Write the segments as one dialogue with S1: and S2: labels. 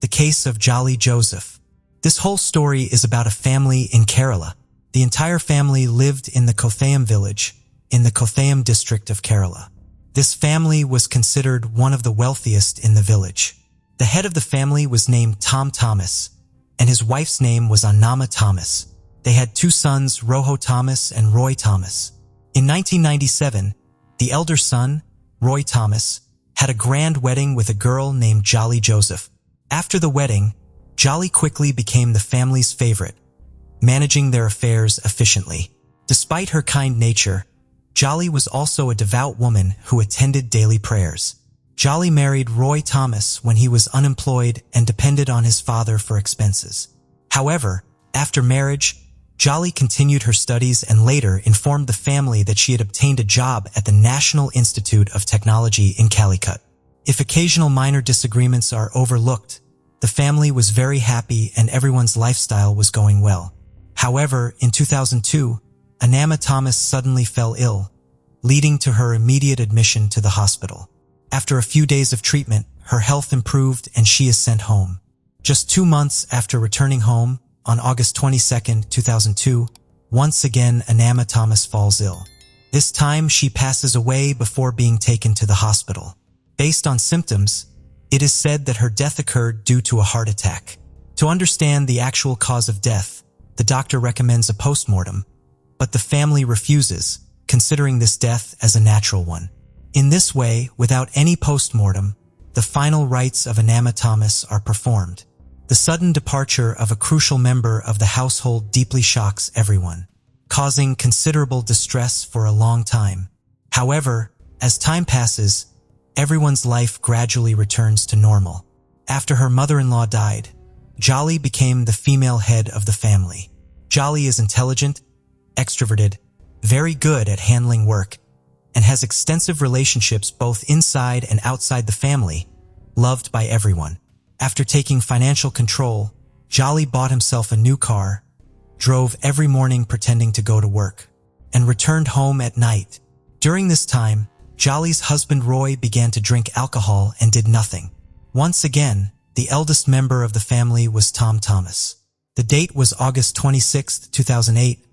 S1: the case of Jolly Joseph. This whole story is about a family in Kerala. The entire family lived in the Kothayam village, in the Kothayam district of Kerala. This family was considered one of the wealthiest in the village. The head of the family was named Tom Thomas, and his wife's name was Annama Thomas. They had two sons, Roho Thomas and Roy Thomas. In 1997, the elder son, Roy Thomas, had a grand wedding with a girl named Jolly Joseph. After the wedding, Jolly quickly became the family's favorite, managing their affairs efficiently. Despite her kind nature, Jolly was also a devout woman who attended daily prayers. Jolly married Roy Thomas when he was unemployed and depended on his father for expenses. However, after marriage, Jolly continued her studies and later informed the family that she had obtained a job at the National Institute of Technology in Calicut. If occasional minor disagreements are overlooked, the family was very happy and everyone's lifestyle was going well. However, in 2002, Annama Thomas suddenly fell ill, leading to her immediate admission to the hospital. After a few days of treatment, her health improved and she is sent home. Just 2 months after returning home, on August 22, 2002, once again Annama Thomas falls ill. This time she passes away before being taken to the hospital. Based on symptoms, it is said that her death occurred due to a heart attack. To understand the actual cause of death, the doctor recommends a postmortem, but the family refuses, considering this death as a natural one. In this way, without any postmortem, the final rites of Annama Thomas are performed. The sudden departure of a crucial member of the household deeply shocks everyone, causing considerable distress for a long time. However, as time passes, everyone's life gradually returns to normal. After her mother-in-law died, Jolly became the female head of the family. Jolly is intelligent, extroverted, very good at handling work, and has extensive relationships both inside and outside the family, loved by everyone. After taking financial control, Jolly bought himself a new car, drove every morning pretending to go to work, and returned home at night. During this time, Jolly's husband Roy began to drink alcohol and did nothing. Once again, the eldest member of the family was Tom Thomas. The date was August 26, 2008,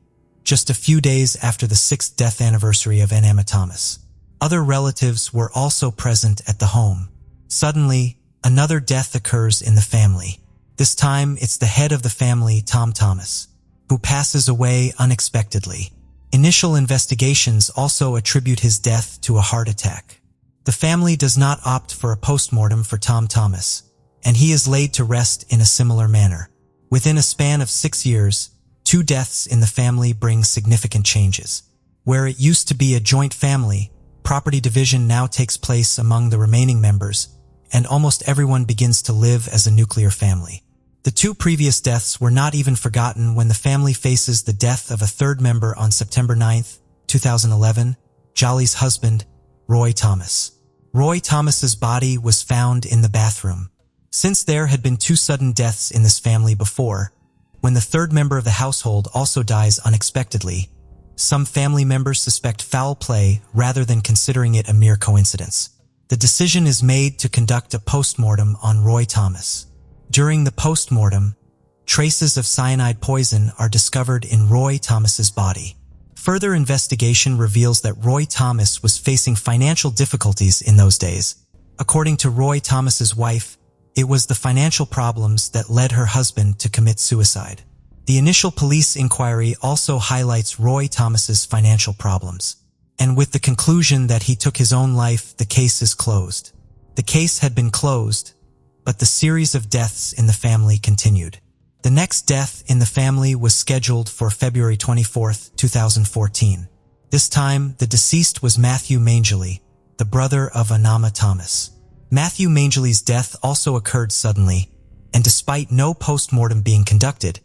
S1: just a few days after the 6th death anniversary of Annama Thomas. Other relatives were also present at the home. Suddenly, another death occurs in the family. This time, it's the head of the family, Tom Thomas, who passes away unexpectedly. Initial investigations also attribute his death to a heart attack. The family does not opt for a postmortem for Tom Thomas, and he is laid to rest in a similar manner. Within a span of 6 years, 2 deaths in the family bring significant changes. Where it used to be a joint family, property division now takes place among the remaining members, and almost everyone begins to live as a nuclear family. The 2 previous deaths were not even forgotten when the family faces the death of a 3rd member on September 9, 2011, Jolly's husband, Roy Thomas. Roy Thomas's body was found in the bathroom. Since there had been 2 sudden deaths in this family before, when the 3rd member of the household also dies unexpectedly, some family members suspect foul play rather than considering it a mere coincidence. The decision is made to conduct a postmortem on Roy Thomas. During the postmortem, traces of cyanide poison are discovered in Roy Thomas's body. Further investigation reveals that Roy Thomas was facing financial difficulties in those days. According to Roy Thomas's wife, it was the financial problems that led her husband to commit suicide. The initial police inquiry also highlights Roy Thomas's financial problems. And with the conclusion that he took his own life, the case is closed. The case had been closed, but the series of deaths in the family continued. The next death in the family was scheduled for February 24, 2014. This time, the deceased was Matthew Mangeley, the brother of Annama Thomas. Matthew Mangeley's death also occurred suddenly, and despite no post-mortem being conducted,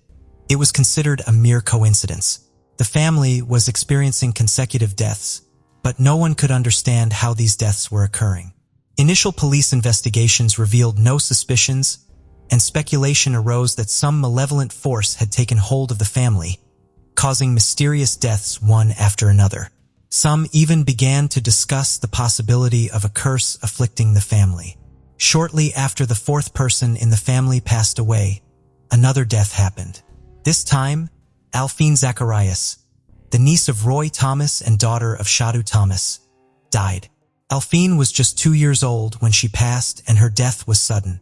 S1: it was considered a mere coincidence. The family was experiencing consecutive deaths, but no one could understand how these deaths were occurring. Initial police investigations revealed no suspicions, and speculation arose that some malevolent force had taken hold of the family, causing mysterious deaths one after another. Some even began to discuss the possibility of a curse afflicting the family. Shortly after the fourth person in the family passed away, another death happened. This time, Alphine Zacharias, the niece of Roy Thomas and daughter of Shadu Thomas, died. Alphine was just 2 years old when she passed, and her death was sudden.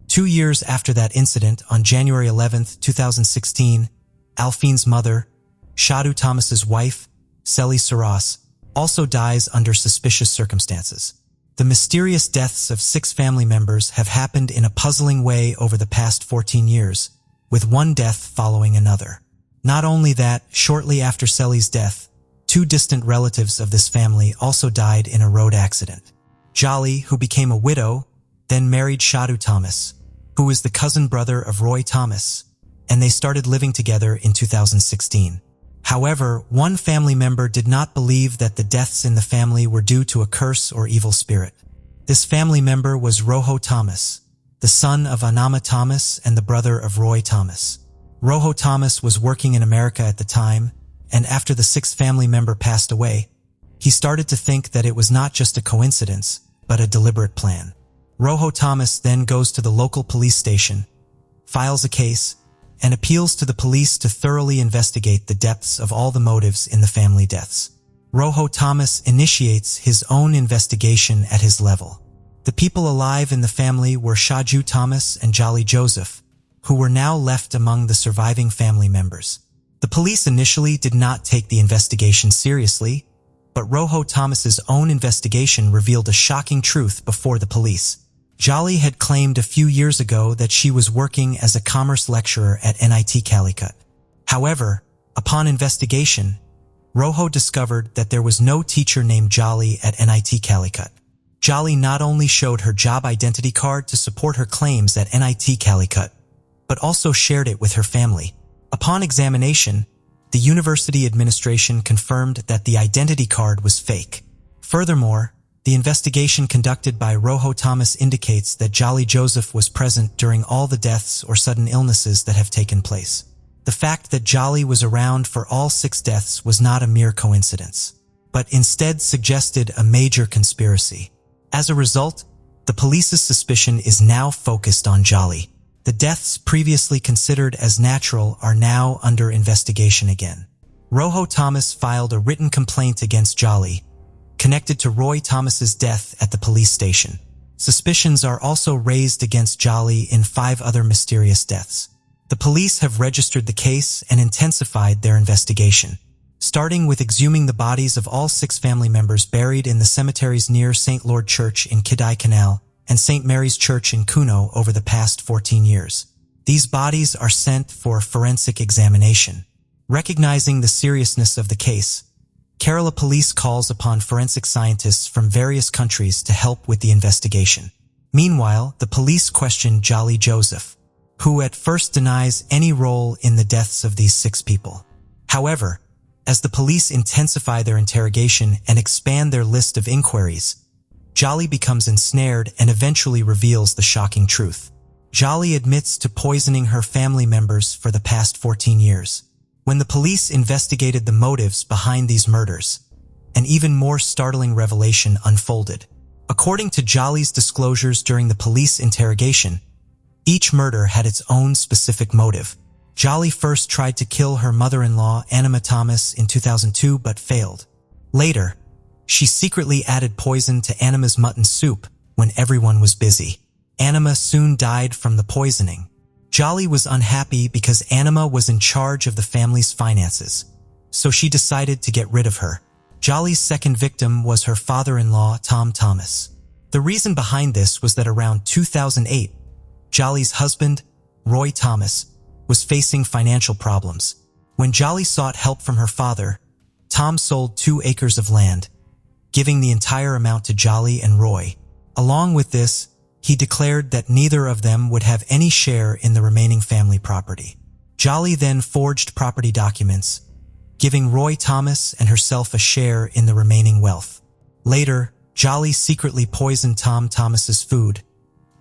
S1: 2 years after that incident, on January 11, 2016, Alphine's mother, Shadu Thomas's wife, Sally Saras, also dies under suspicious circumstances. The mysterious deaths of 6 family members have happened in a puzzling way over the past 14 years, with one death following another. Not only that, shortly after Sally's death, 2 distant relatives of this family also died in a road accident. Jolly, who became a widow, then married Shadu Thomas, who is the cousin brother of Roy Thomas, and they started living together in 2016. However, one family member did not believe that the deaths in the family were due to a curse or evil spirit. This family member was Roho Thomas, the son of Anama Thomas and the brother of Roy Thomas. Roho Thomas was working in America at the time, and after the 6th family member passed away, he started to think that it was not just a coincidence, but a deliberate plan. Roho Thomas then goes to the local police station, files a case, and appeals to the police to thoroughly investigate the depths of all the motives in the family deaths. Roho Thomas initiates his own investigation at his level. The people alive in the family were Shaju Thomas and Jolly Joseph, who were now left among the surviving family members. The police initially did not take the investigation seriously, but Roho Thomas's own investigation revealed a shocking truth before the police. Jolly had claimed a few years ago that she was working as a commerce lecturer at NIT Calicut. However, upon investigation, Roho discovered that there was no teacher named Jolly at NIT Calicut. Jolly not only showed her job identity card to support her claims at NIT Calicut, but also shared it with her family. Upon examination, the university administration confirmed that the identity card was fake. Furthermore, the investigation conducted by Roho Thomas indicates that Jolly Joseph was present during all the deaths or sudden illnesses that have taken place. The fact that Jolly was around for all 6 deaths was not a mere coincidence, but instead suggested a major conspiracy. As a result, the police's suspicion is now focused on Jolly. The deaths previously considered as natural are now under investigation again. Roho Thomas filed a written complaint against Jolly, connected to Roy Thomas's death at the police station. Suspicions are also raised against Jolly in 5 other mysterious deaths. The police have registered the case and intensified their investigation, starting with exhuming the bodies of all 6 family members buried in the cemeteries near St. Lord Church in Kidai Canal and St. Mary's Church in Kuno over the past 14 years. These bodies are sent for forensic examination. Recognizing the seriousness of the case, Kerala Police calls upon forensic scientists from various countries to help with the investigation. Meanwhile, the police question Jolly Joseph, who at first denies any role in the deaths of these 6 people. However, as the police intensify their interrogation and expand their list of inquiries, Jolly becomes ensnared and eventually reveals the shocking truth. Jolly admits to poisoning her family members for the past 14 years. When the police investigated the motives behind these murders, an even more startling revelation unfolded. According to Jolly's disclosures during the police interrogation, each murder had its own specific motive. Jolly first tried to kill her mother-in-law, Anima Thomas, in 2002 but failed. Later, she secretly added poison to Anima's mutton soup when everyone was busy. Anima soon died from the poisoning. Jolly was unhappy because Anima was in charge of the family's finances, so she decided to get rid of her. Jolly's second victim was her father-in-law, Tom Thomas. The reason behind this was that around 2008, Jolly's husband, Roy Thomas, was facing financial problems. When Jolly sought help from her father, Tom sold 2 acres of land, giving the entire amount to Jolly and Roy. Along with this, he declared that neither of them would have any share in the remaining family property. Jolly then forged property documents, giving Roy Thomas and herself a share in the remaining wealth. Later, Jolly secretly poisoned Tom Thomas's food,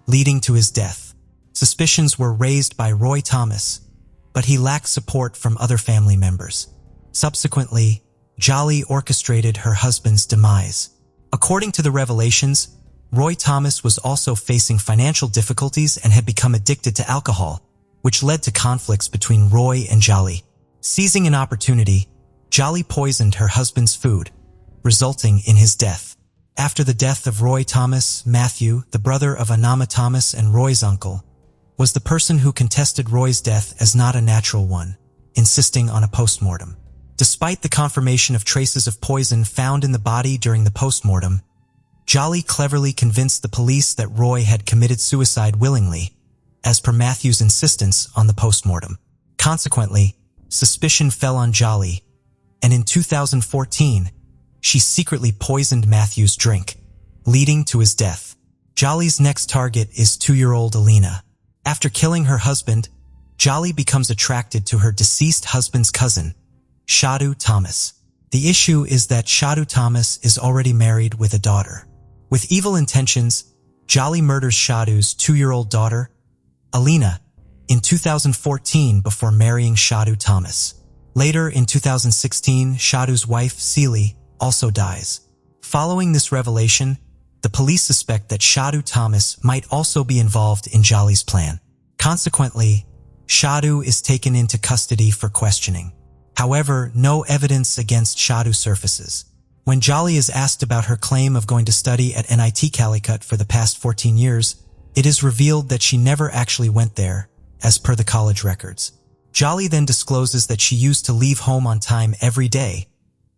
S1: leading to his death. Suspicions were raised by Roy Thomas, but he lacked support from other family members. Subsequently, Jolly orchestrated her husband's demise. According to the revelations, Roy Thomas was also facing financial difficulties and had become addicted to alcohol, which led to conflicts between Roy and Jolly. Seizing an opportunity, Jolly poisoned her husband's food, resulting in his death. After the death of Roy Thomas, Matthew, the brother of Anama Thomas and Roy's uncle, was the person who contested Roy's death as not a natural one, insisting on a postmortem. Despite the confirmation of traces of poison found in the body during the postmortem, Jolly cleverly convinced the police that Roy had committed suicide willingly, as per Matthew's insistence on the postmortem. Consequently, suspicion fell on Jolly, and in 2014, she secretly poisoned Matthew's drink, leading to his death. Jolly's next target is 2-year-old Alina. After killing her husband, Jolly becomes attracted to her deceased husband's cousin, Shadu Thomas. The issue is that Shadu Thomas is already married with a daughter. With evil intentions, Jolly murders Shadu's 2-year-old daughter, Alina, in 2014 before marrying Shadu Thomas. Later in 2016, Shadu's wife, Seely, also dies. Following this revelation, the police suspect that Shadu Thomas might also be involved in Jolly's plan. Consequently, Shadu is taken into custody for questioning. However, no evidence against Shadu surfaces. When Jolly is asked about her claim of going to study at NIT Calicut for the past 14 years, it is revealed that she never actually went there, as per the college records. Jolly then discloses that she used to leave home on time every day,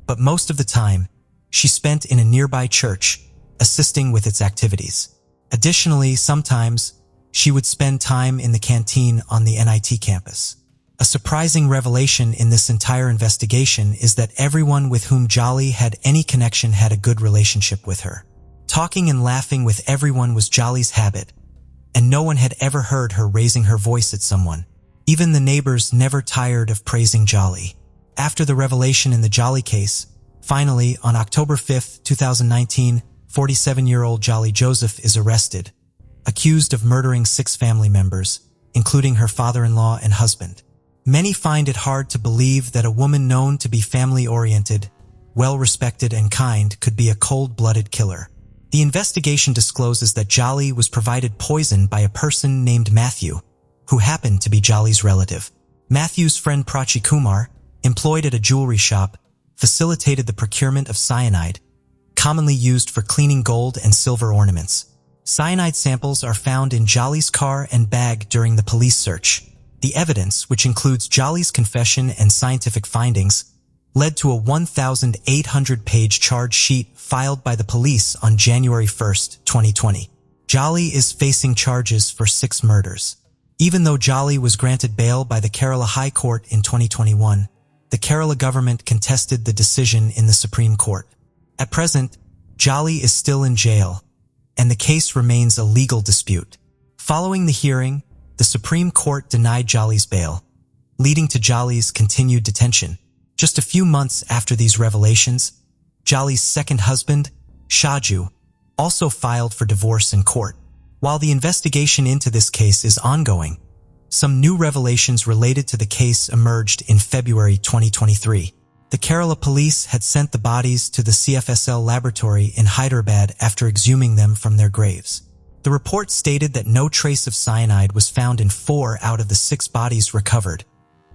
S1: but most of the time, she spent in a nearby church, assisting with its activities. Additionally, sometimes, she would spend time in the canteen on the NIT campus. A surprising revelation in this entire investigation is that everyone with whom Jolly had any connection had a good relationship with her. Talking and laughing with everyone was Jolly's habit, and no one had ever heard her raising her voice at someone. Even the neighbors never tired of praising Jolly. After the revelation in the Jolly case, finally, on October 5, 2019, 47-year-old Jolly Joseph is arrested, accused of murdering 6 family members, including her father-in-law and husband. Many find it hard to believe that a woman known to be family-oriented, well-respected and kind could be a cold-blooded killer. The investigation discloses that Jolly was provided poison by a person named Matthew, who happened to be Jolly's relative. Matthew's friend Prachi Kumar, employed at a jewelry shop, facilitated the procurement of cyanide, commonly used for cleaning gold and silver ornaments. Cyanide samples are found in Jolly's car and bag during the police search. The evidence, which includes Jolly's confession and scientific findings, led to a 1,800-page charge sheet filed by the police on January 1, 2020. Jolly is facing charges for 6 murders. Even though Jolly was granted bail by the Kerala High Court in 2021, the Kerala government contested the decision in the Supreme Court. At present, Jolly is still in jail, and the case remains a legal dispute. Following the hearing, the Supreme Court denied Jolly's bail, leading to Jolly's continued detention. Just a few months after these revelations, Jolly's second husband, Shaju, also filed for divorce in court. While the investigation into this case is ongoing, some new revelations related to the case emerged in February 2023. The Kerala police had sent the bodies to the CFSL laboratory in Hyderabad after exhuming them from their graves. The report stated that no trace of cyanide was found in 4 out of the 6 bodies recovered,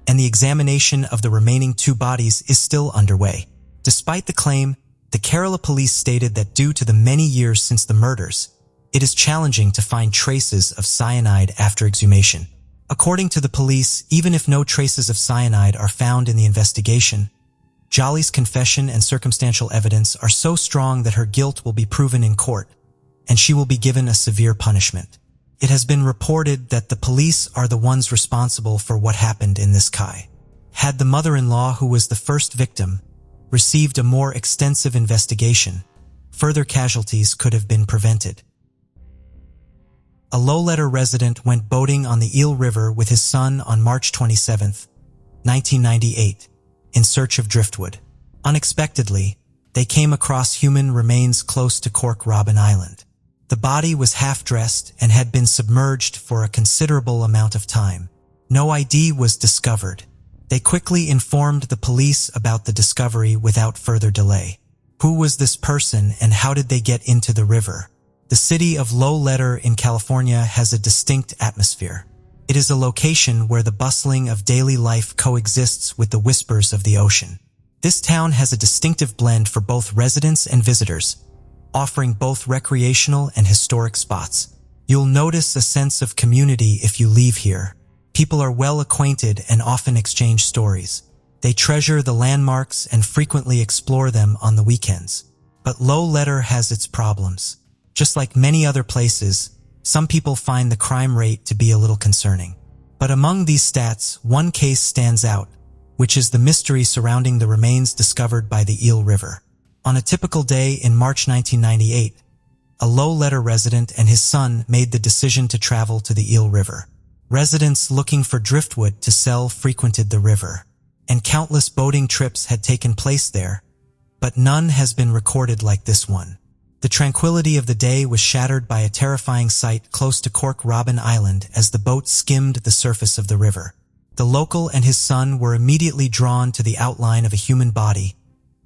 S1: and the examination of the remaining 2 bodies is still underway. Despite the claim, the Kerala police stated that due to the many years since the murders, it is challenging to find traces of cyanide after exhumation. According to the police, even if no traces of cyanide are found in the investigation, Jolly's confession and circumstantial evidence are so strong that her guilt will be proven in court, and she will be given a severe punishment. It has been reported that the police are the ones responsible for what happened in this case. Had the mother-in-law, who was the first victim, received a more extensive investigation, further casualties could have been prevented. A Low-Letter resident went boating on the Eel River with his son on March 27, 1998, in search of driftwood. Unexpectedly, they came across human remains close to Cork Robin Island. The body was half-dressed and had been submerged for a considerable amount of time. No ID was discovered. They quickly informed the police about the discovery without further delay. Who was this person and how did they get into the river? The city of Low Letter in California has a distinct atmosphere. It is a location where the bustling of daily life coexists with the whispers of the ocean. This town has a distinctive blend for both residents and visitors, offering both recreational and historic spots. You'll notice a sense of community if you leave here. People are well acquainted and often exchange stories. They treasure the landmarks and frequently explore them on the weekends. But Low Letter has its problems. Just like many other places, some people find the crime rate to be a little concerning. But among these stats, one case stands out, which is the mystery surrounding the remains discovered by the Eel River. On a typical day in March 1998, a Low Letter resident and his son made the decision to travel to the Eel River. Residents looking for driftwood to sell frequented the river, and countless boating trips had taken place there, but none has been recorded like this one. The tranquility of the day was shattered by a terrifying sight close to Cork Robin Island as the boat skimmed the surface of the river. The local and his son were immediately drawn to the outline of a human body,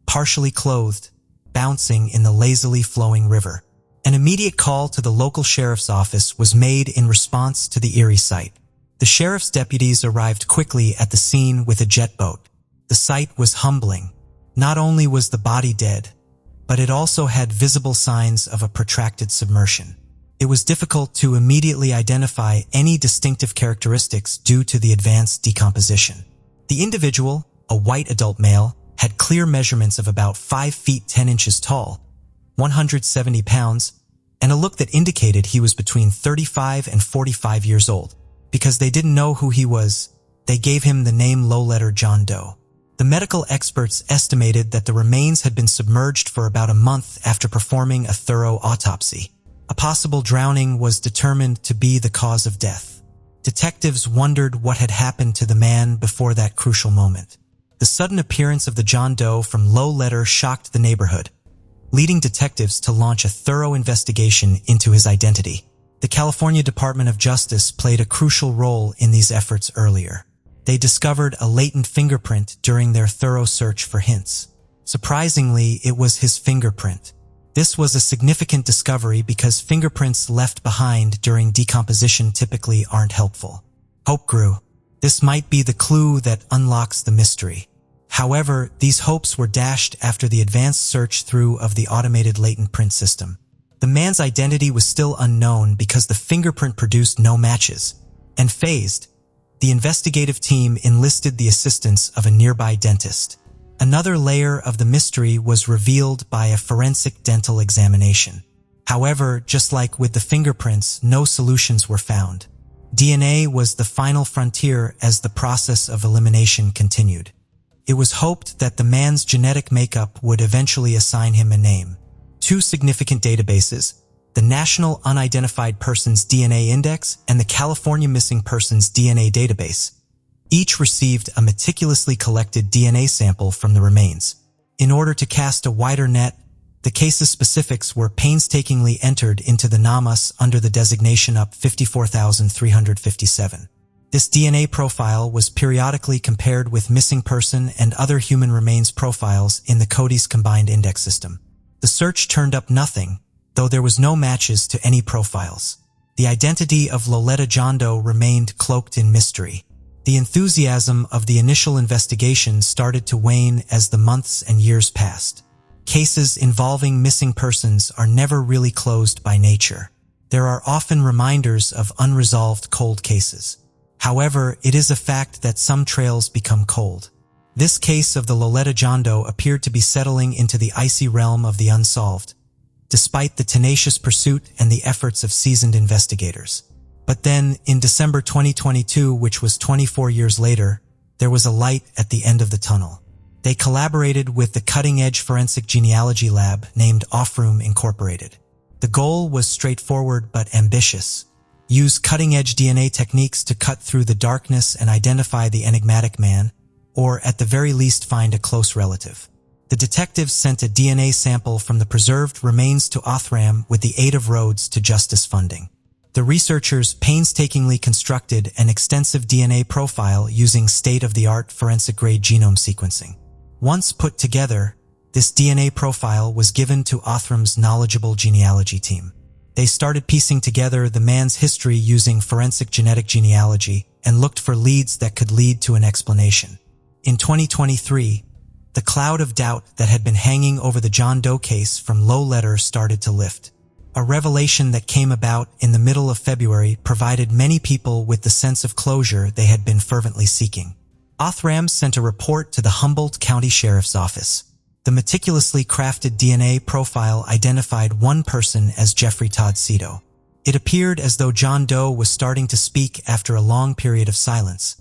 S1: partially clothed, bouncing in the lazily flowing river. An immediate call to the local sheriff's office was made in response to the eerie sight. The sheriff's deputies arrived quickly at the scene with a jet boat. The sight was humbling. Not only was the body dead, but it also had visible signs of a protracted submersion. It was difficult to immediately identify any distinctive characteristics due to the advanced decomposition. The individual, a white adult male, had clear measurements of about 5 feet 10 inches tall, 170 pounds, and a look that indicated he was between 35 and 45 years old. Because they didn't know who he was, they gave him the name Low Letter John Doe. The medical experts estimated that the remains had been submerged for about a month after performing a thorough autopsy. A possible drowning was determined to be the cause of death. Detectives wondered what had happened to the man before that crucial moment. The sudden appearance of the John Doe from Low Letter shocked the neighborhood, leading detectives to launch a thorough investigation into his identity. The California Department of Justice played a crucial role in these efforts earlier. They discovered a latent fingerprint during their thorough search for hints. Surprisingly, it was his fingerprint. This was a significant discovery because fingerprints left behind during decomposition typically aren't helpful. Hope grew. This might be the clue that unlocks the mystery. However, these hopes were dashed after the advanced search through of the automated latent print system. The man's identity was still unknown because the fingerprint produced no matches. And phased, the investigative team enlisted the assistance of a nearby dentist. Another layer of the mystery was revealed by a forensic dental examination. However, just like with the fingerprints, no solutions were found. DNA was the final frontier as the process of elimination continued. It was hoped that the man's genetic makeup would eventually assign him a name. 2 significant databases, the National Unidentified Persons DNA Index and the California Missing Persons DNA Database, each received a meticulously collected DNA sample from the remains. In order to cast a wider net, the case's specifics were painstakingly entered into the NAMUS under the designation UP 54357. This DNA profile was periodically compared with missing person and other human remains profiles in the CODIS combined index system. The search turned up nothing, though there was no matches to any profiles. The identity of Loletta John Doe remained cloaked in mystery. The enthusiasm of the initial investigation started to wane as the months and years passed. Cases involving missing persons are never really closed by nature. There are often reminders of unresolved cold cases. However, it is a fact that some trails become cold. This case of the Loletta John Doe appeared to be settling into the icy realm of the unsolved, despite the tenacious pursuit and the efforts of seasoned investigators. But then, in December 2022, which was 24 years later, there was a light at the end of the tunnel. They collaborated with the cutting-edge forensic genealogy lab named Offroom Incorporated. The goal was straightforward but ambitious. Use cutting-edge DNA techniques to cut through the darkness and identify the enigmatic man, or at the very least find a close relative. The detectives sent a DNA sample from the preserved remains to Othram with the aid of Rhodes to Justice funding. The researchers painstakingly constructed an extensive DNA profile using state-of-the-art forensic-grade genome sequencing. Once put together, this DNA profile was given to Othram's knowledgeable genealogy team. They started piecing together the man's history using forensic genetic genealogy and looked for leads that could lead to an explanation. In 2023, the cloud of doubt that had been hanging over the John Doe case from Low Letter started to lift. A revelation that came about in the middle of February provided many people with the sense of closure they had been fervently seeking. Othram sent a report to the Humboldt County Sheriff's Office. The meticulously crafted DNA profile identified one person as Jeffrey Todd Cito. It appeared as though John Doe was starting to speak after a long period of silence.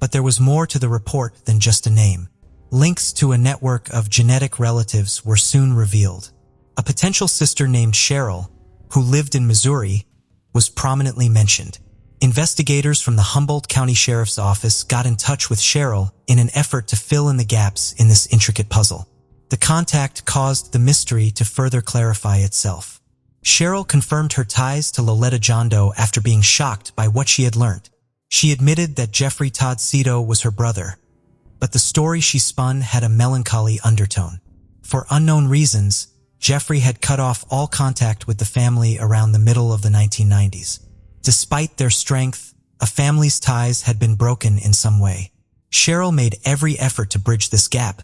S1: But there was more to the report than just a name. Links to a network of genetic relatives were soon revealed. A potential sister named Cheryl, who lived in Missouri, was prominently mentioned. Investigators from the Humboldt County Sheriff's Office got in touch with Cheryl in an effort to fill in the gaps in this intricate puzzle. The contact caused the mystery to further clarify itself. Cheryl confirmed her ties to Loletta John Doe after being shocked by what she had learned. She admitted that Jeffrey Todd Cito was her brother, but the story she spun had a melancholy undertone. For unknown reasons, Jeffrey had cut off all contact with the family around the middle of the 1990s. Despite their strength, a family's ties had been broken in some way. Cheryl made every effort to bridge this gap,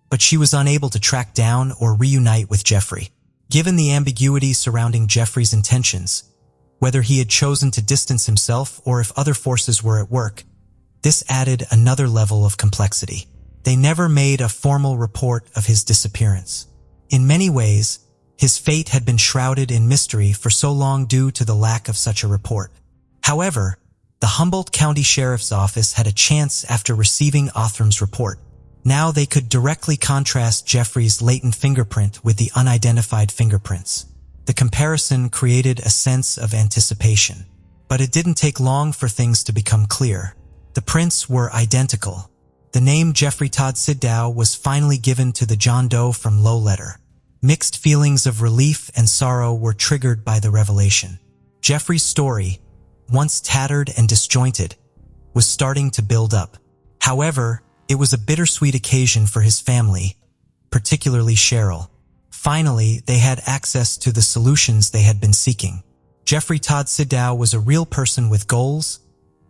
S1: but she was unable to track down or reunite with Jeffrey. Given the ambiguity surrounding Jeffrey's intentions, whether he had chosen to distance himself or if other forces were at work, this added another level of complexity. They never made a formal report of his disappearance. In many ways, his fate had been shrouded in mystery for so long due to the lack of such a report. However, the Humboldt County Sheriff's Office had a chance after receiving Othram's report. Now they could directly contrast Jeffrey's latent fingerprint with the unidentified fingerprints. The comparison created a sense of anticipation. But it didn't take long for things to become clear. The prints were identical. The name Jeffrey Todd Cito was finally given to the John Doe from Low Letter. Mixed feelings of relief and sorrow were triggered by the revelation. Jeffrey's story, once tattered and disjointed, was starting to build up. However, it was a bittersweet occasion for his family, particularly Cheryl. Finally, they had access to the solutions they had been seeking. Jeffrey Todd Cito was a real person with goals,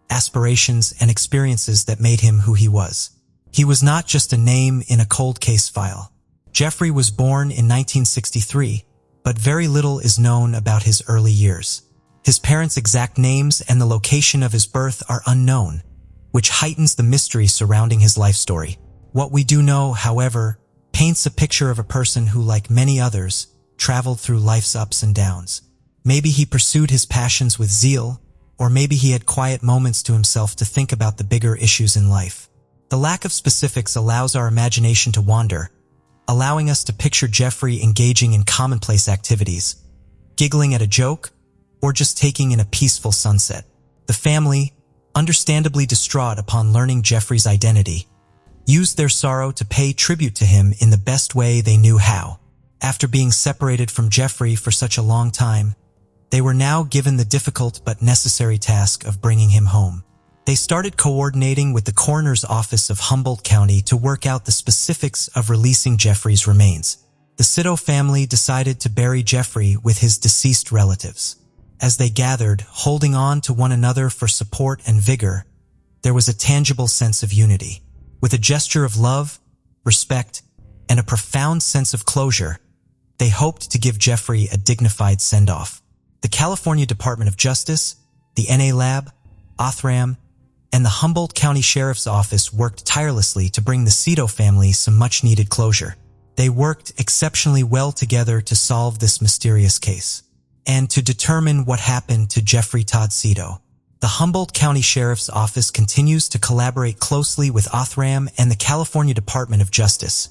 S1: aspirations, and experiences that made him who he was. He was not just a name in a cold case file. Jeffrey was born in 1963, but very little is known about his early years. His parents' exact names and the location of his birth are unknown, which heightens the mystery surrounding his life story. What we do know, however, paints a picture of a person who, like many others, traveled through life's ups and downs. Maybe he pursued his passions with zeal, or maybe he had quiet moments to himself to think about the bigger issues in life. The lack of specifics allows our imagination to wander, allowing us to picture Jeffrey engaging in commonplace activities, giggling at a joke, or just taking in a peaceful sunset. The family, understandably distraught upon learning Jeffrey's identity, used their sorrow to pay tribute to him in the best way they knew how. After being separated from Jeffrey for such a long time, they were now given the difficult but necessary task of bringing him home. They started coordinating with the coroner's office of Humboldt County to work out the specifics of releasing Jeffrey's remains. The Cito family decided to bury Jeffrey with his deceased relatives. As they gathered, holding on to one another for support and vigor, there was a tangible sense of unity. With a gesture of love, respect, and a profound sense of closure, they hoped to give Jeffrey a dignified send-off. The California Department of Justice, the NA Lab, Othram, and the Humboldt County Sheriff's Office worked tirelessly to bring the Cito family some much-needed closure. They worked exceptionally well together to solve this mysterious case, and to determine what happened to Jeffrey Todd Cito. The Humboldt County Sheriff's Office continues to collaborate closely with Othram and the California Department of Justice,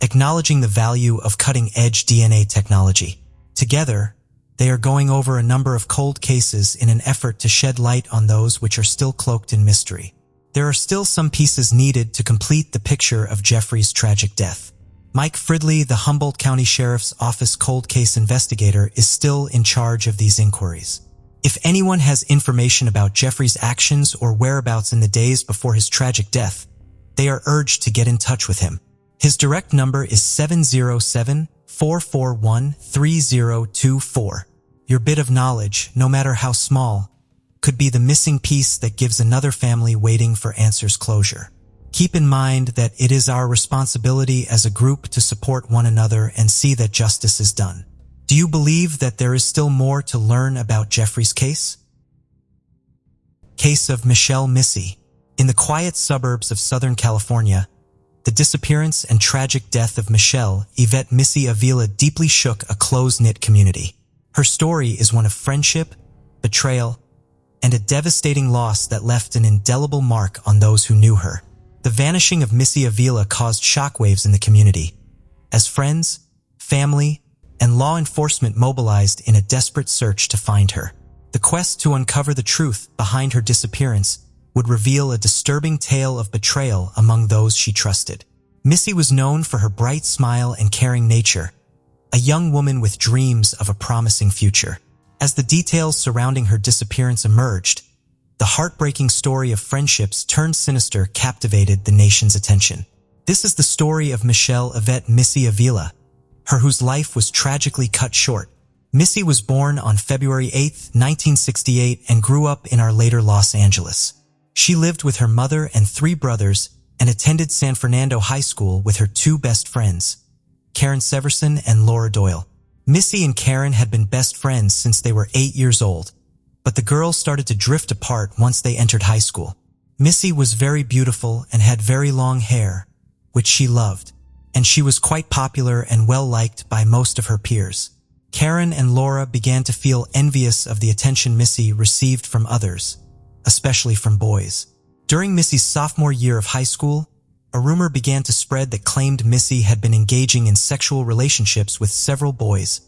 S1: acknowledging the value of cutting-edge DNA technology. Together, they are going over a number of cold cases in an effort to shed light on those which are still cloaked in mystery. There are still some pieces needed to complete the picture of Jeffrey's tragic death. Mike Fridley, the Humboldt County Sheriff's Office cold case investigator, is still in charge of these inquiries. If anyone has information about Jeffrey's actions or whereabouts in the days before his tragic death, they are urged to get in touch with him. His direct number is 707-441-3024. Your bit of knowledge, no matter how small, could be the missing piece that gives another family waiting for answers closure. Keep in mind that it is our responsibility as a group to support one another and see that justice is done. Do you believe that there is still more to learn about Jeffrey's case? Case of Michelle Missy. In the quiet suburbs of Southern California, the disappearance and tragic death of Michelle Yvette Missy Avila deeply shook a close-knit community. Her story is one of friendship, betrayal, and a devastating loss that left an indelible mark on those who knew her. The vanishing of Missy Avila caused shockwaves in the community, as friends, family, and law enforcement mobilized in a desperate search to find her. The quest to uncover the truth behind her disappearance would reveal a disturbing tale of betrayal among those she trusted. Missy was known for her bright smile and caring nature, a young woman with dreams of a promising future. As the details surrounding her disappearance emerged, the heartbreaking story of friendships turned sinister captivated the nation's attention. This is the story of Michelle Yvette Missy Avila, her whose life was tragically cut short. Missy was born on February 8, 1968 and grew up in our later Los Angeles. She lived with her mother and 3 brothers and attended San Fernando High School with her 2 best friends, Karen Severson and Laura Doyle. Missy and Karen had been best friends since they were 8 years old, but the girls started to drift apart once they entered high school. Missy was very beautiful and had very long hair, which she loved, and she was quite popular and well-liked by most of her peers. Karen and Laura began to feel envious of the attention Missy received from others, especially from boys. During Missy's sophomore year of high school, a rumor began to spread that claimed Missy had been engaging in sexual relationships with several boys,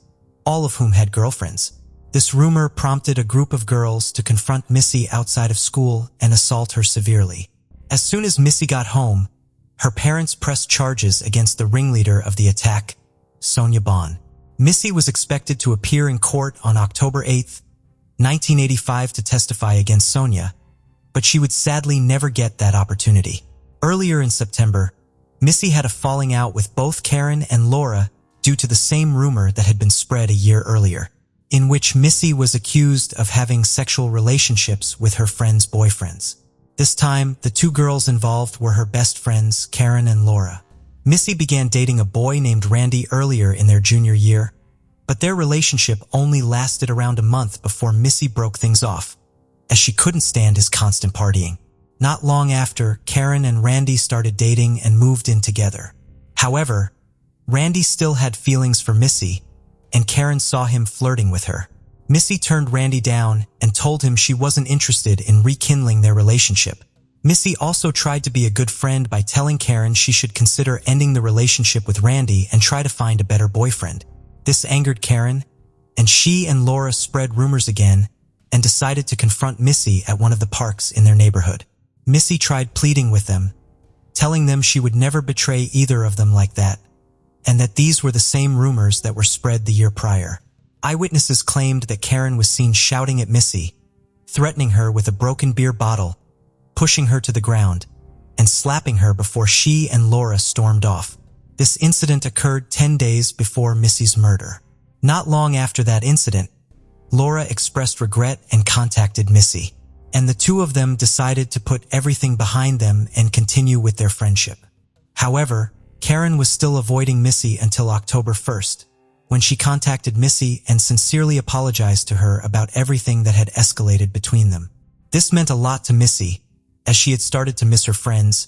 S1: all of whom had girlfriends. This rumor prompted a group of girls to confront Missy outside of school and assault her severely. As soon as Missy got home, her parents pressed charges against the ringleader of the attack, Sonia Bond. Missy was expected to appear in court on October 8, 1985 to testify against Sonia, but she would sadly never get that opportunity. Earlier in September, Missy had a falling out with both Karen and Laura due to the same rumor that had been spread a year earlier, in which Missy was accused of having sexual relationships with her friends' boyfriends. This time, the 2 girls involved were her best friends, Karen and Laura. Missy began dating a boy named Randy earlier in their junior year, but their relationship only lasted around a month before Missy broke things off, as she couldn't stand his constant partying. Not long after, Karen and Randy started dating and moved in together. However, Randy still had feelings for Missy, and Karen saw him flirting with her. Missy turned Randy down and told him she wasn't interested in rekindling their relationship. Missy also tried to be a good friend by telling Karen she should consider ending the relationship with Randy and try to find a better boyfriend. This angered Karen, and she and Laura spread rumors again and decided to confront Missy at one of the parks in their neighborhood. Missy tried pleading with them, telling them she would never betray either of them like that, and that these were the same rumors that were spread the year prior. Eyewitnesses claimed that Karen was seen shouting at Missy, threatening her with a broken beer bottle, pushing her to the ground, and slapping her before she and Laura stormed off. This incident occurred 10 days before Missy's murder. Not long after that incident, Laura expressed regret and contacted Missy, and the 2 of them decided to put everything behind them and continue with their friendship. However, Karen was still avoiding Missy until October 1st, when she contacted Missy and sincerely apologized to her about everything that had escalated between them. This meant a lot to Missy, as she had started to miss her friends,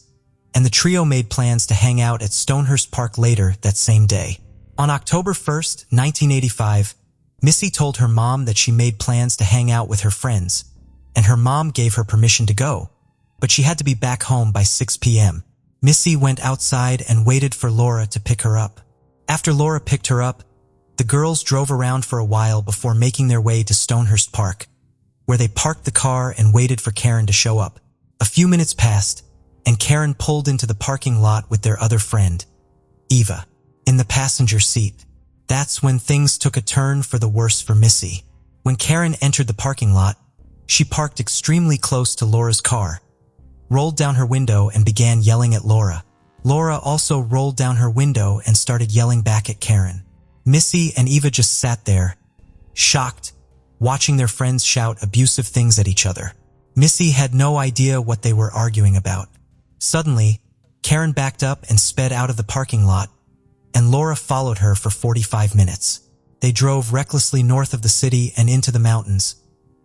S1: and the trio made plans to hang out at Stonehurst Park later that same day. On October 1st, 1985, Missy told her mom that she made plans to hang out with her friends, and her mom gave her permission to go, but she had to be back home by 6 p.m. Missy went outside and waited for Laura to pick her up. After Laura picked her up, the girls drove around for a while before making their way to Stonehurst Park, where they parked the car and waited for Karen to show up. A few minutes passed, and Karen pulled into the parking lot with their other friend, Eva, in the passenger seat. That's when things took a turn for the worse for Missy. When Karen entered the parking lot, she parked extremely close to Laura's car, rolled down her window and began yelling at Laura. Laura also rolled down her window and started yelling back at Karen. Missy and Eva just sat there, shocked watching their friends shout abusive things at each other. Missy had no idea what they were arguing about. Suddenly, Karen backed up and sped out of the parking lot, and Laura followed her for 45 minutes. They drove recklessly north of the city and into the mountains,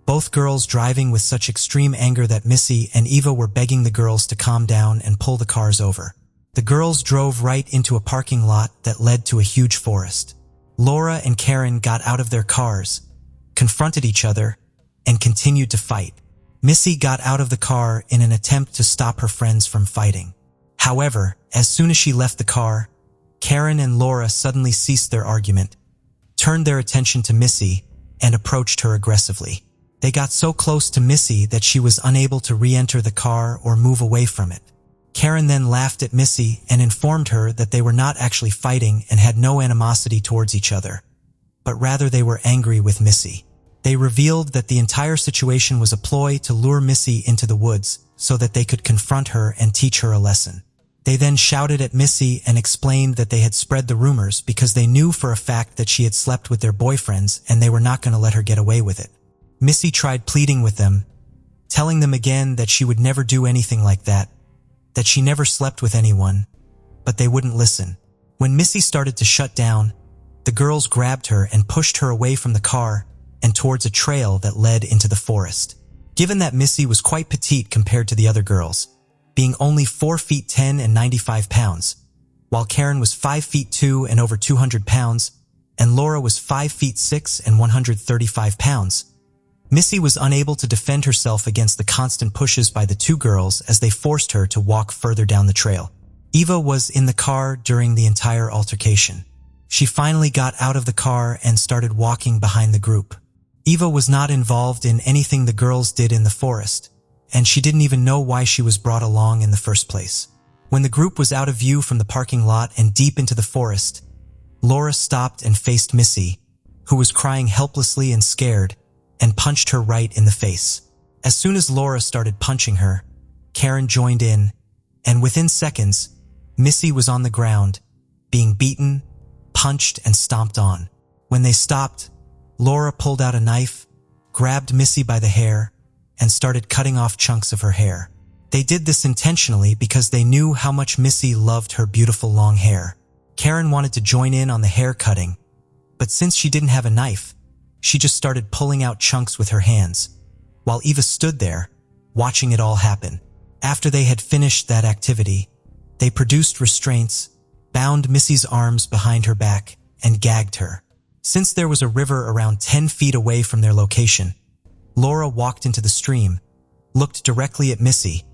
S1: both girls driving with such extreme anger that Missy and Eva were begging the girls to calm down and pull the cars over. The girls drove right into a parking lot that led to a huge forest. Laura and Karen got out of their cars, confronted each other, and continued to fight. Missy got out of the car in an attempt to stop her friends from fighting. However, as soon as she left the car, Karen and Laura suddenly ceased their argument, turned their attention to Missy, and approached her aggressively. They got so close to Missy that she was unable to re-enter the car or move away from it. Karen then laughed at Missy and informed her that they were not actually fighting and had no animosity towards each other, but rather they were angry with Missy. They revealed that the entire situation was a ploy to lure Missy into the woods so that they could confront her and teach her a lesson. They then shouted at Missy and explained that they had spread the rumors because they knew for a fact that she had slept with their boyfriends and they were not going to let her get away with it. Missy tried pleading with them, telling them again that she would never do anything like that she never slept with anyone, but they wouldn't listen. When Missy started to shut down, the girls grabbed her and pushed her away from the car and towards a trail that led into the forest. Given that Missy was quite petite compared to the other girls, being only 4 feet 10 and 95 pounds, while Karen was 5 feet 2 and over 200 pounds, and Laura was 5 feet 6 and 135 pounds, Missy was unable to defend herself against the constant pushes by the two girls as they forced her to walk further down the trail. Eva was in the car during the entire altercation. She finally got out of the car and started walking behind the group. Eva was not involved in anything the girls did in the forest, and she didn't even know why she was brought along in the first place. When the group was out of view from the parking lot and deep into the forest, Laura stopped and faced Missy, who was crying helplessly and scared, and punched her right in the face. As soon as Laura started punching her, Karen joined in, and within seconds, Missy was on the ground, being beaten, punched, and stomped on. When they stopped, Laura pulled out a knife, grabbed Missy by the hair, and started cutting off chunks of her hair. They did this intentionally because they knew how much Missy loved her beautiful long hair. Karen wanted to join in on the hair cutting, but since she didn't have a knife, she just started pulling out chunks with her hands, while Eva stood there, watching it all happen. After they had finished that activity, they produced restraints, bound Missy's arms behind her back, and gagged her. Since there was a river around 10 feet away from their location, Laura walked into the stream, looked directly at Missy,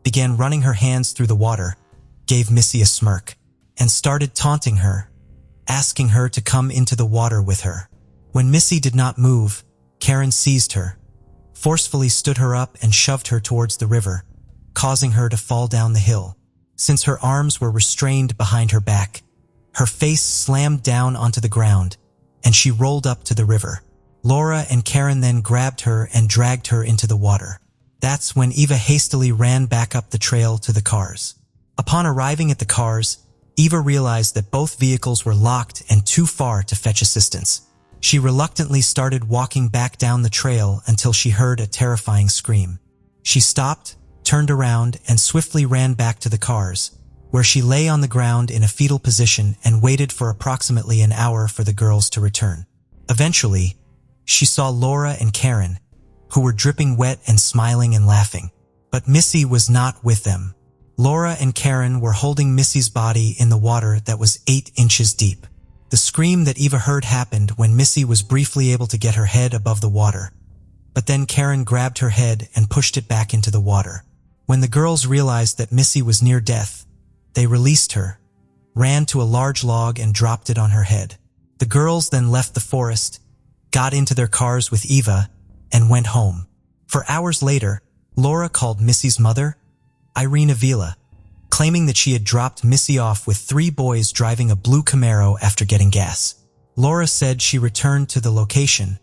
S1: began running her hands through the water, gave Missy a smirk, and started taunting her, asking her to come into the water with her. When Missy did not move, Karen seized her, forcefully stood her up and shoved her towards the river, causing her to fall down the hill. Since her arms were restrained behind her back, her face slammed down onto the ground, and she rolled up to the river. Laura and Karen then grabbed her and dragged her into the water. That's when Eva hastily ran back up the trail to the cars. Upon arriving at the cars, Eva realized that both vehicles were locked and too far to fetch assistance. She reluctantly started walking back down the trail until she heard a terrifying scream. She stopped, turned around, and swiftly ran back to the cars, where she lay on the ground in a fetal position and waited for approximately an hour for the girls to return. Eventually, she saw Laura and Karen, who were dripping wet and smiling and laughing. But Missy was not with them. Laura and Karen were holding Missy's body in the water that was 8 inches deep. The scream that Eva heard happened when Missy was briefly able to get her head above the water, but then Karen grabbed her head and pushed it back into the water. When the girls realized that Missy was near death, they released her, ran to a large log and dropped it on her head. The girls then left the forest, got into their cars with Eva, and went home. For hours later, Laura called Missy's mother, Irene Avila, claiming that she had dropped Missy off with 3 boys driving a blue Camaro after getting gas. Laura said she returned to the location,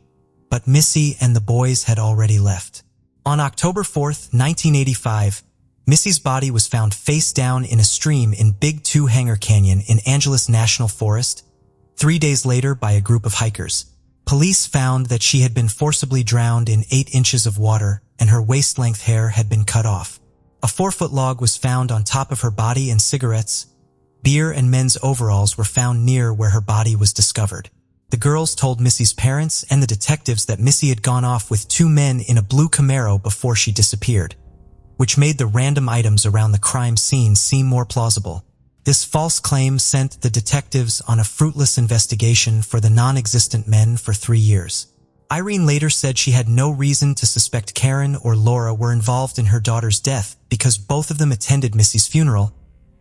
S1: but Missy and the boys had already left. On October 4th, 1985, Missy's body was found face down in a stream in Big Two Hanger Canyon in Angeles National Forest, 3 days later by a group of hikers. Police found that she had been forcibly drowned in 8 inches of water and her waist-length hair had been cut off. A 4-foot log was found on top of her body and cigarettes. Beer and men's overalls were found near where her body was discovered. The girls told Missy's parents and the detectives that Missy had gone off with 2 men in a blue Camaro before she disappeared, which made the random items around the crime scene seem more plausible. This false claim sent the detectives on a fruitless investigation for the non-existent men for 3 years. Irene later said she had no reason to suspect Karen or Laura were involved in her daughter's death because both of them attended Missy's funeral,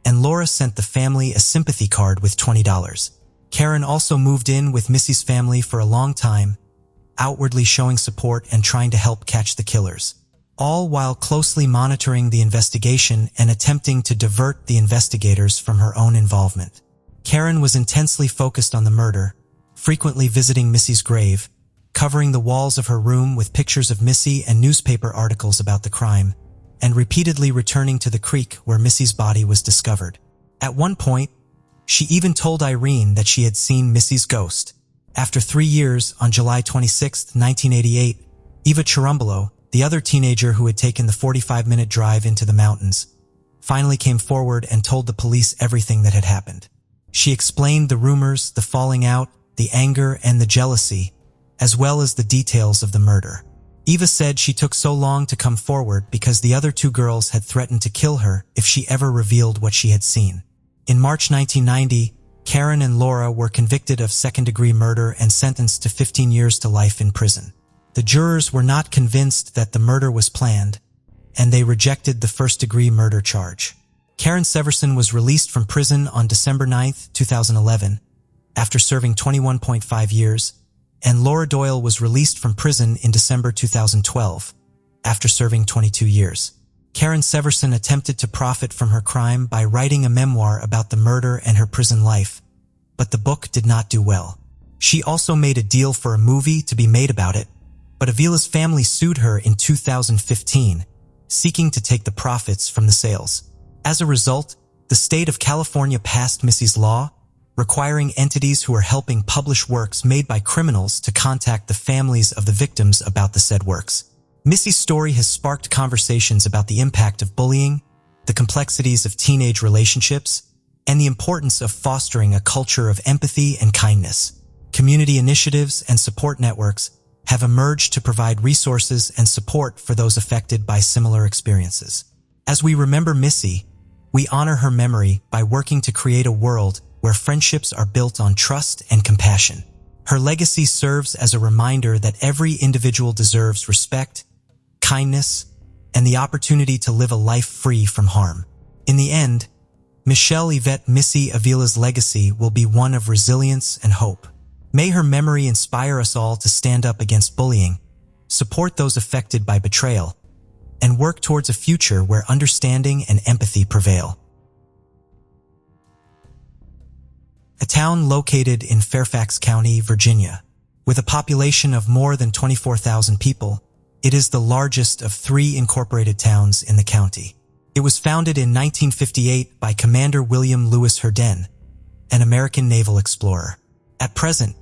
S1: and Laura sent the family a sympathy card with $20. Karen also moved in with Missy's family for a long time, outwardly showing support and trying to help catch the killers, all while closely monitoring the investigation and attempting to divert the investigators from her own involvement. Karen was intensely focused on the murder, frequently visiting Missy's grave, covering the walls of her room with pictures of Missy and newspaper articles about the crime, and repeatedly returning to the creek where Missy's body was discovered. At one point, she even told Irene that she had seen Missy's ghost. After 3 years, on July 26, 1988, Eva Chirumbolo, the other teenager who had taken the 45-minute drive into the mountains, finally came forward and told the police everything that had happened. She explained the rumors, the falling out, the anger, and the jealousy, as well as the details of the murder. Eva said she took so long to come forward because the other 2 girls had threatened to kill her if she ever revealed what she had seen. In March 1990, Karen and Laura were convicted of second-degree murder and sentenced to 15 years to life in prison. The jurors were not convinced that the murder was planned, and they rejected the first-degree murder charge. Karen Severson was released from prison on December 9, 2011, after serving 21.5 years, and Laura Doyle was released from prison in December 2012, after serving 22 years. Karen Severson attempted to profit from her crime by writing a memoir about the murder and her prison life, but the book did not do well. She also made a deal for a movie to be made about it, but Avila's family sued her in 2015, seeking to take the profits from the sales. As a result, the state of California passed Missy's law, requiring entities who are helping publish works made by criminals to contact the families of the victims about the said works. Missy's story has sparked conversations about the impact of bullying, the complexities of teenage relationships, and the importance of fostering a culture of empathy and kindness. Community initiatives and support networks have emerged to provide resources and support for those affected by similar experiences. As we remember Missy, we honor her memory by working to create a world where friendships are built on trust and compassion. Her legacy serves as a reminder that every individual deserves respect, kindness, and the opportunity to live a life free from harm. In the end, Michelle Yvette Missy Avila's legacy will be one of resilience and hope. May her memory inspire us all to stand up against bullying, support those affected by betrayal, and work towards a future where understanding and empathy prevail. A town located in Fairfax County, Virginia, with a population of more than 24,000 people, it is the largest of 3 incorporated towns in the county. It was founded in 1958 by Commander William Lewis Herndon, an American naval explorer. At present,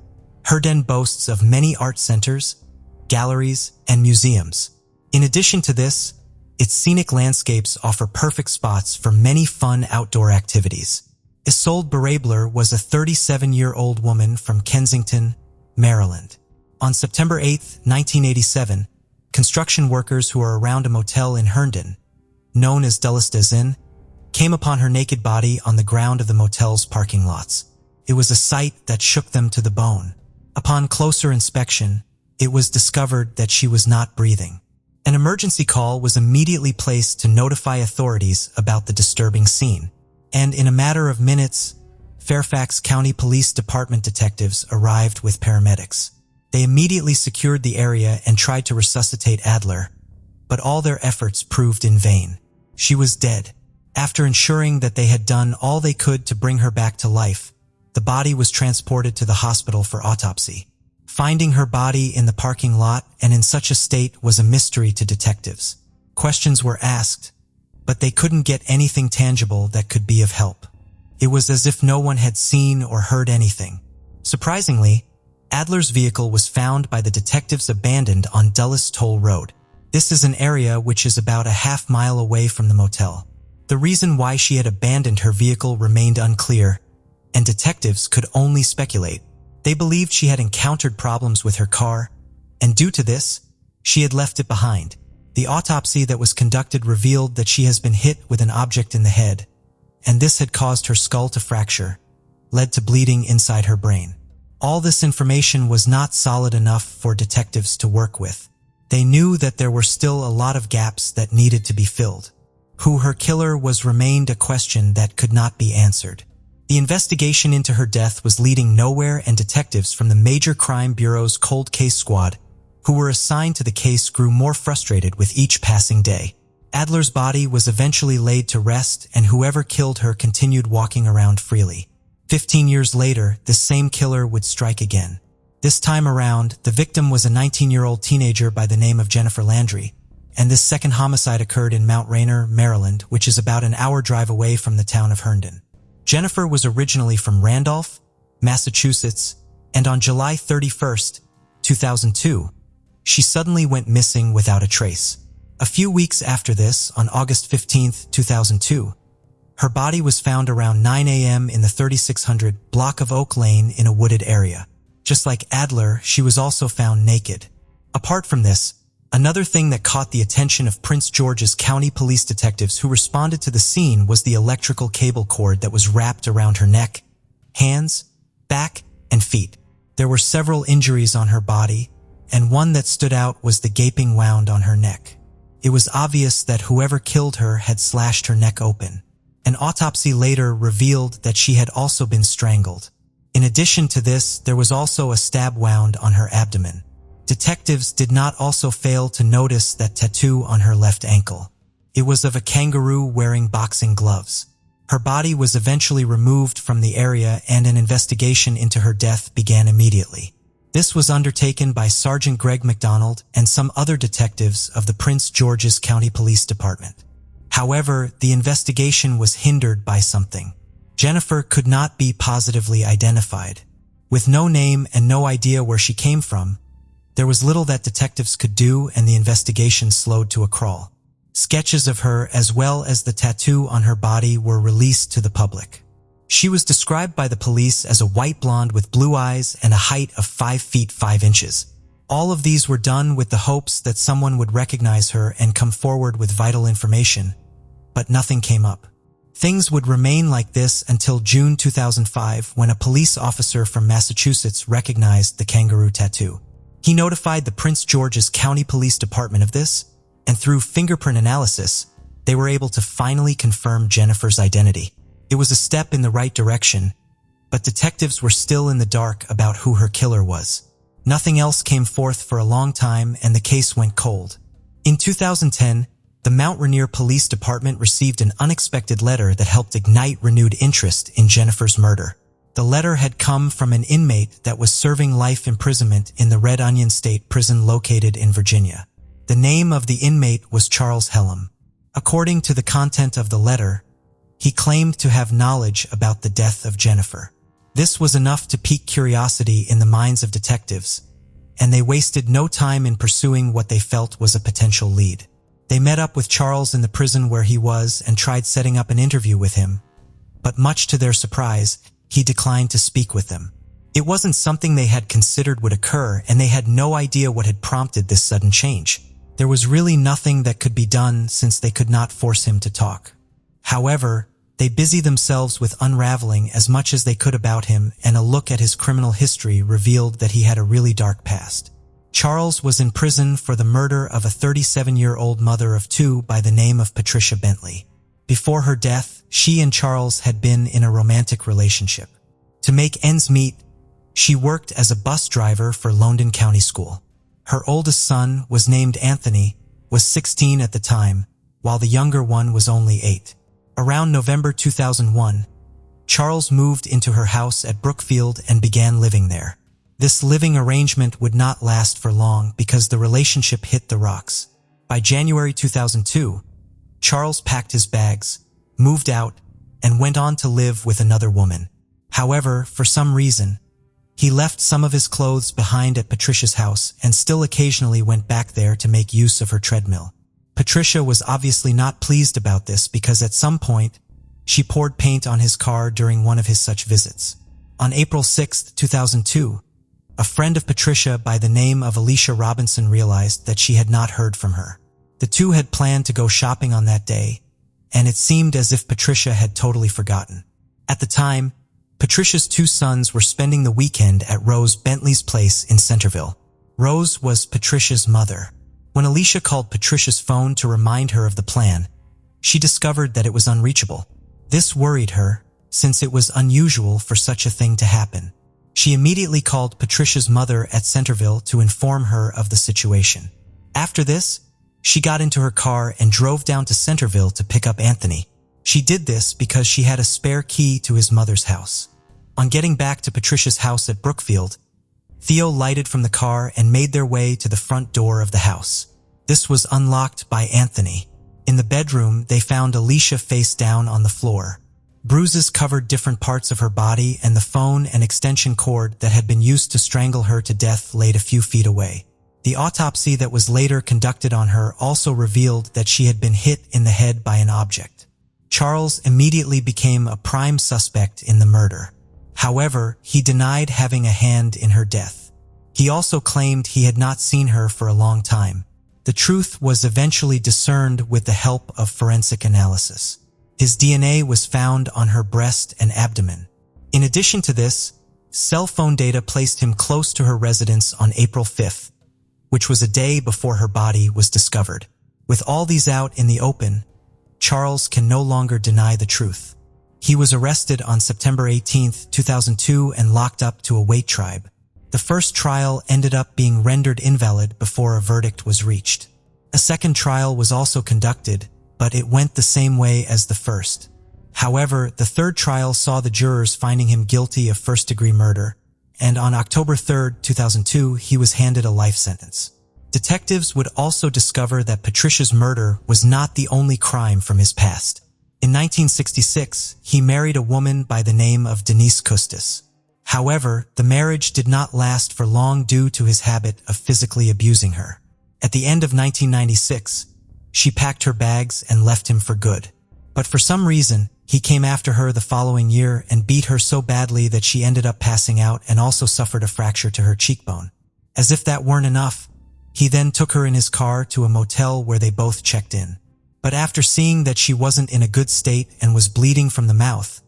S1: Herndon boasts of many art centers, galleries, and museums. In addition to this, its scenic landscapes offer perfect spots for many fun outdoor activities. Isolde Barabler was a 37-year-old woman from Kensington, Maryland. On September 8, 1987, construction workers who were around a motel in Herndon, known as Dulles des Inn, came upon her naked body on the ground of the motel's parking lots. It was a sight that shook them to the bone. Upon closer inspection, it was discovered that she was not breathing. An emergency call was immediately placed to notify authorities about the disturbing scene, and in a matter of minutes, Fairfax County Police Department detectives arrived with paramedics. They immediately secured the area and tried to resuscitate Adler, but all their efforts proved in vain. She was dead. After ensuring that they had done all they could to bring her back to life, the body was transported to the hospital for autopsy. Finding her body in the parking lot and in such a state was a mystery to detectives. Questions were asked, but they couldn't get anything tangible that could be of help. It was as if no one had seen or heard anything. Surprisingly, Adler's vehicle was found by the detectives abandoned on Dulles Toll Road. This is an area which is about a half-mile away from the motel. The reason why she had abandoned her vehicle remained unclear, and detectives could only speculate. They believed she had encountered problems with her car, and due to this, she had left it behind. The autopsy that was conducted revealed that she has been hit with an object in the head, and this had caused her skull to fracture, led to bleeding inside her brain. All this information was not solid enough for detectives to work with. They knew that there were still a lot of gaps that needed to be filled. Who her killer was remained a question that could not be answered. The investigation into her death was leading nowhere, and detectives from the Major Crime Bureau's Cold Case Squad, who were assigned to the case, grew more frustrated with each passing day. Adler's body was eventually laid to rest, and whoever killed her continued walking around freely. 15 years later, this same killer would strike again. This time around, the victim was a 19-year-old teenager by the name of Jennifer Landry, and this second homicide occurred in Mount Rainier, Maryland, which is about an hour drive away from the town of Herndon. Jennifer was originally from Randolph, Massachusetts, and on July 31st, 2002, she suddenly went missing without a trace. A few weeks after this, on August 15th, 2002, her body was found around 9 a.m. in the 3600 block of Oak Lane in a wooded area. Just like Adler, she was also found naked. Apart from this, another thing that caught the attention of Prince George's County police detectives who responded to the scene was the electrical cable cord that was wrapped around her neck, hands, back, and feet. There were several injuries on her body, and one that stood out was the gaping wound on her neck. It was obvious that whoever killed her had slashed her neck open. An autopsy later revealed that she had also been strangled. In addition to this, there was also a stab wound on her abdomen. Detectives did not also fail to notice that tattoo on her left ankle. It was of a kangaroo wearing boxing gloves. Her body was eventually removed from the area, and an investigation into her death began immediately. This was undertaken by Sergeant Greg McDonald and some other detectives of the Prince George's County Police Department. However, the investigation was hindered by something. Jennifer could not be positively identified. With no name and no idea where she came from, there was little that detectives could do, and the investigation slowed to a crawl. Sketches of her as well as the tattoo on her body were released to the public. She was described by the police as a white blonde with blue eyes and a height of 5 feet 5 inches. All of these were done with the hopes that someone would recognize her and come forward with vital information, but nothing came up. Things would remain like this until June 2005, when a police officer from Massachusetts recognized the kangaroo tattoo. He notified the Prince George's County Police Department of this, and through fingerprint analysis, they were able to finally confirm Jennifer's identity. It was a step in the right direction, but detectives were still in the dark about who her killer was. Nothing else came forth for a long time, and the case went cold. In 2010, the Mount Rainier Police Department received an unexpected letter that helped ignite renewed interest in Jennifer's murder. The letter had come from an inmate that was serving life imprisonment in the Red Onion State Prison located in Virginia. The name of the inmate was Charles Hellam. According to the content of the letter, he claimed to have knowledge about the death of Jennifer. This was enough to pique curiosity in the minds of detectives, and they wasted no time in pursuing what they felt was a potential lead. They met up with Charles in the prison where he was and tried setting up an interview with him, but much to their surprise, he declined to speak with them. It wasn't something they had considered would occur, and they had no idea what had prompted this sudden change. There was really nothing that could be done since they could not force him to talk. However, they busied themselves with unraveling as much as they could about him, and a look at his criminal history revealed that he had a really dark past. Charles was in prison for the murder of a 37-year-old mother of 2 by the name of Patricia Bentley. Before her death, she and Charles had been in a romantic relationship. To make ends meet, she worked as a bus driver for London County School. Her oldest son was named Anthony, was 16 at the time, while the younger one was only 8. Around November 2001, Charles moved into her house at Brookfield and began living there. This living arrangement would not last for long because the relationship hit the rocks. By January 2002, Charles packed his bags, moved out, and went on to live with another woman. However, for some reason, He left some of his clothes behind at Patricia's house and still occasionally went back there to make use of her treadmill. Patricia was obviously not pleased about this because at some point, she poured paint on his car during one of his such visits. On April 6, 2002, a friend of Patricia by the name of Alicia Robinson realized that she had not heard from her. The two had planned to go shopping on that day, and it seemed as if Patricia had totally forgotten. At the time, Patricia's two sons were spending the weekend at Rose Bentley's place in Centerville. Rose was Patricia's mother. When Alicia called Patricia's phone to remind her of the plan, she discovered that it was unreachable. This worried her, since it was unusual for such a thing to happen. She immediately called Patricia's mother at Centerville to inform her of the situation. After this, she got into her car and drove down to Centerville to pick up Anthony. She did this because she had a spare key to his mother's house. On getting back to Patricia's house at Brookfield, Theo lighted from the car and made their way to the front door of the house. This was unlocked by Anthony. In the bedroom, they found Alicia face down on the floor. Bruises covered different parts of her body, and the phone and extension cord that had been used to strangle her to death laid a few feet away. The autopsy that was later conducted on her also revealed that she had been hit in the head by an object. Charles immediately became a prime suspect in the murder. However, he denied having a hand in her death. He also claimed he had not seen her for a long time. The truth was eventually discerned with the help of forensic analysis. His DNA was found on her breast and abdomen. In addition to this, cell phone data placed him close to her residence on April 5th, which was a day before her body was discovered. With all these out in the open, Charles can no longer deny the truth. He was arrested on September 18, 2002 and locked up to await trial. The first trial ended up being rendered invalid before a verdict was reached. A second trial was also conducted, but it went the same way as the first. However, the third trial saw the jurors finding him guilty of first-degree murder, and on October 3, 2002, he was handed a life sentence. Detectives would also discover that Patricia's murder was not the only crime from his past. In 1966, he married a woman by the name of Denise Custis. However, the marriage did not last for long due to his habit of physically abusing her. At the end of 1996, she packed her bags and left him for good. But for some reason, he came after her the following year and beat her so badly that she ended up passing out and also suffered a fracture to her cheekbone. As if that weren't enough, he then took her in his car to a motel where they both checked in. But after seeing that she wasn't in a good state and was bleeding from the mouth,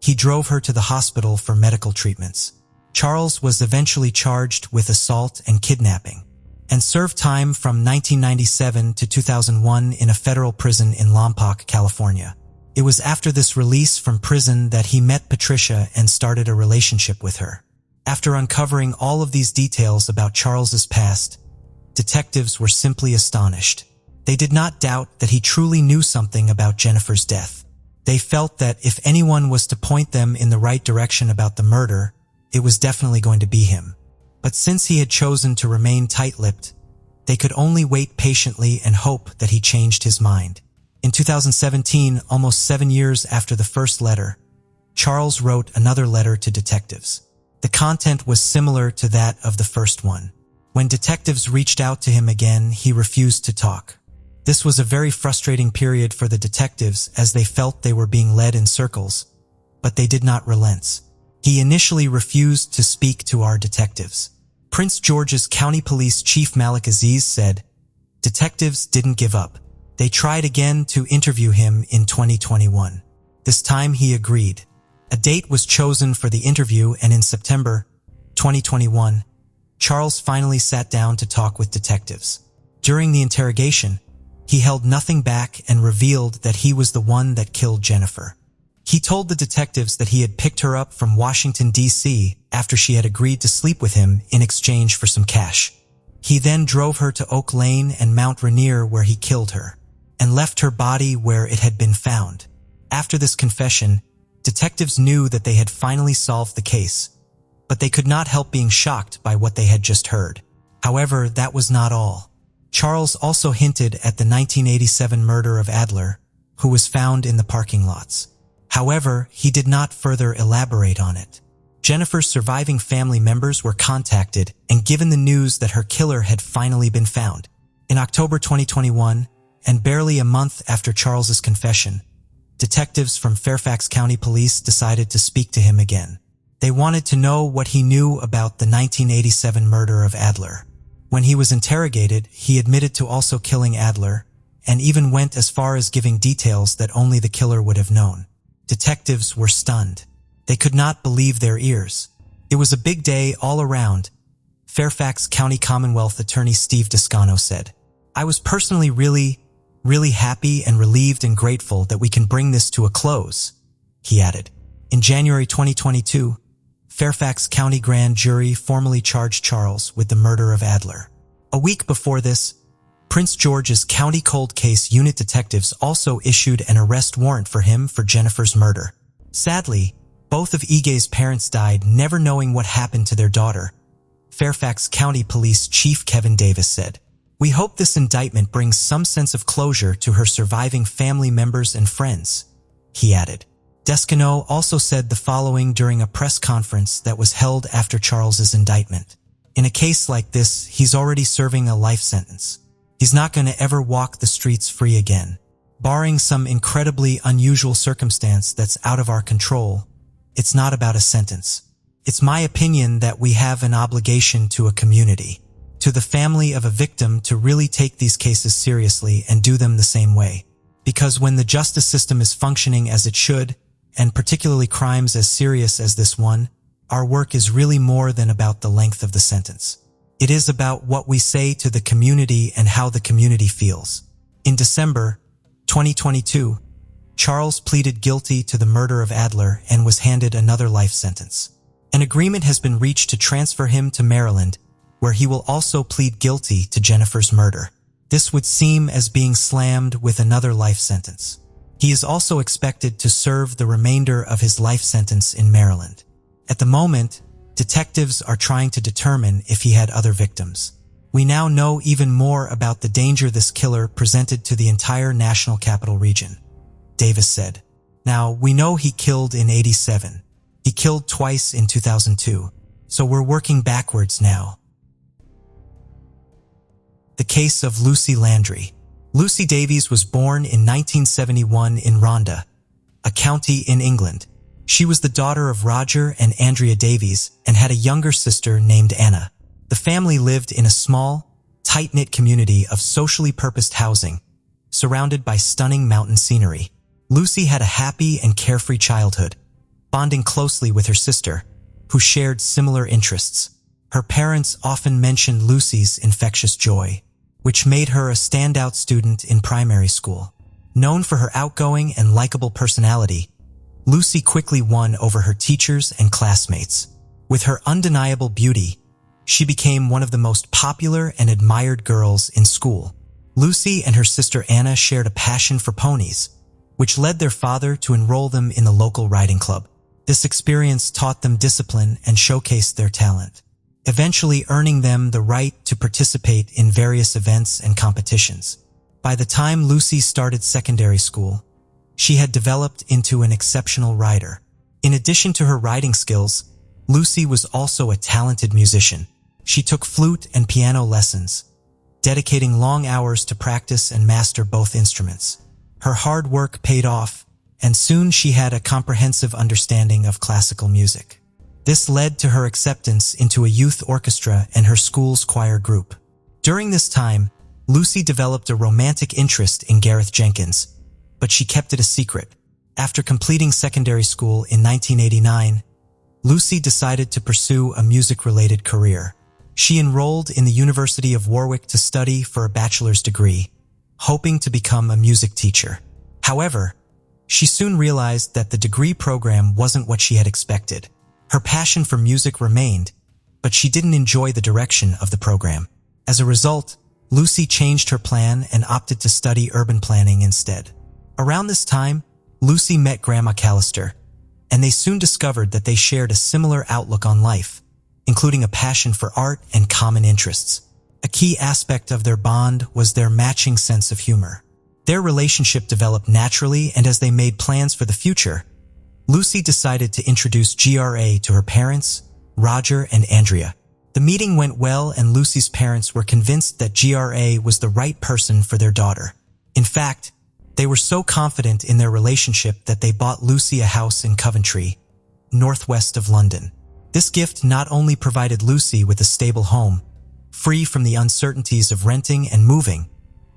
S1: he drove her to the hospital for medical treatments. Charles was eventually charged with assault and kidnapping, and served time from 1997 to 2001 in a federal prison in Lompoc, California. It was after this release from prison that he met Patricia and started a relationship with her. After uncovering all of these details about Charles's past, detectives were simply astonished. They did not doubt that he truly knew something about Jennifer's death. They felt that if anyone was to point them in the right direction about the murder, it was definitely going to be him. But since he had chosen to remain tight-lipped, they could only wait patiently and hope that he changed his mind. In 2017, almost 7 years after the first letter, Charles wrote another letter to detectives. The content was similar to that of the first one. When detectives reached out to him again, he refused to talk. This was a very frustrating period for the detectives as they felt they were being led in circles, but they did not relent. He initially refused to speak to our detectives. Prince George's County Police Chief Malik Aziz said, "Detectives didn't give up. They tried again to interview him in 2021. This time he agreed. A date was chosen for the interview, and in September 2021, Charles finally sat down to talk with detectives. During the interrogation, he held nothing back and revealed that he was the one that killed Jennifer. He told the detectives that he had picked her up from Washington, D.C. after she had agreed to sleep with him in exchange for some cash. He then drove her to Oak Lane and Mount Rainier where he killed her, and left her body where it had been found. After this confession, detectives knew that they had finally solved the case, but they could not help being shocked by what they had just heard. However, that was not all. Charles also hinted at the 1987 murder of Adler, who was found in the parking lots. However, he did not further elaborate on it. Jennifer's surviving family members were contacted and given the news that her killer had finally been found. In October 2021, and barely a month after Charles's confession, detectives from Fairfax County Police decided to speak to him again. They wanted to know what he knew about the 1987 murder of Adler. When he was interrogated, he admitted to also killing Adler, and even went as far as giving details that only the killer would have known. Detectives were stunned. They could not believe their ears. It was a big day all around, Fairfax County Commonwealth Attorney Steve Descano said. I was personally really happy and relieved and grateful that we can bring this to a close, he added. In January 2022, Fairfax County Grand Jury formally charged Charles with the murder of Adler. A week before this, Prince George's County Cold Case Unit detectives also issued an arrest warrant for him for Jennifer's murder. Sadly, both of Ige's parents died never knowing what happened to their daughter, Fairfax County Police Chief Kevin Davis said. We hope this indictment brings some sense of closure to her surviving family members and friends, he added. Descano also said the following during a press conference that was held after Charles's indictment. In a case like this, he's already serving a life sentence. He's not going to ever walk the streets free again. Barring some incredibly unusual circumstance that's out of our control, it's not about a sentence. It's my opinion that we have an obligation to a community, to the family of a victim, to really take these cases seriously and do them the same way. Because when the justice system is functioning as it should, and particularly crimes as serious as this one, our work is really more than about the length of the sentence. It is about what we say to the community and how the community feels. In December 2022, Charles pleaded guilty to the murder of Adler and was handed another life sentence. An agreement has been reached to transfer him to Maryland, where he will also plead guilty to Jennifer's murder. This would seem as being slammed with another life sentence. He is also expected to serve the remainder of his life sentence in Maryland. At the moment, detectives are trying to determine if he had other victims. We now know even more about the danger this killer presented to the entire National Capital Region, Davis said. Now, we know he killed in '87. He killed twice in 2002, so we're working backwards now. The case of Lucy Landry. Lucy Davies was born in 1971 in Rhondda, a county in England. She was the daughter of Roger and Andrea Davies and had a younger sister named Anna. The family lived in a small, tight-knit community of socially purposed housing, surrounded by stunning mountain scenery. Lucy had a happy and carefree childhood, bonding closely with her sister, who shared similar interests. Her parents often mentioned Lucy's infectious joy, which made her a standout student in primary school. Known for her outgoing and likable personality, Lucy quickly won over her teachers and classmates. With her undeniable beauty, she became one of the most popular and admired girls in school. Lucy and her sister Anna shared a passion for ponies, which led their father to enroll them in the local riding club. This experience taught them discipline and showcased their talent, eventually earning them the right to participate in various events and competitions. By the time Lucy started secondary school, she had developed into an exceptional rider. In addition to her riding skills, Lucy was also a talented musician. She took flute and piano lessons, dedicating long hours to practice and master both instruments. Her hard work paid off, and soon she had a comprehensive understanding of classical music. This led to her acceptance into a youth orchestra and her school's choir group. During this time, Lucy developed a romantic interest in Gareth Jenkins, but she kept it a secret. After completing secondary school in 1989, Lucy decided to pursue a music-related career. She enrolled in the University of Warwick to study for a bachelor's degree, hoping to become a music teacher. However, she soon realized that the degree program wasn't what she had expected. Her passion for music remained, but she didn't enjoy the direction of the program. As a result, Lucy changed her plan and opted to study urban planning instead. Around this time, Lucy met Grandma Callister, and they soon discovered that they shared a similar outlook on life, including a passion for art and common interests. A key aspect of their bond was their matching sense of humor. Their relationship developed naturally, and as they made plans for the future, Lucy decided to introduce GRA to her parents, Roger and Andrea. The meeting went well, and Lucy's parents were convinced that GRA was the right person for their daughter. In fact, they were so confident in their relationship that they bought Lucy a house in Coventry, northwest of London. This gift not only provided Lucy with a stable home, free from the uncertainties of renting and moving,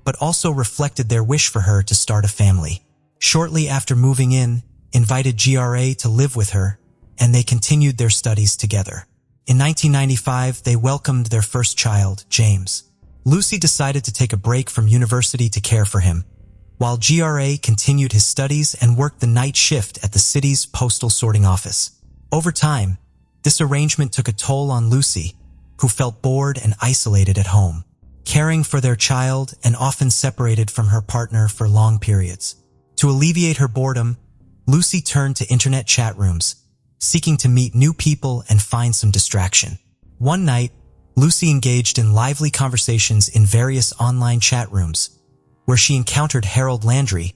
S1: but also reflected their wish for her to start a family. Shortly after moving in, invited GRA to live with her, and they continued their studies together. In 1995, they welcomed their first child, James. Lucy decided to take a break from university to care for him, while GRA continued his studies and worked the night shift at the city's postal sorting office. Over time, this arrangement took a toll on Lucy, who felt bored and isolated at home, caring for their child and often separated from her partner for long periods. To alleviate her boredom, Lucy turned to internet chat rooms, seeking to meet new people and find some distraction. One night, Lucy engaged in lively conversations in various online chat rooms, where she encountered Harold Landry,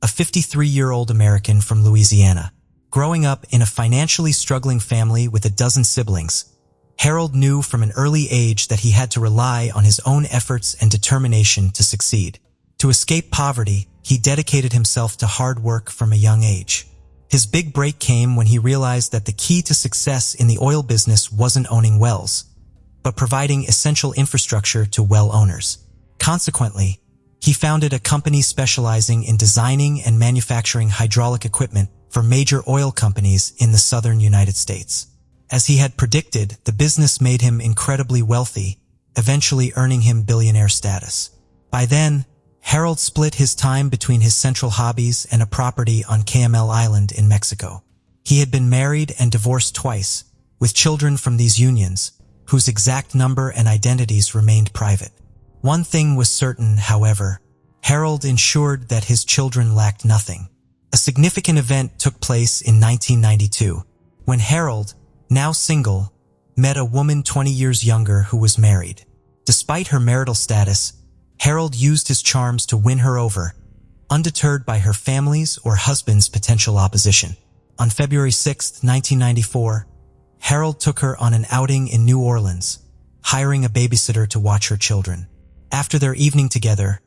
S1: a 53-year-old American from Louisiana. Growing up in a financially struggling family with a dozen siblings, Harold knew from an early age that he had to rely on his own efforts and determination to succeed. To escape poverty, he dedicated himself to hard work from a young age. His big break came when he realized that the key to success in the oil business wasn't owning wells, but providing essential infrastructure to well owners. Consequently, he founded a company specializing in designing and manufacturing hydraulic equipment for major oil companies in the southern United States. As he had predicted, the business made him incredibly wealthy, eventually earning him billionaire status. By then, Harold split his time between his central hobbies and a property on KML Island in Mexico. He had been married and divorced twice, with children from these unions, whose exact number and identities remained private. One thing was certain, however: Harold ensured that his children lacked nothing. A significant event took place in 1992, when Harold, now single, met a woman 20 years younger who was married. Despite her marital status, Harold used his charms to win her over, undeterred by her family's or husband's potential opposition. On February 6, 1994, Harold took her on an outing in New Orleans, hiring a babysitter to watch her children. After their evening together,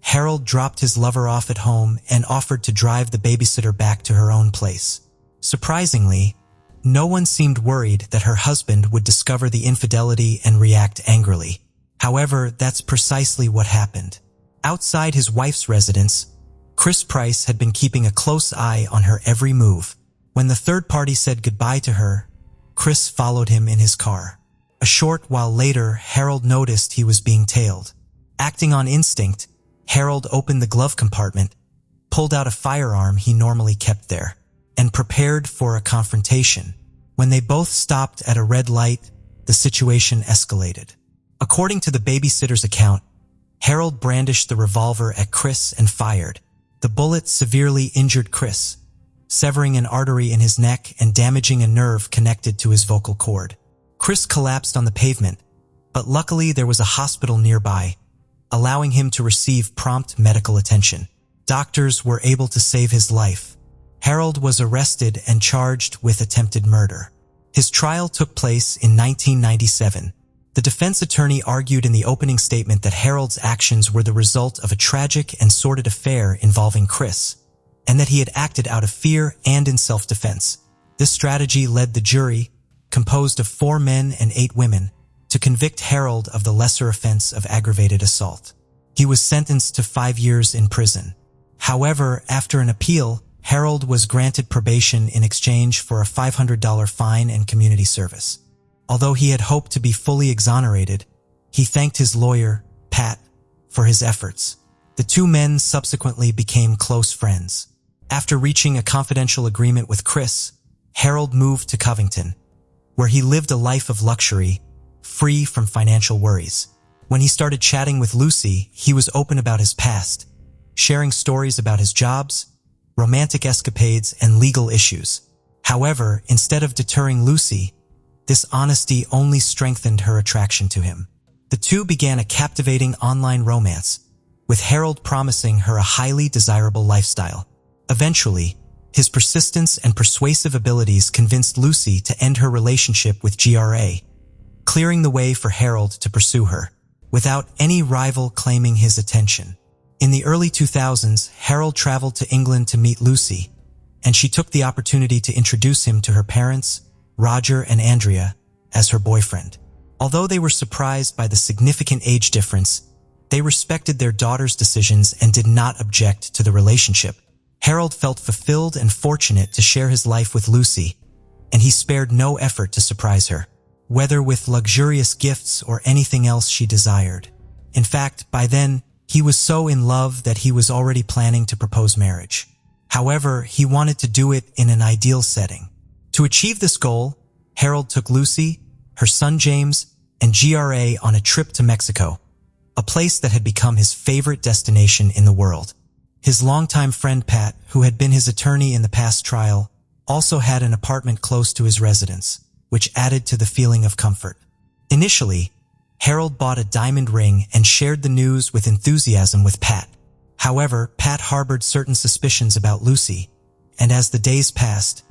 S1: Harold dropped his lover off at home and offered to drive the babysitter back to her own place. Surprisingly, no one seemed worried that her husband would discover the infidelity and react angrily. However, that's precisely what happened. Outside his wife's residence, Chris Price had been keeping a close eye on her every move. When the third party said goodbye to her, Chris followed him in his car. A short while later, Harold noticed he was being tailed. Acting on instinct, Harold opened the glove compartment, pulled out a firearm he normally kept there, and prepared for a confrontation. When they both stopped at a red light, the situation escalated. According to the babysitter's account, Harold brandished the revolver at Chris and fired. The bullet severely injured Chris, severing an artery in his neck and damaging a nerve connected to his vocal cord. Chris collapsed on the pavement, but luckily there was a hospital nearby, allowing him to receive prompt medical attention. Doctors were able to save his life. Harold was arrested and charged with attempted murder. His trial took place in 1997. The defense attorney argued in the opening statement that Harold's actions were the result of a tragic and sordid affair involving Chris, and that he had acted out of fear and in self-defense. This strategy led the jury, composed of 4 men and 8 women, to convict Harold of the lesser offense of aggravated assault. He was sentenced to 5 years in prison. However, after an appeal, Harold was granted probation in exchange for a $500 fine and community service. Although he had hoped to be fully exonerated, he thanked his lawyer, Pat, for his efforts. The 2 men subsequently became close friends. After reaching a confidential agreement with Chris, Harold moved to Covington, where he lived a life of luxury, free from financial worries. When he started chatting with Lucy, he was open about his past, sharing stories about his jobs, romantic escapades, and legal issues. However, instead of deterring Lucy, this honesty only strengthened her attraction to him. The two began a captivating online romance, with Harold promising her a highly desirable lifestyle. Eventually, His persistence and persuasive abilities convinced Lucy to end her relationship with GRA, clearing the way for Harold to pursue her, without any rival claiming his attention. In the early 2000s, Harold traveled to England to meet Lucy, and she took the opportunity to introduce him to her parents, Roger and Andrea, as her boyfriend. Although they were surprised by the significant age difference, they respected their daughter's decisions and did not object to the relationship. Harold felt fulfilled and fortunate to share his life with Lucy, and he spared no effort to surprise her, whether with luxurious gifts or anything else she desired. In fact, by then, he was so in love that he was already planning to propose marriage. However, he wanted to do it in an ideal setting. To achieve this goal, Harold took Lucy, her son James, and GRA on a trip to Mexico, a place that had become his favorite destination in the world. His longtime friend Pat, who had been his attorney in the past trial, also had an apartment close to his residence, which added to the feeling of comfort. Initially, Harold bought a diamond ring and shared the news with enthusiasm with Pat. However, Pat harbored certain suspicions about Lucy, and as the days passed,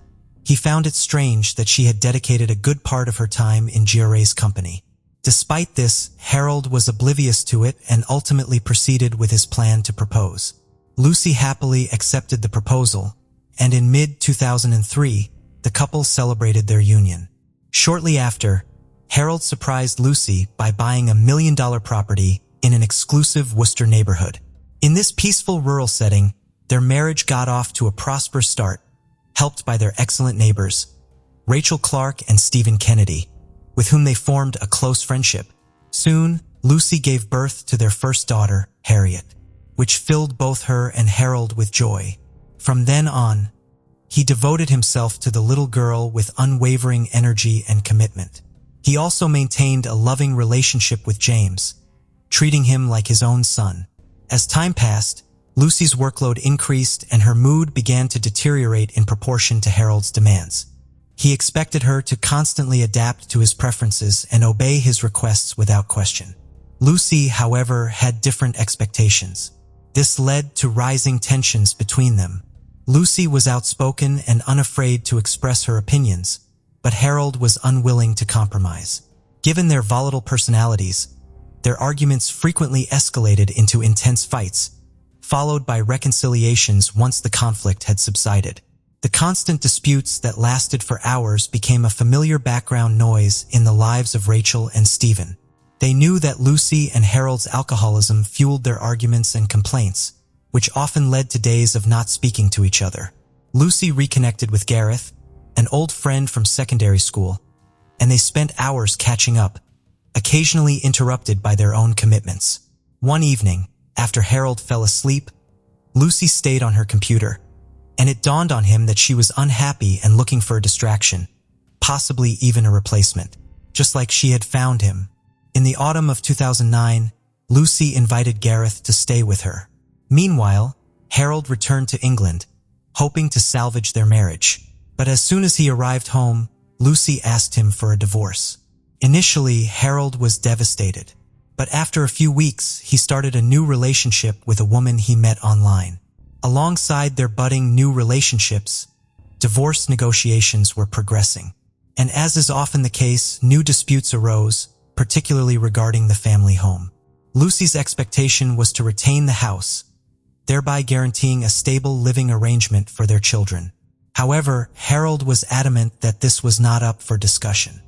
S1: he found it strange that she had dedicated a good part of her time in GRA's company. Despite this, Harold was oblivious to it and ultimately proceeded with his plan to propose. Lucy happily accepted the proposal, and in mid-2003, the couple celebrated their union. Shortly after, Harold surprised Lucy by buying a $1 million property in an exclusive Worcester neighborhood. In this peaceful rural setting, their marriage got off to a prosperous start, helped by their excellent neighbors, Rachel Clark and Stephen Kennedy, with whom they formed a close friendship. Soon, Lucy gave birth to their first daughter, Harriet, which filled both her and Harold with joy. From then on, he devoted himself to the little girl with unwavering energy and commitment. He also maintained a loving relationship with James, treating him like his own son. As time passed, Lucy's workload increased and her mood began to deteriorate in proportion to Harold's demands. He expected her to constantly adapt to his preferences and obey his requests without question. Lucy, however, had different expectations. This led to rising tensions between them. Lucy was outspoken and unafraid to express her opinions, but Harold was unwilling to compromise. Given their volatile personalities, their arguments frequently escalated into intense fights, followed by reconciliations once the conflict had subsided. The constant disputes that lasted for hours became a familiar background noise in the lives of Rachel and Stephen. They knew that Lucy and Harold's alcoholism fueled their arguments and complaints, which often led to days of not speaking to each other. Lucy reconnected with Gareth, an old friend from secondary school, and they spent hours catching up, occasionally interrupted by their own commitments. One evening, after Harold fell asleep, Lucy stayed on her computer, and it dawned on him that she was unhappy and looking for a distraction, possibly even a replacement, just like she had found him. In the autumn of 2009, Lucy invited Gareth to stay with her. Meanwhile, Harold returned to England, hoping to salvage their marriage. But as soon as he arrived home, Lucy asked him for a divorce. Initially, Harold was devastated, but after a few weeks, he started a new relationship with a woman he met online. Alongside their budding new relationships, divorce negotiations were progressing. And as is often the case, new disputes arose, particularly regarding the family home. Lucy's expectation was to retain the house, thereby guaranteeing a stable living arrangement for their children. However, Harold was adamant that this was not up for discussion.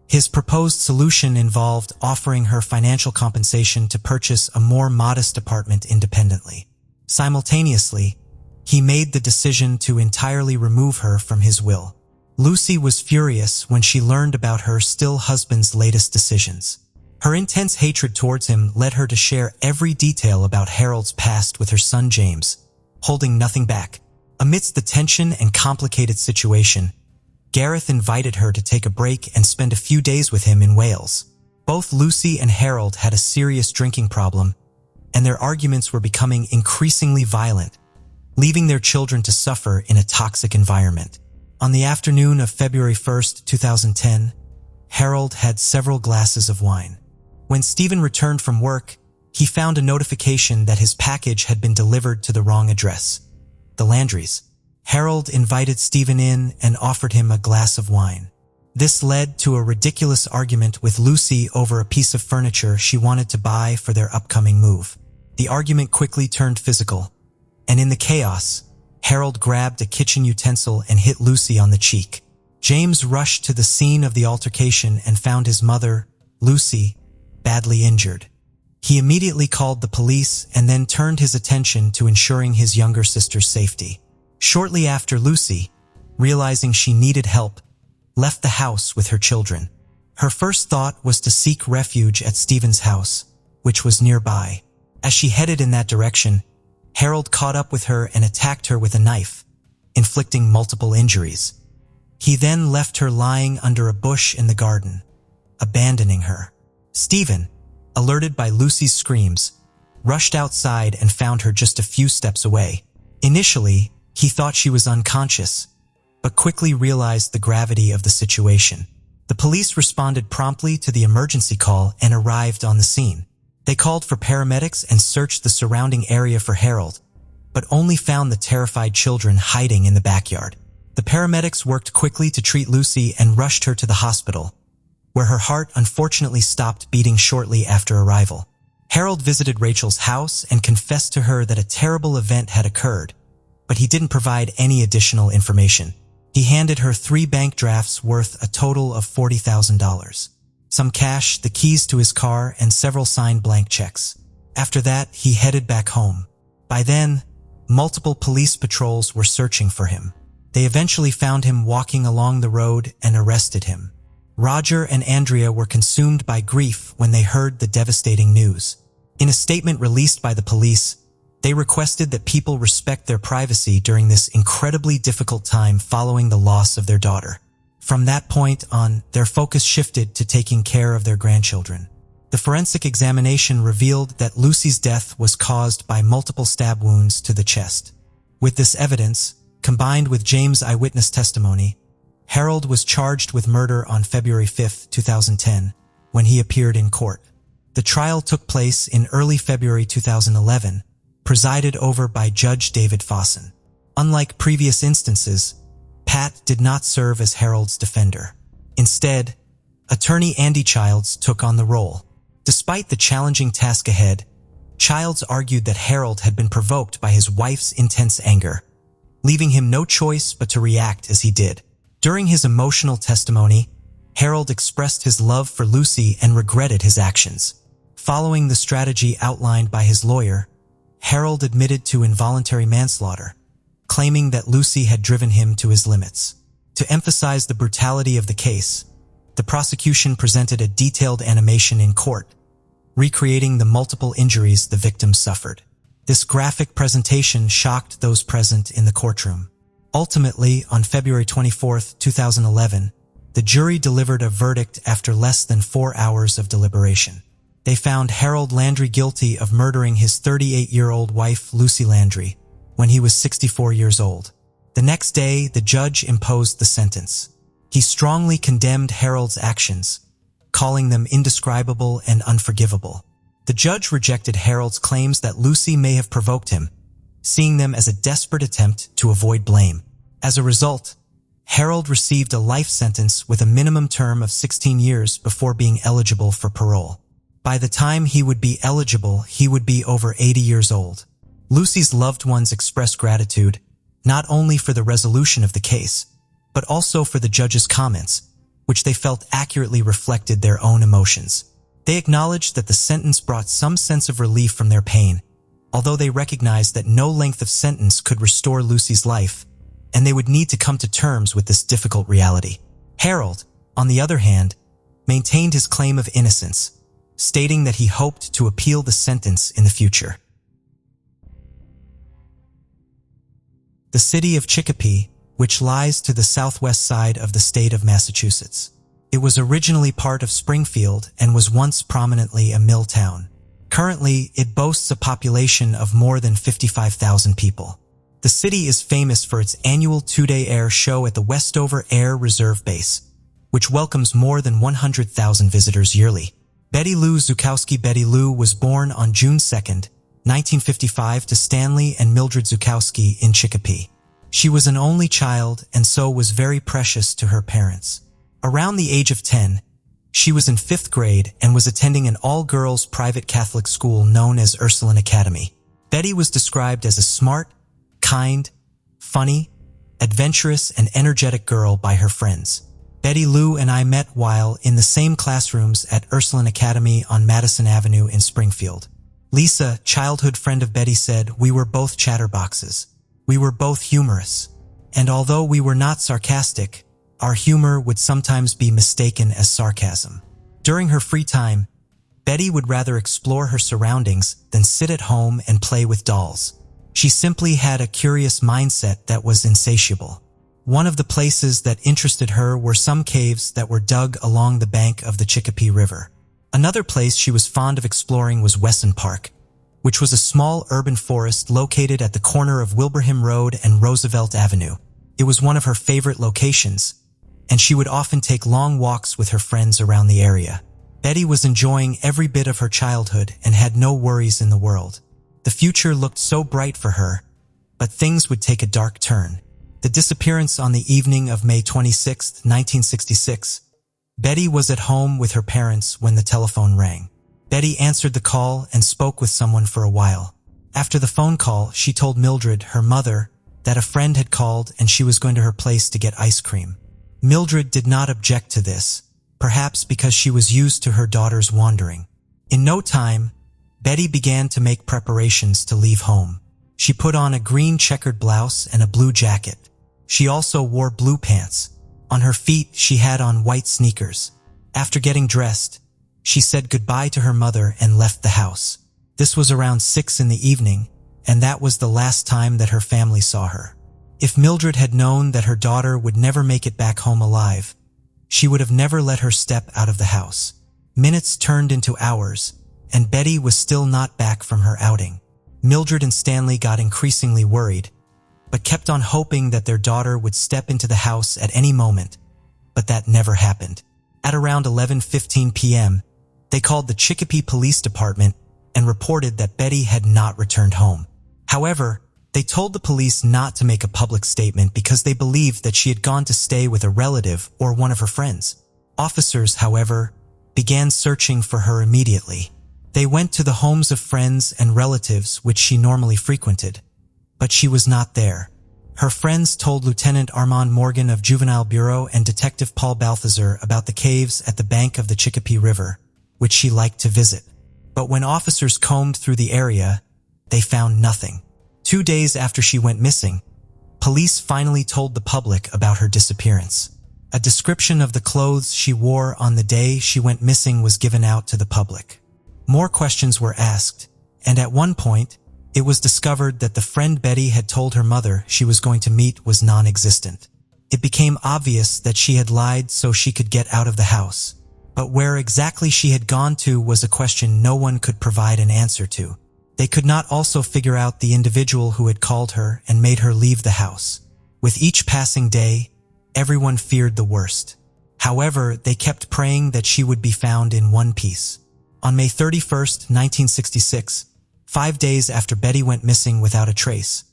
S1: His proposed solution involved offering her financial compensation to purchase a more modest apartment independently. Simultaneously, he made the decision to entirely remove her from his will. Lucy was furious when she learned about her still husband's latest decisions. Her intense hatred towards him led her to share every detail about Harold's past with her son James, holding nothing back. Amidst the tension and complicated situation, Gareth invited her to take a break and spend a few days with him in Wales. Both Lucy and Harold had a serious drinking problem, and their arguments were becoming increasingly violent, leaving their children to suffer in a toxic environment. On the afternoon of February 1st, 2010, Harold had several glasses of wine. When Stephen returned from work, he found a notification that his package had been delivered to the wrong address, the Landry's. Harold invited Stephen in and offered him a glass of wine. This led to a ridiculous argument with Lucy over a piece of furniture she wanted to buy for their upcoming move. The argument quickly turned physical, and in the chaos, Harold grabbed a kitchen utensil and hit Lucy on the cheek. James rushed to the scene of the altercation and found his mother, Lucy, badly injured. He immediately called the police and then turned his attention to ensuring his younger sister's safety. Shortly after, Lucy, realizing she needed help, left the house with her children. Her first thought was to seek refuge at Stephen's house, which was nearby. As she headed in that direction, Harold caught up with her and attacked her with a knife, inflicting multiple injuries. He then left her lying under a bush in the garden, abandoning her. Stephen, alerted by Lucy's screams, rushed outside and found her just a few steps away. Initially, he thought she was unconscious, but quickly realized the gravity of the situation. The police responded promptly to the emergency call and arrived on the scene. They called for paramedics and searched the surrounding area for Harold, but only found the terrified children hiding in the backyard. The paramedics worked quickly to treat Lucy and rushed her to the hospital, where her heart unfortunately stopped beating shortly after arrival. Harold visited Rachel's house and confessed to her that a terrible event had occurred, but he didn't provide any additional information. He handed her 3 bank drafts worth a total of $40,000. Some cash, the keys to his car, and several signed blank checks. After that, he headed back home. By then, multiple police patrols were searching for him. They eventually found him walking along the road and arrested him. Roger and Andrea were consumed by grief when they heard the devastating news. In a statement released by the police, they requested that people respect their privacy during this incredibly difficult time following the loss of their daughter. From that point on, their focus shifted to taking care of their grandchildren. The forensic examination revealed that Lucy's death was caused by multiple stab wounds to the chest. With this evidence, combined with James' eyewitness testimony, Harold was charged with murder on February 5, 2010, when he appeared in court. The trial took place in early February 2011, presided over by Judge David Fossen. Unlike previous instances, Pat did not serve as Harold's defender. Instead, attorney Andy Childs took on the role. Despite the challenging task ahead, Childs argued that Harold had been provoked by his wife's intense anger, leaving him no choice but to react as he did. During his emotional testimony, Harold expressed his love for Lucy and regretted his actions. Following the strategy outlined by his lawyer, Harold admitted to involuntary manslaughter, claiming that Lucy had driven him to his limits. To emphasize the brutality of the case, the prosecution presented a detailed animation in court, recreating the multiple injuries the victim suffered. This graphic presentation shocked those present in the courtroom. Ultimately, on February 24, 2011, the jury delivered a verdict after less than 4 hours of deliberation. They found Harold Landry guilty of murdering his 38-year-old wife, Lucy Landry, when he was 64 years old. The next day, the judge imposed the sentence. He strongly condemned Harold's actions, calling them indescribable and unforgivable. The judge rejected Harold's claims that Lucy may have provoked him, seeing them as a desperate attempt to avoid blame. As a result, Harold received a life sentence with a minimum term of 16 years before being eligible for parole. By the time he would be eligible, he would be over 80 years old. Lucy's loved ones expressed gratitude, not only for the resolution of the case, but also for the judge's comments, which they felt accurately reflected their own emotions. They acknowledged that the sentence brought some sense of relief from their pain, although they recognized that no length of sentence could restore Lucy's life, and they would need to come to terms with this difficult reality. Harold, on the other hand, maintained his claim of innocence, stating that he hoped to appeal the sentence in the future. The city of Chicopee, which lies to the southwest side of the state of Massachusetts. It was originally part of Springfield and was once prominently a mill town. Currently, it boasts a population of more than 55,000 people. The city is famous for its annual 2-day air show at the Westover Air Reserve Base, which welcomes more than 100,000 visitors yearly. Betty Lou Zukowski. Betty Lou was born on June 2, 1955 to Stanley and Mildred Zukowski in Chicopee. She was an only child and so was very precious to her parents. Around the age of 10, she was in 5th grade and was attending an all-girls private Catholic school known as Ursuline Academy. Betty was described as a smart, kind, funny, adventurous, and energetic girl by her friends. Betty Lou and I met while in the same classrooms at Ursuline Academy on Madison Avenue in Springfield. Lisa, childhood friend of Betty, said, "We were both chatterboxes. We were both humorous. And although we were not sarcastic, our humor would sometimes be mistaken as sarcasm." During her free time, Betty would rather explore her surroundings than sit at home and play with dolls. She simply had a curious mindset that was insatiable. One of the places that interested her were some caves that were dug along the bank of the Chicopee River. Another place she was fond of exploring was Wesson Park, which was a small urban forest located at the corner of Wilbraham Road and Roosevelt Avenue. It was one of her favorite locations, and she would often take long walks with her friends around the area. Betty was enjoying every bit of her childhood and had no worries in the world. The future looked so bright for her, but things would take a dark turn. The disappearance on the evening of May 26, 1966. Betty was at home with her parents when the telephone rang. Betty answered the call and spoke with someone for a while. After the phone call, she told Mildred, her mother, that a friend had called and she was going to her place to get ice cream. Mildred did not object to this, perhaps because she was used to her daughter's wandering. In no time, Betty began to make preparations to leave home. She put on a green checkered blouse and a blue jacket. She also wore blue pants. On her feet, she had on white sneakers. After getting dressed, she said goodbye to her mother and left the house. This was around 6 in the evening, and that was the last time that her family saw her. If Mildred had known that her daughter would never make it back home alive, she would have never let her step out of the house. Minutes turned into hours, and Betty was still not back from her outing. Mildred and Stanley got increasingly worried, but kept on hoping that their daughter would step into the house at any moment, but that never happened. At around 11:15 p.m., they called the Chicopee Police Department and reported that Betty had not returned home. However, they told the police not to make a public statement because they believed that she had gone to stay with a relative or one of her friends. Officers, however, began searching for her immediately. They went to the homes of friends and relatives which she normally frequented, but she was not there. Her friends told Lieutenant Armand Morgan of Juvenile Bureau and Detective Paul Balthazar about the caves at the bank of the Chicopee River, which she liked to visit. But when officers combed through the area, they found nothing. 2 days after she went missing, police finally told the public about her disappearance. A description of the clothes she wore on the day she went missing was given out to the public. More questions were asked, and at one point, it was discovered that the friend Betty had told her mother she was going to meet was non-existent. It became obvious that she had lied so she could get out of the house. But where exactly she had gone to was a question no one could provide an answer to. They could not also figure out the individual who had called her and made her leave the house. With each passing day, everyone feared the worst. However, they kept praying that she would be found in one piece. On May 31st, 1966, 5 days after Betty went missing without a trace,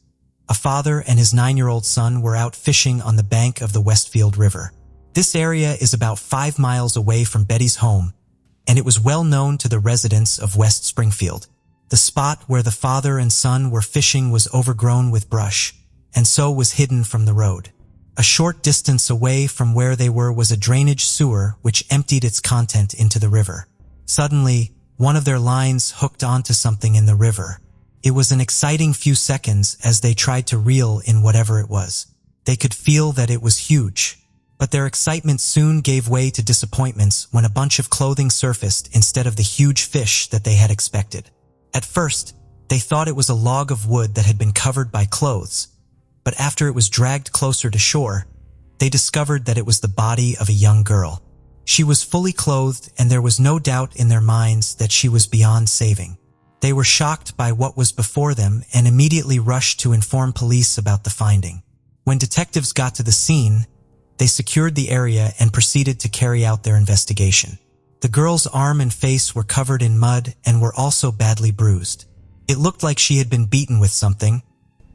S1: a father and his 9-year-old son were out fishing on the bank of the Westfield River. This area is about 5 miles away from Betty's home, and it was well known to the residents of West Springfield. The spot where the father and son were fishing was overgrown with brush, and so was hidden from the road. A short distance away from where they were was a drainage sewer which emptied its content into the river. Suddenly, one of their lines hooked onto something in the river. It was an exciting few seconds as they tried to reel in whatever it was. They could feel that it was huge, but their excitement soon gave way to disappointments when a bunch of clothing surfaced instead of the huge fish that they had expected. At first, they thought it was a log of wood that had been covered by clothes, but after it was dragged closer to shore, they discovered that it was the body of a young girl. She was fully clothed, and there was no doubt in their minds that she was beyond saving. They were shocked by what was before them and immediately rushed to inform police about the finding. When detectives got to the scene, they secured the area and proceeded to carry out their investigation. The girl's arm and face were covered in mud and were also badly bruised. It looked like she had been beaten with something,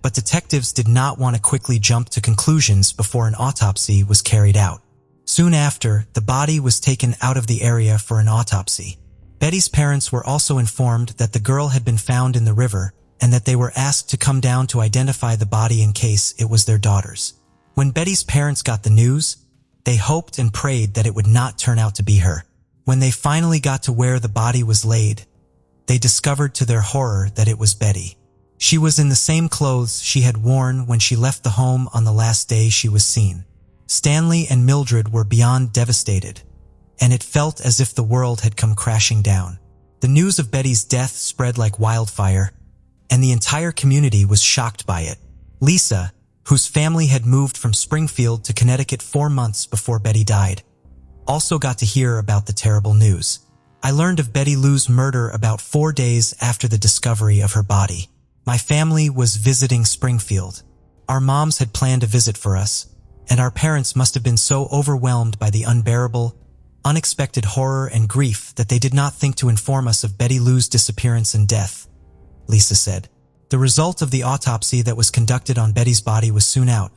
S1: But detectives did not want to quickly jump to conclusions before an autopsy was carried out. Soon after, the body was taken out of the area for an autopsy. Betty's parents were also informed that the girl had been found in the river and that they were asked to come down to identify the body in case it was their daughter's. When Betty's parents got the news, they hoped and prayed that it would not turn out to be her. When they finally got to where the body was laid, they discovered to their horror that it was Betty. She was in the same clothes she had worn when she left the home on the last day she was seen. Stanley and Mildred were beyond devastated, and it felt as if the world had come crashing down. The news of Betty's death spread like wildfire, and the entire community was shocked by it. Lisa, whose family had moved from Springfield to Connecticut 4 months before Betty died, also got to hear about the terrible news. I learned of Betty Lou's murder about 4 days after the discovery of her body. My family was visiting Springfield. Our moms had planned a visit for us, and our parents must have been so overwhelmed by the unbearable, unexpected horror and grief that they did not think to inform us of Betty Lou's disappearance and death, Lisa said. The result of the autopsy that was conducted on Betty's body was soon out,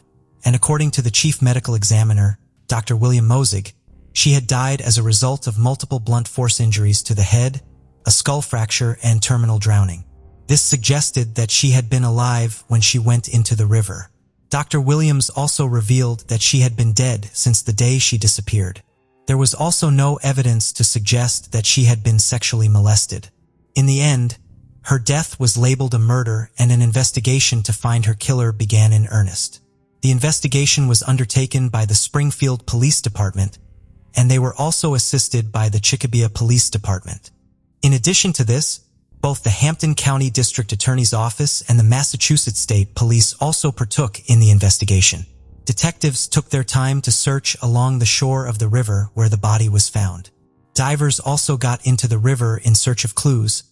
S1: and according to the chief medical examiner, Dr. William Mosig, she had died as a result of multiple blunt force injuries to the head, a skull fracture, and terminal drowning. This suggested that she had been alive when she went into the river. Dr. Williams also revealed that she had been dead since the day she disappeared. There was also no evidence to suggest that she had been sexually molested. In the end, her death was labeled a murder, and an investigation to find her killer began in earnest. The investigation was undertaken by the Springfield Police Department, and they were also assisted by the Chicopee Police Department. In addition to this, both the Hampton County District Attorney's Office and the Massachusetts State Police also partook in the investigation. Detectives took their time to search along the shore of the river where the body was found. Divers also got into the river in search of clues,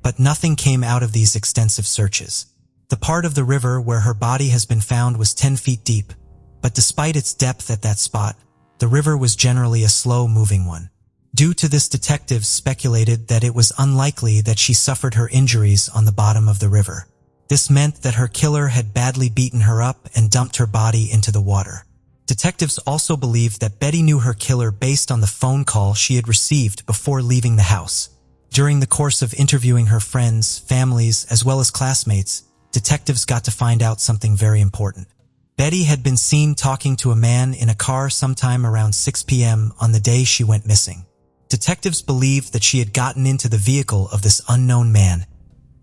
S1: but nothing came out of these extensive searches. The part of the river where her body has been found was 10 feet deep, but despite its depth at that spot, the river was generally a slow-moving one. Due to this, detectives speculated that it was unlikely that she suffered her injuries on the bottom of the river. This meant that her killer had badly beaten her up and dumped her body into the water. Detectives also believed that Betty knew her killer based on the phone call she had received before leaving the house. During the course of interviewing her friends, families, as well as classmates, detectives got to find out something very important. Betty had been seen talking to a man in a car sometime around 6 p.m. on the day she went missing. Detectives believed that she had gotten into the vehicle of this unknown man,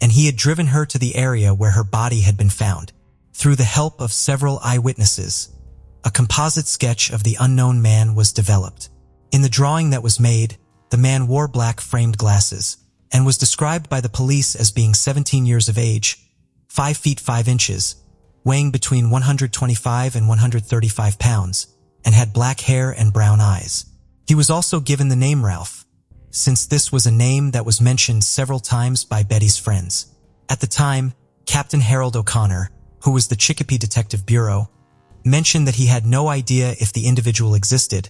S1: and he had driven her to the area where her body had been found. Through the help of several eyewitnesses, a composite sketch of the unknown man was developed. In the drawing that was made, the man wore black framed glasses and was described by the police as being 17 years of age, 5 feet 5 inches, weighing between 125 and 135 pounds, and had black hair and brown eyes. He was also given the name Ralph, since this was a name that was mentioned several times by Betty's friends. At the time, Captain Harold O'Connor, who was the Chicopee Detective Bureau, mentioned that he had no idea if the individual existed,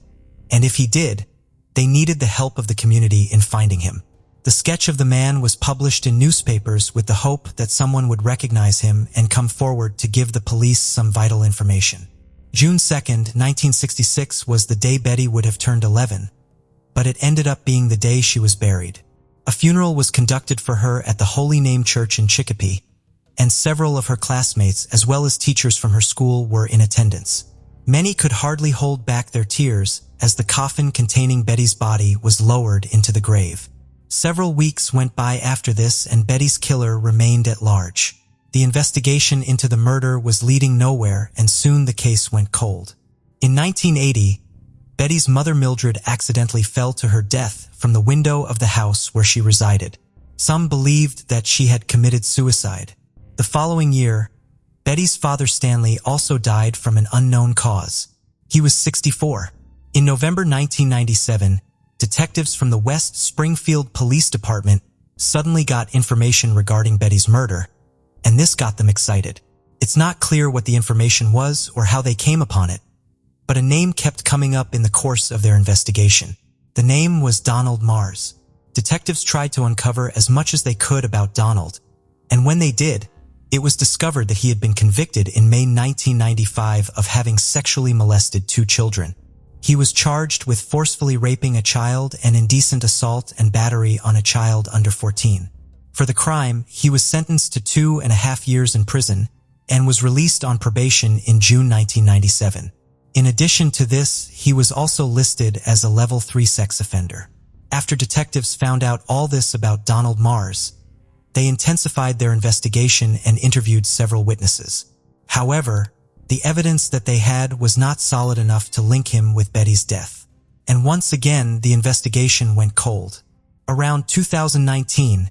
S1: and if he did, they needed the help of the community in finding him. The sketch of the man was published in newspapers with the hope that someone would recognize him and come forward to give the police some vital information. June 2, 1966 was the day Betty would have turned 11, but it ended up being the day she was buried. A funeral was conducted for her at the Holy Name Church in Chicopee, and several of her classmates as well as teachers from her school were in attendance. Many could hardly hold back their tears as the coffin containing Betty's body was lowered into the grave. Several weeks went by after this, and Betty's killer remained at large. The investigation into the murder was leading nowhere, and soon the case went cold. In 1980, Betty's mother Mildred accidentally fell to her death from the window of the house where she resided. Some believed that she had committed suicide. The following year, Betty's father Stanley also died from an unknown cause. He was 64. In November 1997, detectives from the West Springfield Police Department suddenly got information regarding Betty's murder, and this got them excited. It's not clear what the information was or how they came upon it, but a name kept coming up in the course of their investigation. The name was Donald Mars. Detectives tried to uncover as much as they could about Donald, and when they did, It was discovered that he had been convicted in May 1995 of having sexually molested 2 children. He was charged with forcefully raping a child and indecent assault and battery on a child under 14. For the crime, he was sentenced to 2.5 years in prison and was released on probation in June 1997. In addition to this, he was also listed as a level 3 sex offender. After detectives found out all this about Donald Mars, they intensified their investigation and interviewed several witnesses. However, the evidence that they had was not solid enough to link him with Betty's death. And once again, the investigation went cold. Around 2019,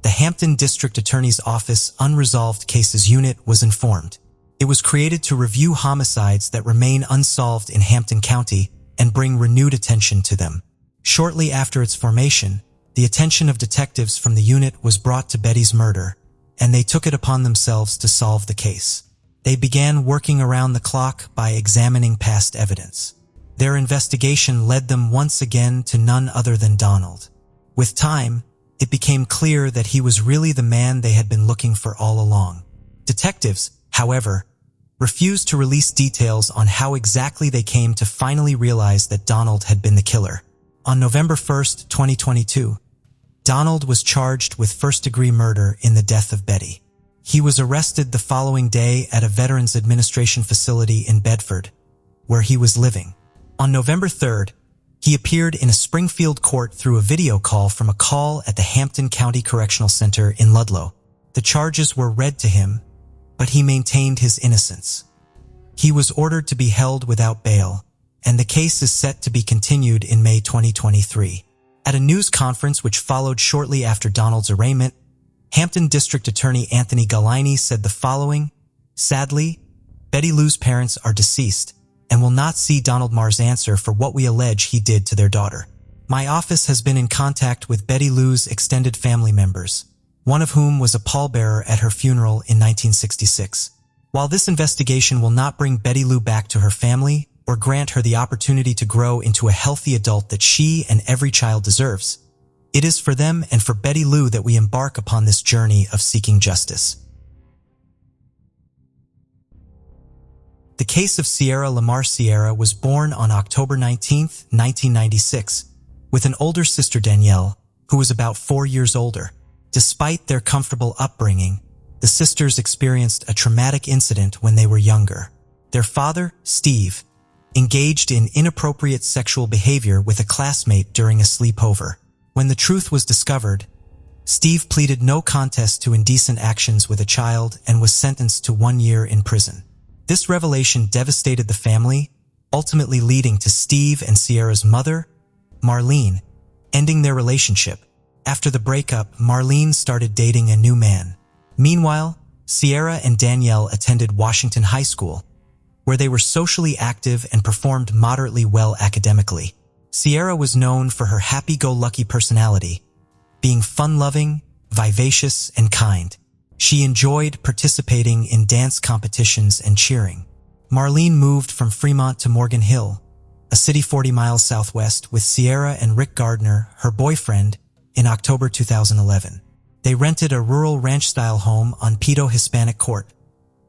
S1: the Hampton District Attorney's Office Unresolved Cases Unit was informed. It was created to review homicides that remain unsolved in Hampton County and bring renewed attention to them. Shortly after its formation, the attention of detectives from the unit was brought to Betty's murder, and they took it upon themselves to solve the case. They began working around the clock by examining past evidence. Their investigation led them once again to none other than Donald. With time, it became clear that he was really the man they had been looking for all along. Detectives, however, refused to release details on how exactly they came to finally realize that Donald had been the killer. On November 1, 2022, Donald was charged with first-degree murder in the death of Betty. He was arrested the following day at a Veterans Administration facility in Bedford, where he was living. On November 3rd, he appeared in a Springfield court through a video call from a call at the Hampton County Correctional Center in Ludlow. The charges were read to him, but he maintained his innocence. He was ordered to be held without bail, and the case is set to be continued in May 2023. At a news conference which followed shortly after Donald's arraignment, Hampton District Attorney Anthony Galini said the following: "Sadly, Betty Lou's parents are deceased and will not see Donald Mars answer for what we allege he did to their daughter. My office has been in contact with Betty Lou's extended family members, one of whom was a pallbearer at her funeral in 1966. While this investigation will not bring Betty Lou back to her family or grant her the opportunity to grow into a healthy adult that she and every child deserves, it is for them and for Betty Lou that we embark upon this journey of seeking justice." The case of Sierra Lamar. Sierra was born on October 19, 1996, with an older sister, Danielle, who was about 4 years older. Despite their comfortable upbringing, the sisters experienced a traumatic incident when they were younger. Their father, Steve, engaged in inappropriate sexual behavior with a classmate during a sleepover. When the truth was discovered, Steve pleaded no contest to indecent actions with a child and was sentenced to 1 year in prison. This revelation devastated the family, ultimately leading to Steve and Sierra's mother, Marlene, ending their relationship. After the breakup, Marlene started dating a new man. Meanwhile, Sierra and Danielle attended Washington High School, where they were socially active and performed moderately well academically. Sierra was known for her happy-go-lucky personality, being fun-loving, vivacious, and kind. She enjoyed participating in dance competitions and cheering. Marlene moved from Fremont to Morgan Hill, a city 40 miles southwest, with Sierra and Rick Gardner, her boyfriend, in October 2011. They rented a rural ranch-style home on Pito Hispanic Court,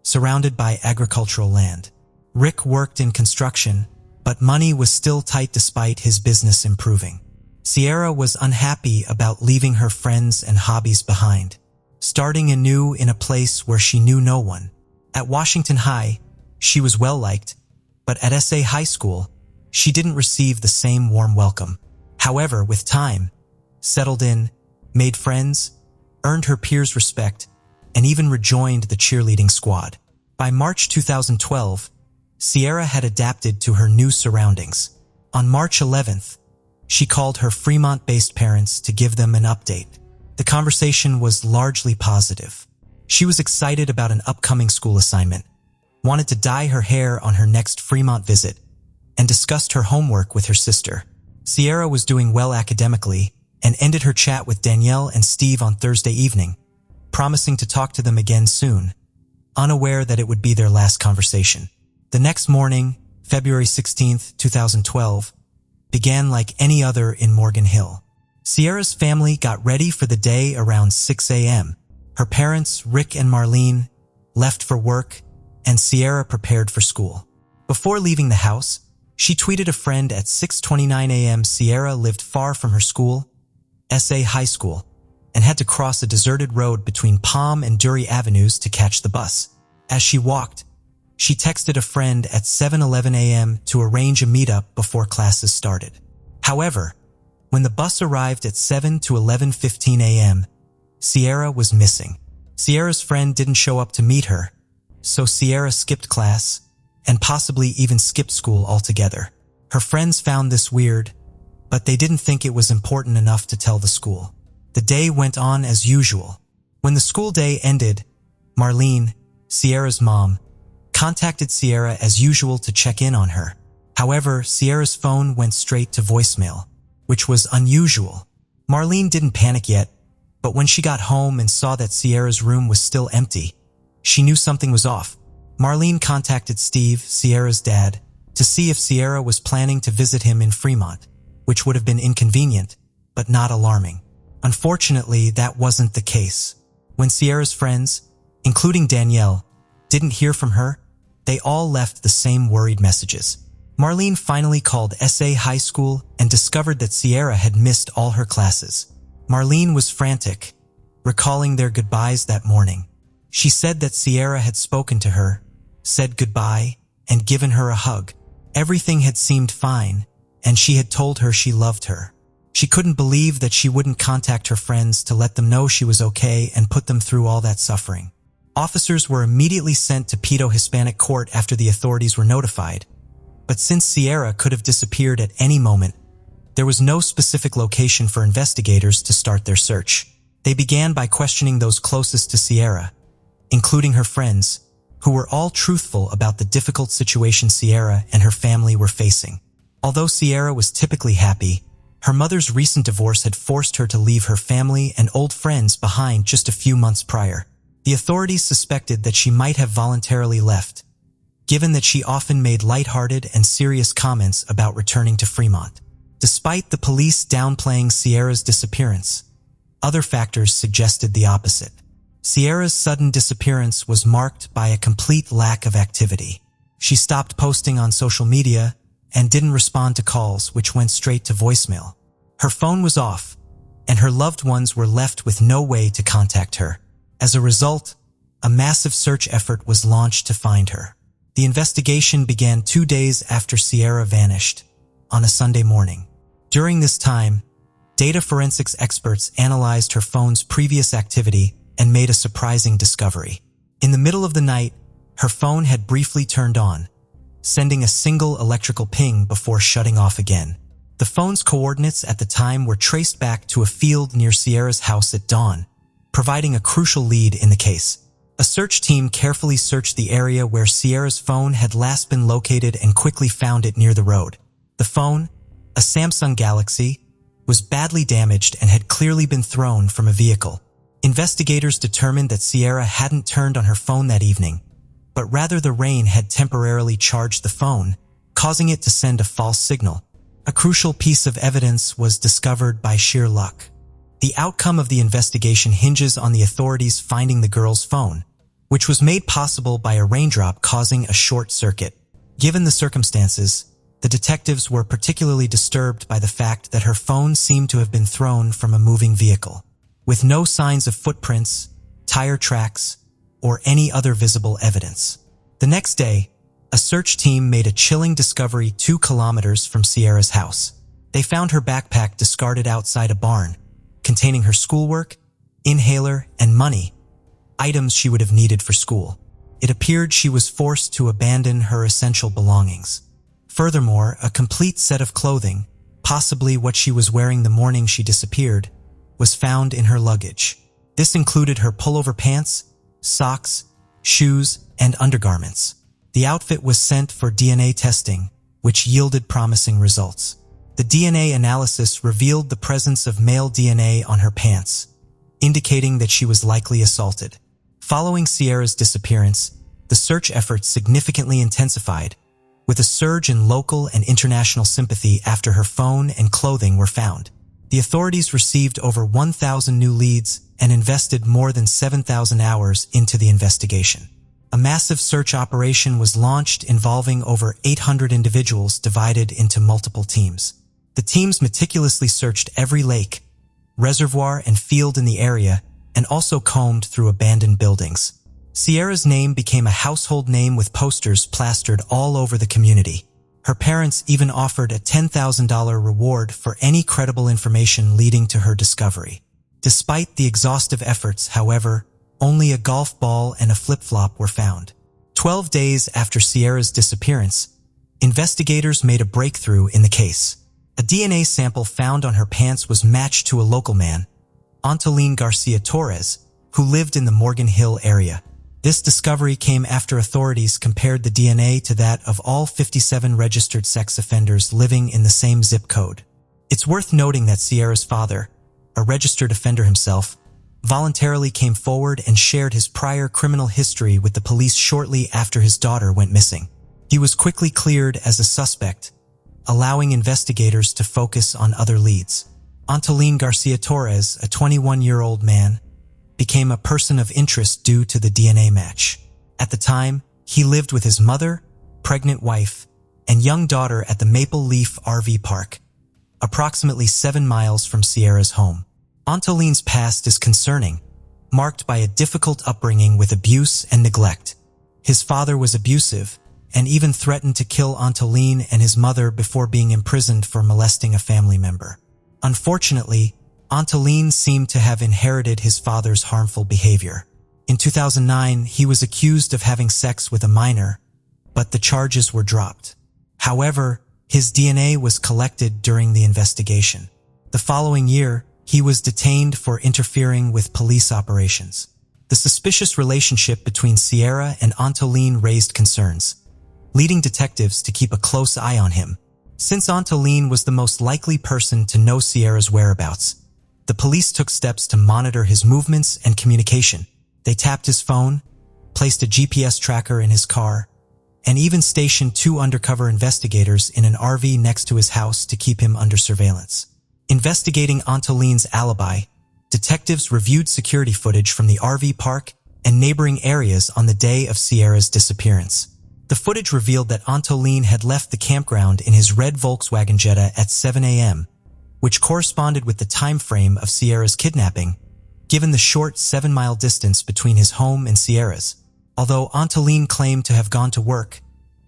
S1: surrounded by agricultural land. Rick worked in construction, but money was still tight despite his business improving. Sierra was unhappy about leaving her friends and hobbies behind, starting anew in a place where she knew no one. At Washington High, she was well-liked, but at SA High School, she didn't receive the same warm welcome. However, with time, settled in, made friends, earned her peers' respect, and even rejoined the cheerleading squad. By March 2012, Sierra had adapted to her new surroundings. On March 11th, she called her Fremont-based parents to give them an update. The conversation was largely positive. She was excited about an upcoming school assignment, wanted to dye her hair on her next Fremont visit, and discussed her homework with her sister. Sierra was doing well academically and ended her chat with Danielle and Steve on Thursday evening, promising to talk to them again soon, unaware that it would be their last conversation. The next morning, February 16, 2012, began like any other in Morgan Hill. Sierra's family got ready for the day around 6 a.m. Her parents, Rick and Marlene, left for work, and Sierra prepared for school. Before leaving the house, she tweeted a friend at 6:29 a.m. Sierra lived far from her school, SA High School, and had to cross a deserted road between Palm and Dury Avenues to catch the bus. As she walked, she texted a friend at 7:11 a.m. to arrange a meetup before classes started. However, when the bus arrived at 7 to 11:15 a.m., Sierra was missing. Sierra's friend didn't show up to meet her, so Sierra skipped class and possibly even skipped school altogether. Her friends found this weird, but they didn't think it was important enough to tell the school. The day went on as usual. When the school day ended, Marlene, Sierra's mom, contacted Sierra as usual to check in on her. However, Sierra's phone went straight to voicemail, which was unusual. Marlene didn't panic yet, but when she got home and saw that Sierra's room was still empty, she knew something was off. Marlene contacted Steve, Sierra's dad, to see if Sierra was planning to visit him in Fremont, which would have been inconvenient, but not alarming. Unfortunately, that wasn't the case. When Sierra's friends, including Danielle, didn't hear from her, they all left the same worried messages. Marlene finally called SA High School and discovered that Sierra had missed all her classes. Marlene was frantic, recalling their goodbyes that morning. She said that Sierra had spoken to her, said goodbye, and given her a hug. Everything had seemed fine, and she had told her she loved her. She couldn't believe that she wouldn't contact her friends to let them know she was okay and put them through all that suffering. Officers were immediately sent to Pedo Hispanic Court after the authorities were notified. But since Sierra could have disappeared at any moment, there was no specific location for investigators to start their search. They began by questioning those closest to Sierra, including her friends, who were all truthful about the difficult situation Sierra and her family were facing. Although Sierra was typically happy, her mother's recent divorce had forced her to leave her family and old friends behind just a few months prior. The authorities suspected that she might have voluntarily left, given that she often made lighthearted and serious comments about returning to Fremont. Despite the police downplaying Sierra's disappearance, other factors suggested the opposite. Sierra's sudden disappearance was marked by a complete lack of activity. She stopped posting on social media and didn't respond to calls, which went straight to voicemail. Her phone was off, and her loved ones were left with no way to contact her. As a result, a massive search effort was launched to find her. The investigation began 2 days after Sierra vanished, on a Sunday morning. During this time, data forensics experts analyzed her phone's previous activity and made a surprising discovery. In the middle of the night, her phone had briefly turned on, sending a single electrical ping before shutting off again. The phone's coordinates at the time were traced back to a field near Sierra's house at dawn, providing a crucial lead in the case. A search team carefully searched the area where Sierra's phone had last been located and quickly found it near the road. The phone, a Samsung Galaxy, was badly damaged and had clearly been thrown from a vehicle. Investigators determined that Sierra hadn't turned on her phone that evening, but rather the rain had temporarily charged the phone, causing it to send a false signal. A crucial piece of evidence was discovered by sheer luck. The outcome of the investigation hinges on the authorities finding the girl's phone, which was made possible by a raindrop causing a short circuit. Given the circumstances, the detectives were particularly disturbed by the fact that her phone seemed to have been thrown from a moving vehicle, with no signs of footprints, tire tracks, or any other visible evidence. The next day, a search team made a chilling discovery 2 kilometers from Sierra's house. They found her backpack discarded outside a barn, containing her schoolwork, inhaler, and money, items she would have needed for school. It appeared she was forced to abandon her essential belongings. Furthermore, a complete set of clothing, possibly what she was wearing the morning she disappeared, was found in her luggage. This included her pullover pants, socks, shoes, and undergarments. The outfit was sent for DNA testing, which yielded promising results. The DNA analysis revealed the presence of male DNA on her pants, indicating that she was likely assaulted. Following Sierra's disappearance, the search efforts significantly intensified, with a surge in local and international sympathy after her phone and clothing were found. The authorities received over 1,000 new leads and invested more than 7,000 hours into the investigation. A massive search operation was launched involving over 800 individuals divided into multiple teams. The teams meticulously searched every lake, reservoir, and field in the area, and also combed through abandoned buildings. Sierra's name became a household name with posters plastered all over the community. Her parents even offered a $10,000 reward for any credible information leading to her discovery. Despite the exhaustive efforts, however, only a golf ball and a flip-flop were found. 12 days after Sierra's disappearance, investigators made a breakthrough in the case. A DNA sample found on her pants was matched to a local man, Antolin Garcia Torres, who lived in the Morgan Hill area. This discovery came after authorities compared the DNA to that of all 57 registered sex offenders living in the same zip code. It's worth noting that Sierra's father, a registered offender himself, voluntarily came forward and shared his prior criminal history with the police shortly after his daughter went missing. He was quickly cleared as a suspect, allowing investigators to focus on other leads. Antolin Garcia Torres, a 21-year-old man, became a person of interest due to the DNA match. At the time, he lived with his mother, pregnant wife, and young daughter at the Maple Leaf RV Park, approximately 7 miles from Sierra's home. Antolin's past is concerning, marked by a difficult upbringing with abuse and neglect. His father was abusive and even threatened to kill Antolin and his mother before being imprisoned for molesting a family member. Unfortunately, Antolin seemed to have inherited his father's harmful behavior. In 2009, he was accused of having sex with a minor, but the charges were dropped. However, his DNA was collected during the investigation. The following year, he was detained for interfering with police operations. The suspicious relationship between Sierra and Antolin raised concerns, leading detectives to keep a close eye on him. Since Antolin was the most likely person to know Sierra's whereabouts, the police took steps to monitor his movements and communication. They tapped his phone, placed a GPS tracker in his car, and even stationed 2 undercover investigators in an RV next to his house to keep him under surveillance. Investigating Antolin's alibi, detectives reviewed security footage from the RV park and neighboring areas on the day of Sierra's disappearance. The footage revealed that Antolin had left the campground in his red Volkswagen Jetta at 7 a.m., which corresponded with the time frame of Sierra's kidnapping, given the short 7-mile distance between his home and Sierra's. Although Antolin claimed to have gone to work,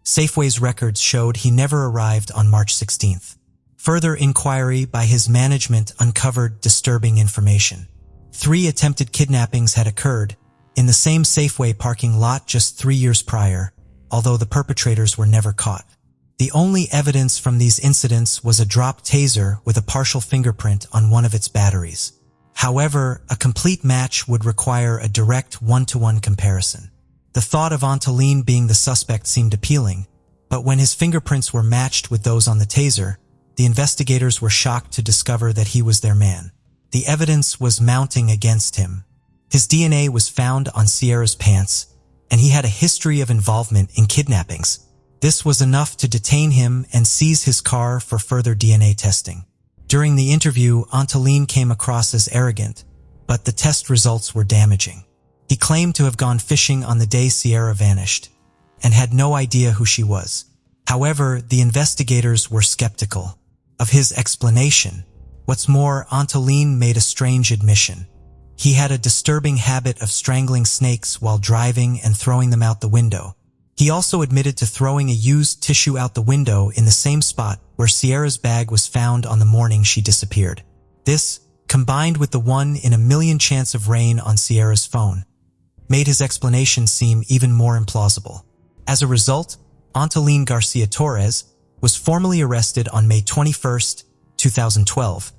S1: Safeway's records showed he never arrived on March 16th. Further inquiry by his management uncovered disturbing information. 3 attempted kidnappings had occurred in the same Safeway parking lot just 3 years prior, although the perpetrators were never caught. The only evidence from these incidents was a dropped taser with a partial fingerprint on one of its batteries. However, a complete match would require a direct one-to-one comparison. The thought of Antolin being the suspect seemed appealing, but when his fingerprints were matched with those on the taser, the investigators were shocked to discover that he was their man. The evidence was mounting against him. His DNA was found on Sierra's pants, and he had a history of involvement in kidnappings. This was enough to detain him and seize his car for further DNA testing. During the interview, Antolin came across as arrogant, but the test results were damaging. He claimed to have gone fishing on the day Sierra vanished, and had no idea who she was. However, the investigators were skeptical of his explanation. What's more, Antolin made a strange admission. He had a disturbing habit of strangling snakes while driving and throwing them out the window. He also admitted to throwing a used tissue out the window in the same spot where Sierra's bag was found on the morning she disappeared. This, combined with the 1 in a million chance of rain on Sierra's phone, made his explanation seem even more implausible. As a result, Antolin Garcia Torres was formally arrested on May 21, 2012,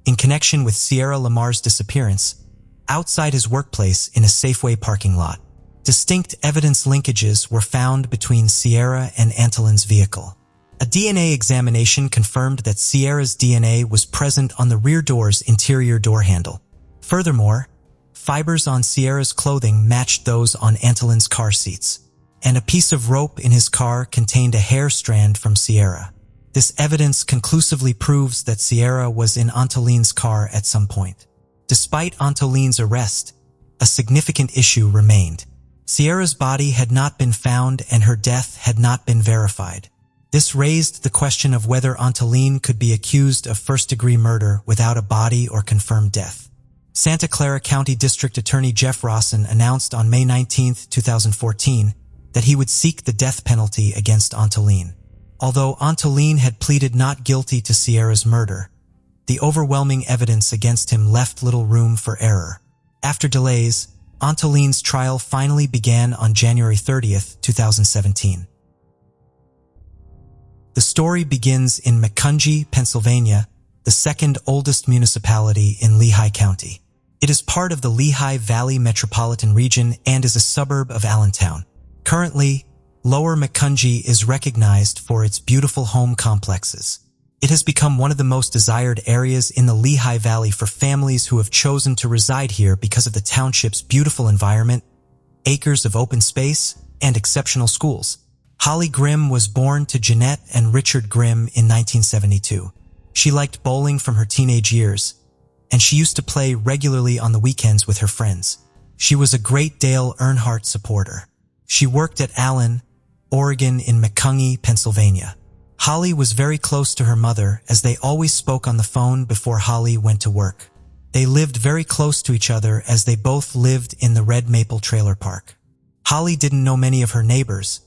S1: in connection with Sierra Lamar's disappearance, outside his workplace in a Safeway parking lot. Distinct evidence linkages were found between Sierra and Antolin's vehicle. A DNA examination confirmed that Sierra's DNA was present on the rear door's interior door handle. Furthermore, fibers on Sierra's clothing matched those on Antolin's car seats, and a piece of rope in his car contained a hair strand from Sierra. This evidence conclusively proves that Sierra was in Antolin's car at some point. Despite Antolin's arrest, a significant issue remained. Sierra's body had not been found and her death had not been verified. This raised the question of whether Antolin could be accused of first-degree murder without a body or confirmed death. Santa Clara County District Attorney Jeff Rawson announced on May 19, 2014, that he would seek the death penalty against Antolin. Although Antolin had pleaded not guilty to Sierra's murder, the overwhelming evidence against him left little room for error. After delays, Antolin's trial finally began on January 30, 2017. The story begins in Macungie, Pennsylvania, the second oldest municipality in Lehigh County. It is part of the Lehigh Valley Metropolitan Region and is a suburb of Allentown. Currently, Lower Macungie is recognized for its beautiful home complexes. It has become one of the most desired areas in the Lehigh Valley for families who have chosen to reside here because of the township's beautiful environment, acres of open space, and exceptional schools. Holly Grimm was born to Jeanette and Richard Grimm in 1972. She liked bowling from her teenage years, and she used to play regularly on the weekends with her friends. She was a great Dale Earnhardt supporter. She worked at Allen, Oregon in Macungie, Pennsylvania. Holly was very close to her mother as they always spoke on the phone before Holly went to work. They lived very close to each other as they both lived in the Red Maple Trailer Park. Holly didn't know many of her neighbors,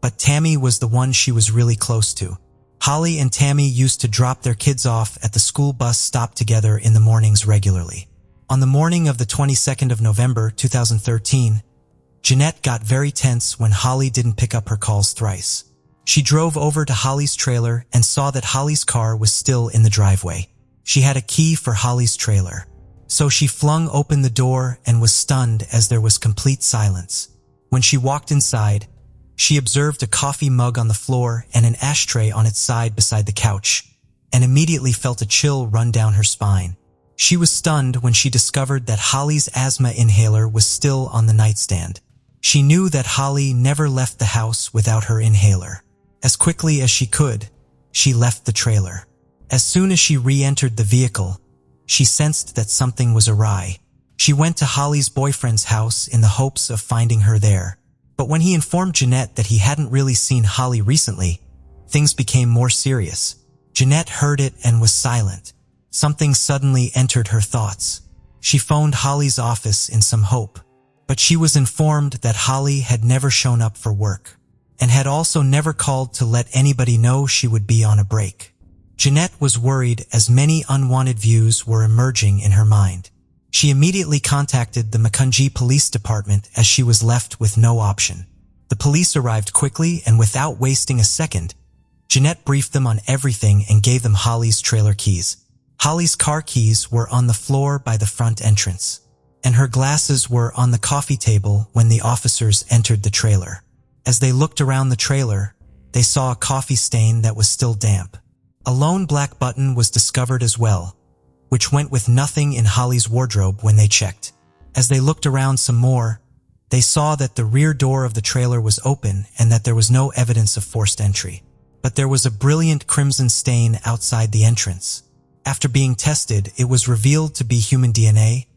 S1: but Tammy was the one she was really close to. Holly and Tammy used to drop their kids off at the school bus stop together in the mornings regularly. On the morning of the 22nd of November, 2013, Jeanette got very tense when Holly didn't pick up her calls thrice. She drove over to Holly's trailer and saw that Holly's car was still in the driveway. She had a key for Holly's trailer. So she flung open the door and was stunned as there was complete silence. When she walked inside, she observed a coffee mug on the floor and an ashtray on its side beside the couch, and immediately felt a chill run down her spine. She was stunned when she discovered that Holly's asthma inhaler was still on the nightstand. She knew that Holly never left the house without her inhaler. As quickly as she could, she left the trailer. As soon as she re-entered the vehicle, she sensed that something was awry. She went to Holly's boyfriend's house in the hopes of finding her there. But when he informed Jeanette that he hadn't really seen Holly recently, things became more serious. Jeanette heard it and was silent. Something suddenly entered her thoughts. She phoned Holly's office in some hope, but she was informed that Holly had never shown up for work, and had also never called to let anybody know she would be on a break. Jeanette was worried as many unwanted views were emerging in her mind. She immediately contacted the Macungie Police Department as she was left with no option. The police arrived quickly and without wasting a second, Jeanette briefed them on everything and gave them Holly's trailer keys. Holly's car keys were on the floor by the front entrance, and her glasses were on the coffee table when the officers entered the trailer. As they looked around the trailer, they saw a coffee stain that was still damp. A lone black button was discovered as well, which went with nothing in Holly's wardrobe when they checked. As they looked around some more, they saw that the rear door of the trailer was open and that there was no evidence of forced entry. But there was a brilliant crimson stain outside the entrance. After being tested, it was revealed to be human DNA,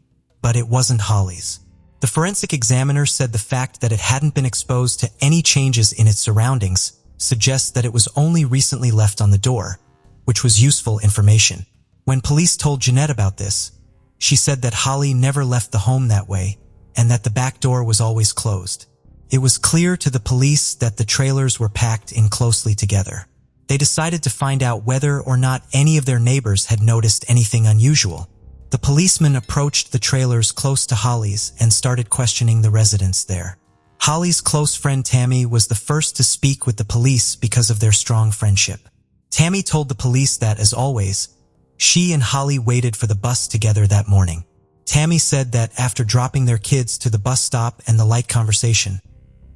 S1: but it wasn't Holly's. The forensic examiner said the fact that it hadn't been exposed to any changes in its surroundings suggests that it was only recently left on the door, which was useful information. When police told Jeanette about this, she said that Holly never left the home that way and that the back door was always closed. It was clear to the police that the trailers were packed in closely together. They decided to find out whether or not any of their neighbors had noticed anything unusual. The policeman approached the trailers close to Holly's and started questioning the residents there. Holly's close friend Tammy was the first to speak with the police because of their strong friendship. Tammy told the police that, as always, she and Holly waited for the bus together that morning. Tammy said that after dropping their kids to the bus stop and the light conversation,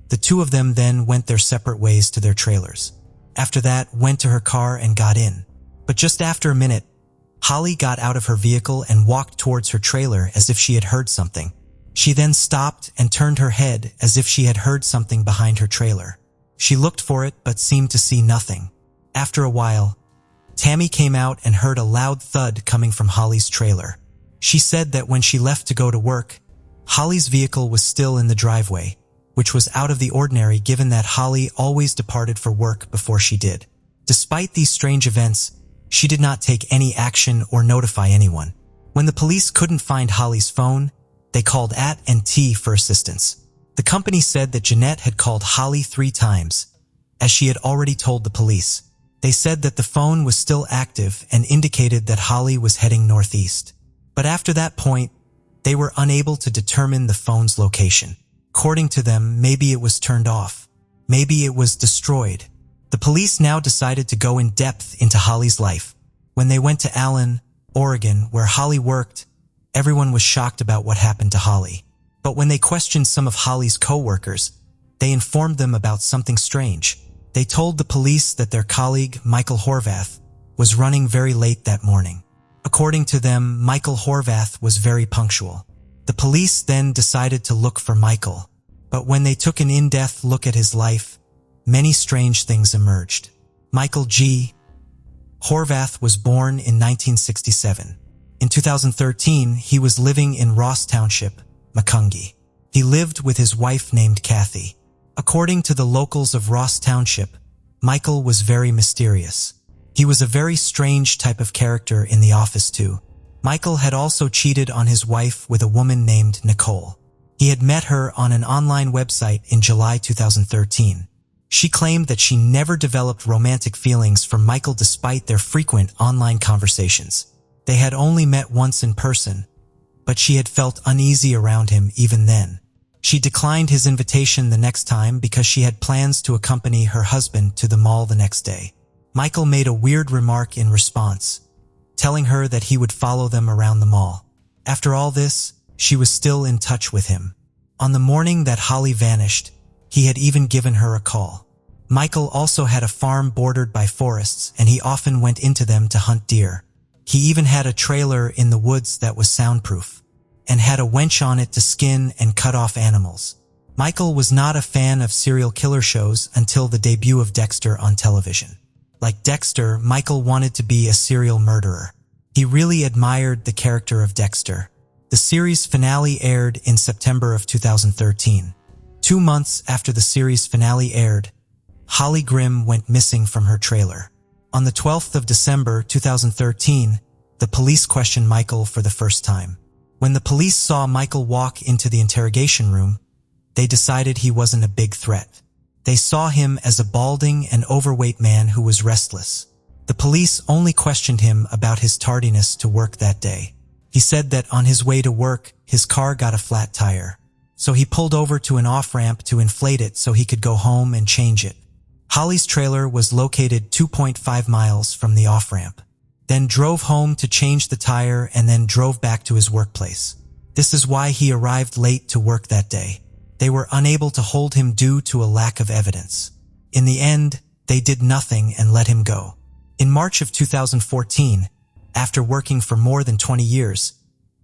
S1: the two of them then went their separate ways to their trailers. After that, went to her car and got in. But just after a minute, Holly got out of her vehicle and walked towards her trailer as if she had heard something. She then stopped and turned her head as if she had heard something behind her trailer. She looked for it but seemed to see nothing. After a while, Tammy came out and heard a loud thud coming from Holly's trailer. She said that when she left to go to work, Holly's vehicle was still in the driveway, which was out of the ordinary given that Holly always departed for work before she did. Despite these strange events, she did not take any action or notify anyone. When the police couldn't find Holly's phone, they called AT&T for assistance. The company said that Jeanette had called Holly 3 times, as she had already told the police. They said that the phone was still active and indicated that Holly was heading northeast. But after that point, they were unable to determine the phone's location. According to them, maybe it was turned off. Maybe it was destroyed. The police now decided to go in depth into Holly's life. When they went to Allen, Oregon, where Holly worked, everyone was shocked about what happened to Holly. But when they questioned some of Holly's co-workers, they informed them about something strange. They told the police that their colleague, Michael Horvath, was running very late that morning. According to them, Michael Horvath was very punctual. The police then decided to look for Michael, but when they took an in-depth look at his life, many strange things emerged. Michael G. Horvath was born in 1967. In 2013, he was living in Ross Township, Macungie. He lived with his wife named Kathy. According to the locals of Ross Township, Michael was very mysterious. He was a very strange type of character in the office too. Michael had also cheated on his wife with a woman named Nicole. He had met her on an online website in July 2013. She claimed that she never developed romantic feelings for Michael despite their frequent online conversations. They had only met once in person, but she had felt uneasy around him even then. She declined his invitation the next time because she had plans to accompany her husband to the mall the next day. Michael made a weird remark in response, telling her that he would follow them around the mall. After all this, she was still in touch with him. On the morning that Holly vanished, he had even given her a call. Michael also had a farm bordered by forests, and he often went into them to hunt deer. He even had a trailer in the woods that was soundproof, and had a winch on it to skin and cut off animals. Michael was not a fan of serial killer shows until the debut of Dexter on television. Like Dexter, Michael wanted to be a serial murderer. He really admired the character of Dexter. The series finale aired in September of 2013. 2 months after the series finale aired, Holly Grimm went missing from her trailer. On the 12th of December 2013, the police questioned Michael for the first time. When the police saw Michael walk into the interrogation room, they decided he wasn't a big threat. They saw him as a balding and overweight man who was restless. The police only questioned him about his tardiness to work that day. He said that on his way to work, his car got a flat tire. So he pulled over to an off-ramp to inflate it so he could go home and change it. Holly's trailer was located 2.5 miles from the off-ramp. Then drove home to change the tire and then drove back to his workplace. This is why he arrived late to work that day. They were unable to hold him due to a lack of evidence. In the end, they did nothing and let him go. In March of 2014, after working for more than 20 years,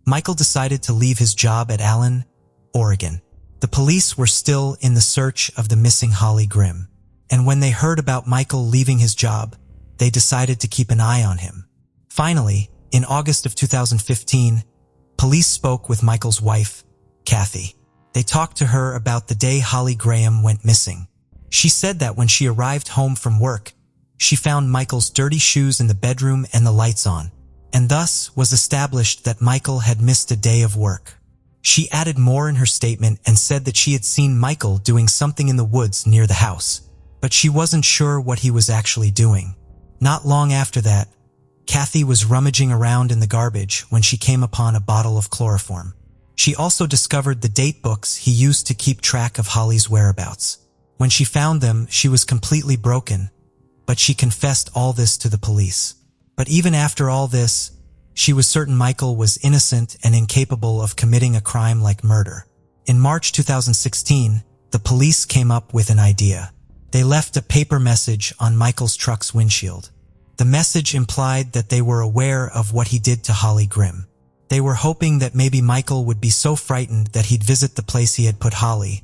S1: Michael decided to leave his job at Allen, Oregon. The police were still in the search of the missing Holly Grimm. And when they heard about Michael leaving his job, they decided to keep an eye on him. Finally, in August of 2015, police spoke with Michael's wife, Kathy. They talked to her about the day Holly Graham went missing. She said that when she arrived home from work, she found Michael's dirty shoes in the bedroom and the lights on, and thus was established that Michael had missed a day of work. She added more in her statement and said that she had seen Michael doing something in the woods near the house, but she wasn't sure what he was actually doing. Not long after that, Kathy was rummaging around in the garbage when she came upon a bottle of chloroform. She also discovered the date books he used to keep track of Holly's whereabouts. When she found them, she was completely broken, but she confessed all this to the police. But even after all this, she was certain Michael was innocent and incapable of committing a crime like murder. In March 2016, the police came up with an idea. They left a paper message on Michael's truck's windshield. The message implied that they were aware of what he did to Holly Grimm. They were hoping that maybe Michael would be so frightened that he'd visit the place he had put Holly,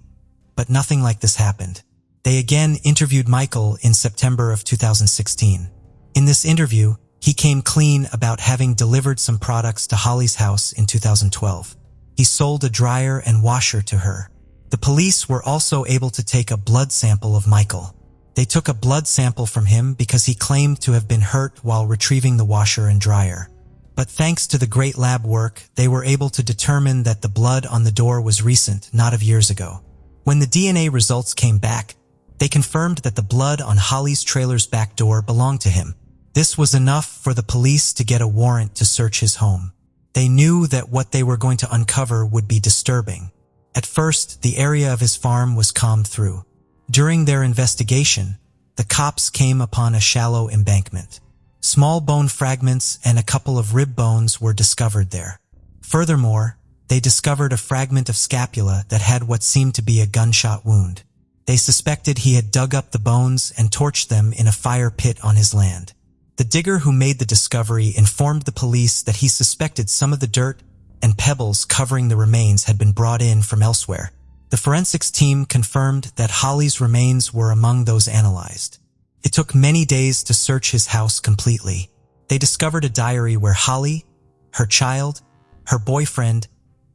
S1: but nothing like this happened. They again interviewed Michael in September of 2016. In this interview, he came clean about having delivered some products to Holly's house in 2012. He sold a dryer and washer to her. The police were also able to take a blood sample of Michael. They took a blood sample from him because he claimed to have been hurt while retrieving the washer and dryer. But thanks to the great lab work, they were able to determine that the blood on the door was recent, not of years ago. When the DNA results came back, they confirmed that the blood on Holly's trailer's back door belonged to him. This was enough for the police to get a warrant to search his home. They knew that what they were going to uncover would be disturbing. At first, the area of his farm was combed through. During their investigation, the cops came upon a shallow embankment. Small bone fragments and a couple of rib bones were discovered there. Furthermore, they discovered a fragment of scapula that had what seemed to be a gunshot wound. They suspected he had dug up the bones and torched them in a fire pit on his land. The digger who made the discovery informed the police that he suspected some of the dirt and pebbles covering the remains had been brought in from elsewhere. The forensics team confirmed that Holly's remains were among those analyzed. It took many days to search his house completely. They discovered a diary where Holly, her child, her boyfriend,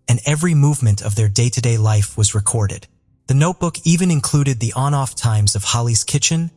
S1: and every movement of their day-to-day life was recorded. The notebook even included the on-off times of Holly's kitchen,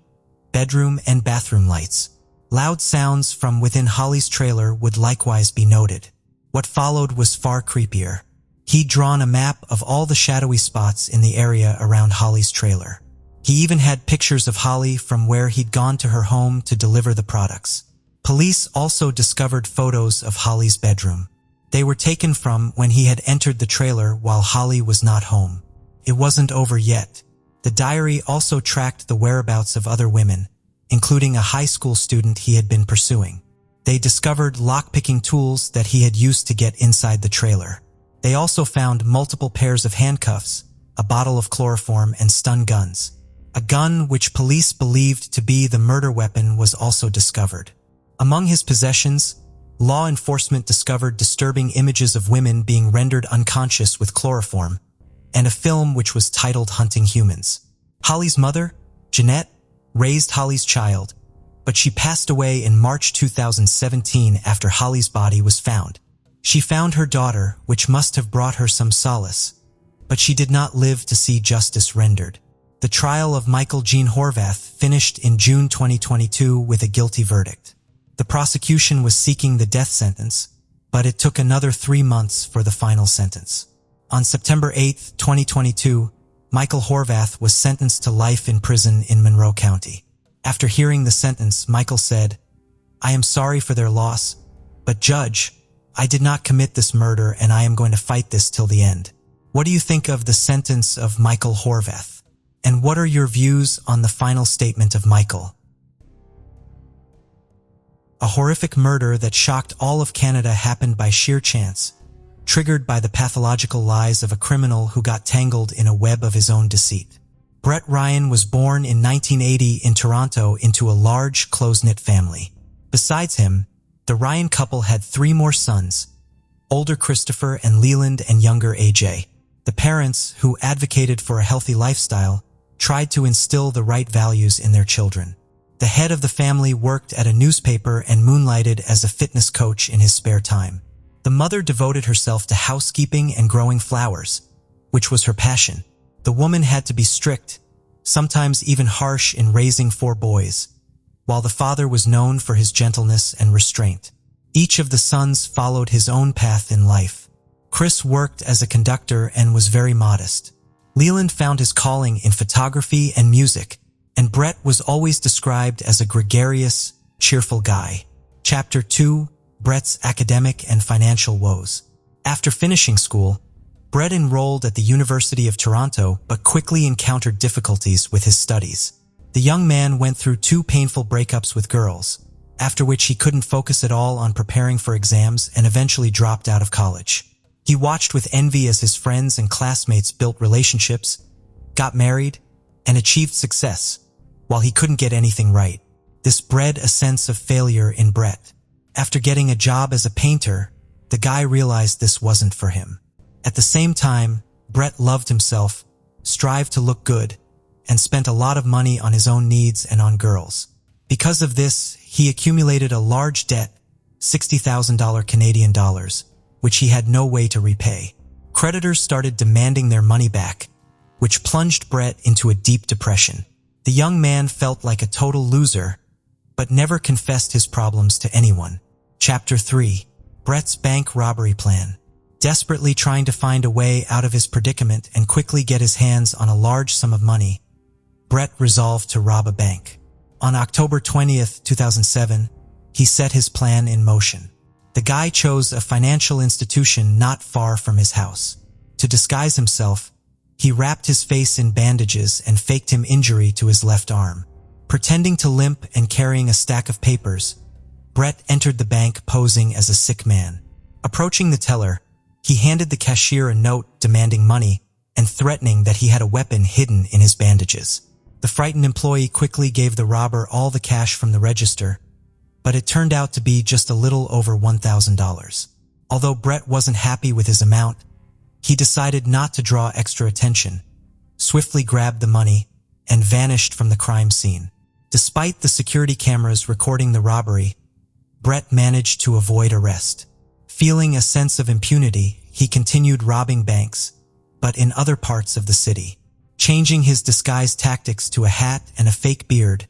S1: bedroom, and bathroom lights. Loud sounds from within Holly's trailer would likewise be noted. What followed was far creepier. He'd drawn a map of all the shadowy spots in the area around Holly's trailer. He even had pictures of Holly from where he'd gone to her home to deliver the products. Police also discovered photos of Holly's bedroom. They were taken from when he had entered the trailer while Holly was not home. It wasn't over yet. The diary also tracked the whereabouts of other women, including a high school student he had been pursuing. They discovered lock-picking tools that he had used to get inside the trailer. They also found multiple pairs of handcuffs, a bottle of chloroform, and stun guns. A gun which police believed to be the murder weapon was also discovered. Among his possessions, law enforcement discovered disturbing images of women being rendered unconscious with chloroform, and a film which was titled Hunting Humans. Holly's mother, Jeanette, raised Holly's child, but she passed away in March 2017 after Holly's body was found. She found her daughter, which must have brought her some solace, but she did not live to see justice rendered. The trial of Michael Gene Horvath finished in June 2022 with a guilty verdict. The prosecution was seeking the death sentence, but it took another 3 months for the final sentence. On September 8, 2022, Michael Horvath was sentenced to life in prison in Monroe County. After hearing the sentence, Michael said, "I am sorry for their loss, but Judge, I did not commit this murder and I am going to fight this till the end." What do you think of the sentence of Michael Horvath? And what are your views on the final statement of Michael? A horrific murder that shocked all of Canada happened by sheer chance, triggered by the pathological lies of a criminal who got tangled in a web of his own deceit. Brett Ryan was born in 1980 in Toronto into a large, close-knit family. Besides him, the Ryan couple had 3 more sons, older Christopher and Leland and younger AJ. The parents, who advocated for a healthy lifestyle, tried to instill the right values in their children. The head of the family worked at a newspaper and moonlighted as a fitness coach in his spare time. The mother devoted herself to housekeeping and growing flowers, which was her passion. The woman had to be strict, sometimes even harsh in raising 4 boys, while the father was known for his gentleness and restraint. Each of the sons followed his own path in life. Chris worked as a conductor and was very modest. Leland found his calling in photography and music, and Brett was always described as a gregarious, cheerful guy. Chapter 2: Brett's Academic and Financial Woes. After finishing school, Brett enrolled at the University of Toronto but quickly encountered difficulties with his studies. The young man went through 2 painful breakups with girls, after which he couldn't focus at all on preparing for exams and eventually dropped out of college. He watched with envy as his friends and classmates built relationships, got married, and achieved success, while he couldn't get anything right. This bred a sense of failure in Brett. After getting a job as a painter, the guy realized this wasn't for him. At the same time, Brett loved himself, strived to look good, and spent a lot of money on his own needs and on girls. Because of this, he accumulated a large debt, $60,000 Canadian dollars, which he had no way to repay. Creditors started demanding their money back, which plunged Brett into a deep depression. The young man felt like a total loser, but never confessed his problems to anyone. Chapter 3. Brett's Bank Robbery Plan. Desperately trying to find a way out of his predicament and quickly get his hands on a large sum of money, Brett resolved to rob a bank. On October 20th, 2007, he set his plan in motion. The guy chose a financial institution not far from his house. To disguise himself, he wrapped his face in bandages and faked him injury to his left arm. Pretending to limp and carrying a stack of papers, Brett entered the bank posing as a sick man. Approaching the teller, he handed the cashier a note demanding money and threatening that he had a weapon hidden in his bandages. The frightened employee quickly gave the robber all the cash from the register, but it turned out to be just a little over $1,000. Although Brett wasn't happy with his amount, he decided not to draw extra attention, swiftly grabbed the money, and vanished from the crime scene. Despite the security cameras recording the robbery, Brett managed to avoid arrest. Feeling a sense of impunity, he continued robbing banks, but in other parts of the city. Changing his disguise tactics to a hat and a fake beard,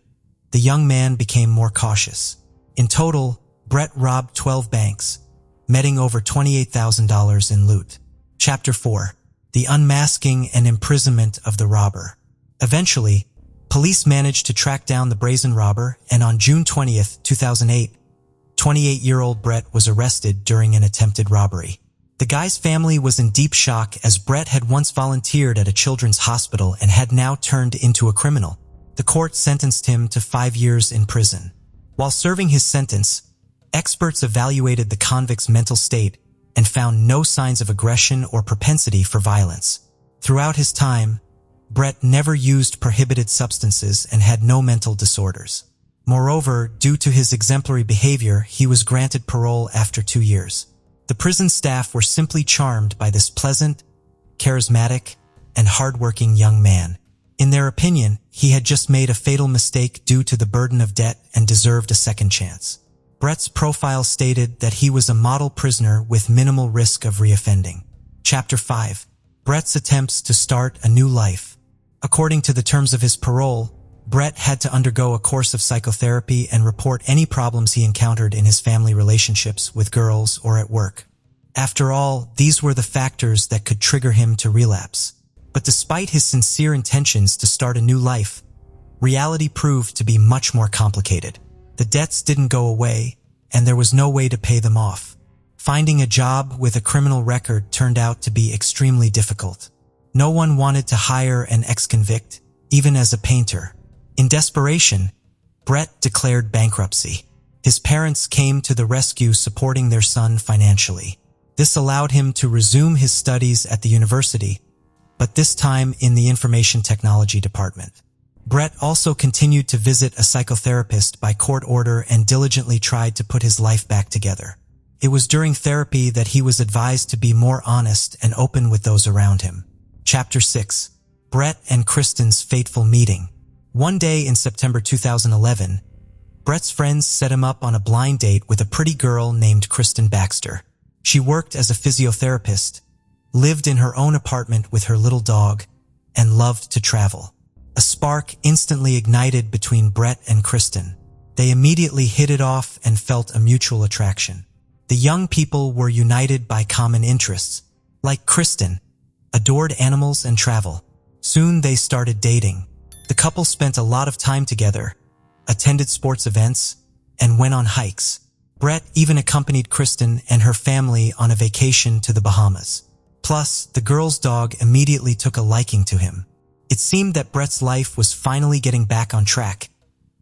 S1: the young man became more cautious. In total, Brett robbed 12 banks, netting over $28,000 in loot. Chapter 4. The Unmasking and Imprisonment of the Robber. Eventually, police managed to track down the brazen robber, and on June 20th, 2008, 28-year-old Brett was arrested during an attempted robbery. The guy's family was in deep shock as Brett had once volunteered at a children's hospital and had now turned into a criminal. The court sentenced him to 5 years in prison. While serving his sentence, experts evaluated the convict's mental state and found no signs of aggression or propensity for violence. Throughout his time, Brett never used prohibited substances and had no mental disorders. Moreover, due to his exemplary behavior, he was granted parole after 2 years. The prison staff were simply charmed by this pleasant, charismatic, and hardworking young man. In their opinion, he had just made a fatal mistake due to the burden of debt and deserved a second chance. Brett's profile stated that he was a model prisoner with minimal risk of reoffending. Chapter 5. Brett's Attempts to Start a New Life. According to the terms of his parole, Brett had to undergo a course of psychotherapy and report any problems he encountered in his family relationships with girls or at work. After all, these were the factors that could trigger him to relapse. But despite his sincere intentions to start a new life, reality proved to be much more complicated. The debts didn't go away, and there was no way to pay them off. Finding a job with a criminal record turned out to be extremely difficult. No one wanted to hire an ex-convict, even as a painter. In desperation, Brett declared bankruptcy. His parents came to the rescue, supporting their son financially. This allowed him to resume his studies at the university, but this time in the information technology department. Brett also continued to visit a psychotherapist by court order and diligently tried to put his life back together. It was during therapy that he was advised to be more honest and open with those around him. Chapter 6. Brett and Kristen's Fateful Meeting. One day in September 2011, Brett's friends set him up on a blind date with a pretty girl named Kristen Baxter. She worked as a physiotherapist, lived in her own apartment with her little dog, and loved to travel. A spark instantly ignited between Brett and Kristen. They immediately hit it off and felt a mutual attraction. The young people were united by common interests. Like Kristen, adored animals and travel. Soon they started dating. The couple spent a lot of time together, attended sports events, and went on hikes. Brett even accompanied Kristen and her family on a vacation to the Bahamas. Plus, the girl's dog immediately took a liking to him. It seemed that Brett's life was finally getting back on track,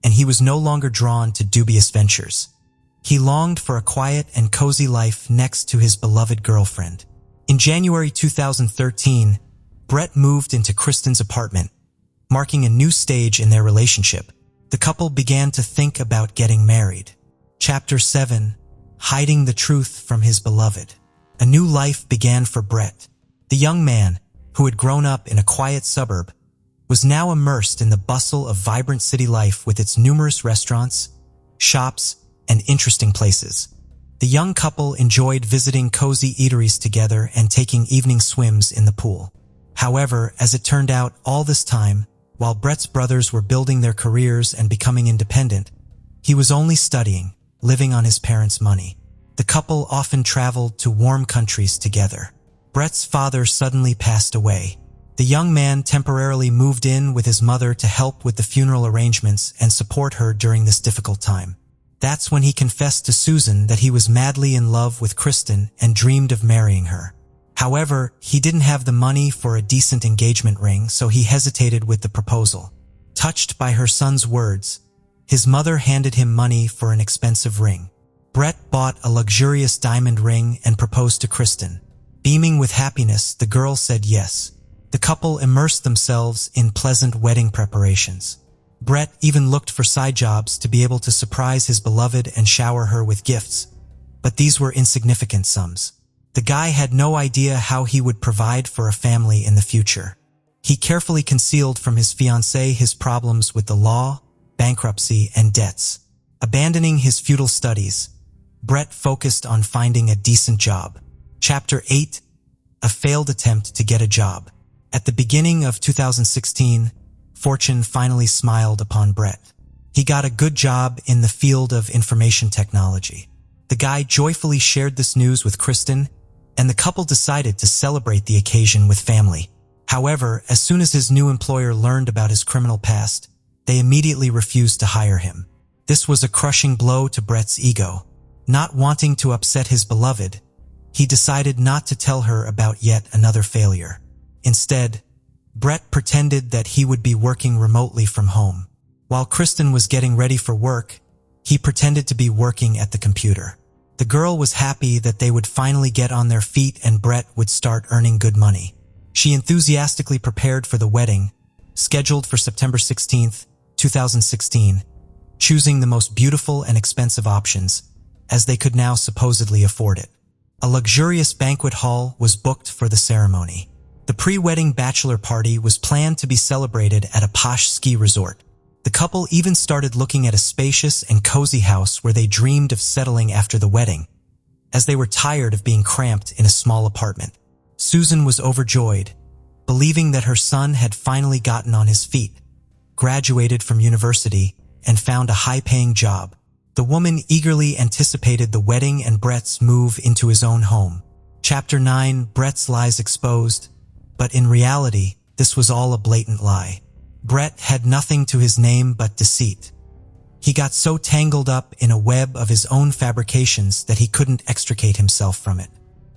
S1: and he was no longer drawn to dubious ventures. He longed for a quiet and cozy life next to his beloved girlfriend. In January 2013, Brett moved into Kristen's apartment, marking a new stage in their relationship. The couple began to think about getting married. Chapter 7. Hiding the Truth from His Beloved. A new life began for Brett. The young man, who had grown up in a quiet suburb, was now immersed in the bustle of vibrant city life with its numerous restaurants, shops, and interesting places. The young couple enjoyed visiting cozy eateries together and taking evening swims in the pool. However, as it turned out, all this time, while Brett's brothers were building their careers and becoming independent, he was only studying, living on his parents' money. The couple often traveled to warm countries together. Brett's father suddenly passed away. The young man temporarily moved in with his mother to help with the funeral arrangements and support her during this difficult time. That's when he confessed to Susan that he was madly in love with Kristen and dreamed of marrying her. However, he didn't have the money for a decent engagement ring, so he hesitated with the proposal. Touched by her son's words, his mother handed him money for an expensive ring. Brett bought a luxurious diamond ring and proposed to Kristen. Beaming with happiness, the girl said yes. The couple immersed themselves in pleasant wedding preparations. Brett even looked for side jobs to be able to surprise his beloved and shower her with gifts, but these were insignificant sums. The guy had no idea how he would provide for a family in the future. He carefully concealed from his fiancée his problems with the law, bankruptcy, and debts. Abandoning his futile studies, Brett focused on finding a decent job. Chapter 8: A Failed Attempt to Get a Job. At the beginning of 2016, fortune finally smiled upon Brett. He got a good job in the field of information technology. The guy joyfully shared this news with Kristen, and the couple decided to celebrate the occasion with family. However, as soon as his new employer learned about his criminal past, they immediately refused to hire him. This was a crushing blow to Brett's ego. Not wanting to upset his beloved, he decided not to tell her about yet another failure. Instead, Brett pretended that he would be working remotely from home. While Kristen was getting ready for work, he pretended to be working at the computer. The girl was happy that they would finally get on their feet and Brett would start earning good money. She enthusiastically prepared for the wedding, scheduled for September 16, 2016, choosing the most beautiful and expensive options, as they could now supposedly afford it. A luxurious banquet hall was booked for the ceremony. The pre-wedding bachelor party was planned to be celebrated at a posh ski resort. The couple even started looking at a spacious and cozy house where they dreamed of settling after the wedding, as they were tired of being cramped in a small apartment. Susan was overjoyed, believing that her son had finally gotten on his feet, graduated from university, and found a high-paying job. The woman eagerly anticipated the wedding and Brett's move into his own home. Chapter 9: Brett's Lies Exposed. But in reality, this was all a blatant lie. Brett had nothing to his name but deceit. He got so tangled up in a web of his own fabrications that he couldn't extricate himself from it.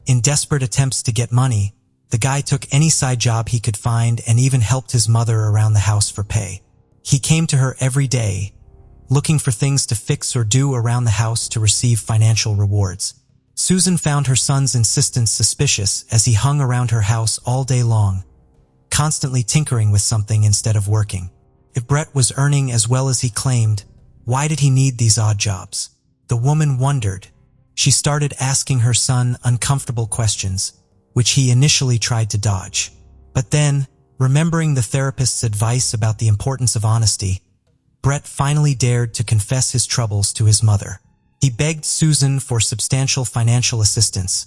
S1: In desperate attempts to get money, the guy took any side job he could find and even helped his mother around the house for pay. He came to her every day, looking for things to fix or do around the house to receive financial rewards. Susan found her son's insistence suspicious as he hung around her house all day long, constantly tinkering with something instead of working. If Brett was earning as well as he claimed, why did he need these odd jobs? The woman wondered. She started asking her son uncomfortable questions, which he initially tried to dodge. But then, remembering the therapist's advice about the importance of honesty, Brett finally dared to confess his troubles to his mother. He begged Susan for substantial financial assistance,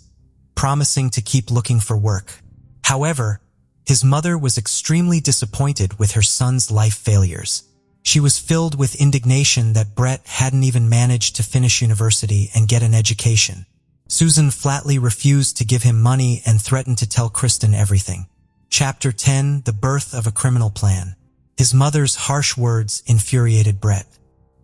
S1: promising to keep looking for work. However, his mother was extremely disappointed with her son's life failures. She was filled with indignation that Brett hadn't even managed to finish university and get an education. Susan flatly refused to give him money and threatened to tell Kristen everything. Chapter 10: The Birth of a Criminal Plan. His mother's harsh words infuriated Brett.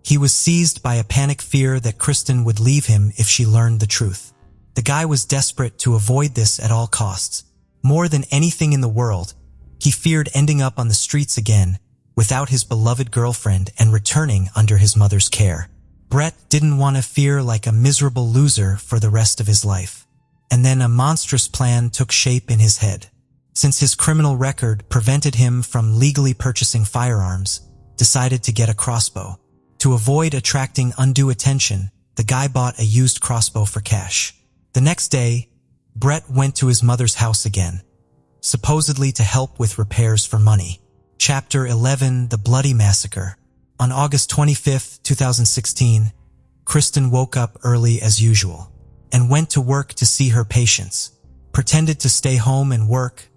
S1: He was seized by a panic fear that Kristen would leave him if she learned the truth. The guy was desperate to avoid this at all costs. More than anything in the world, he feared ending up on the streets again, without his beloved girlfriend and returning under his mother's care. Brett didn't want to feel like a miserable loser for the rest of his life. And then a monstrous plan took shape in his head. Since his criminal record prevented him from legally purchasing firearms, decided to get a crossbow. To avoid attracting undue attention, the guy bought a used crossbow for cash. The next day, Brett went to his mother's house again, supposedly to help with repairs for money. Chapter 11: The Bloody Massacre. On August 25, 2016, Kristen woke up early as usual and went to work to see her patients. Pretended to stay home and work,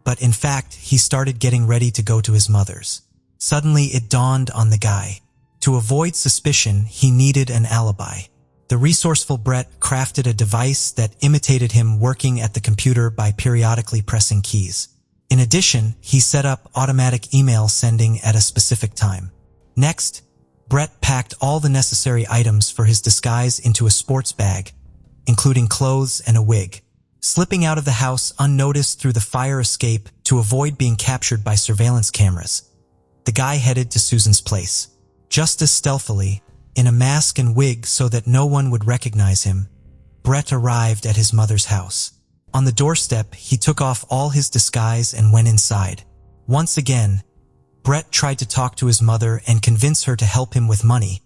S1: but in fact, he started getting ready to go to his mother's. Suddenly, it dawned on the guy. To avoid suspicion, he needed an alibi. The resourceful Brett crafted a device that imitated him working at the computer by periodically pressing keys. In addition, he set up automatic email sending at a specific time. Next, Brett packed all the necessary items for his disguise into a sports bag, including clothes and a wig. Slipping out of the house unnoticed through the fire escape to avoid being captured by surveillance cameras, the guy headed to Susan's place. Just as stealthily, in a mask and wig so that no one would recognize him, Brett arrived at his mother's house. On the doorstep, he took off all his disguise and went inside. Once again, Brett tried to talk to his mother and convince her to help him with money,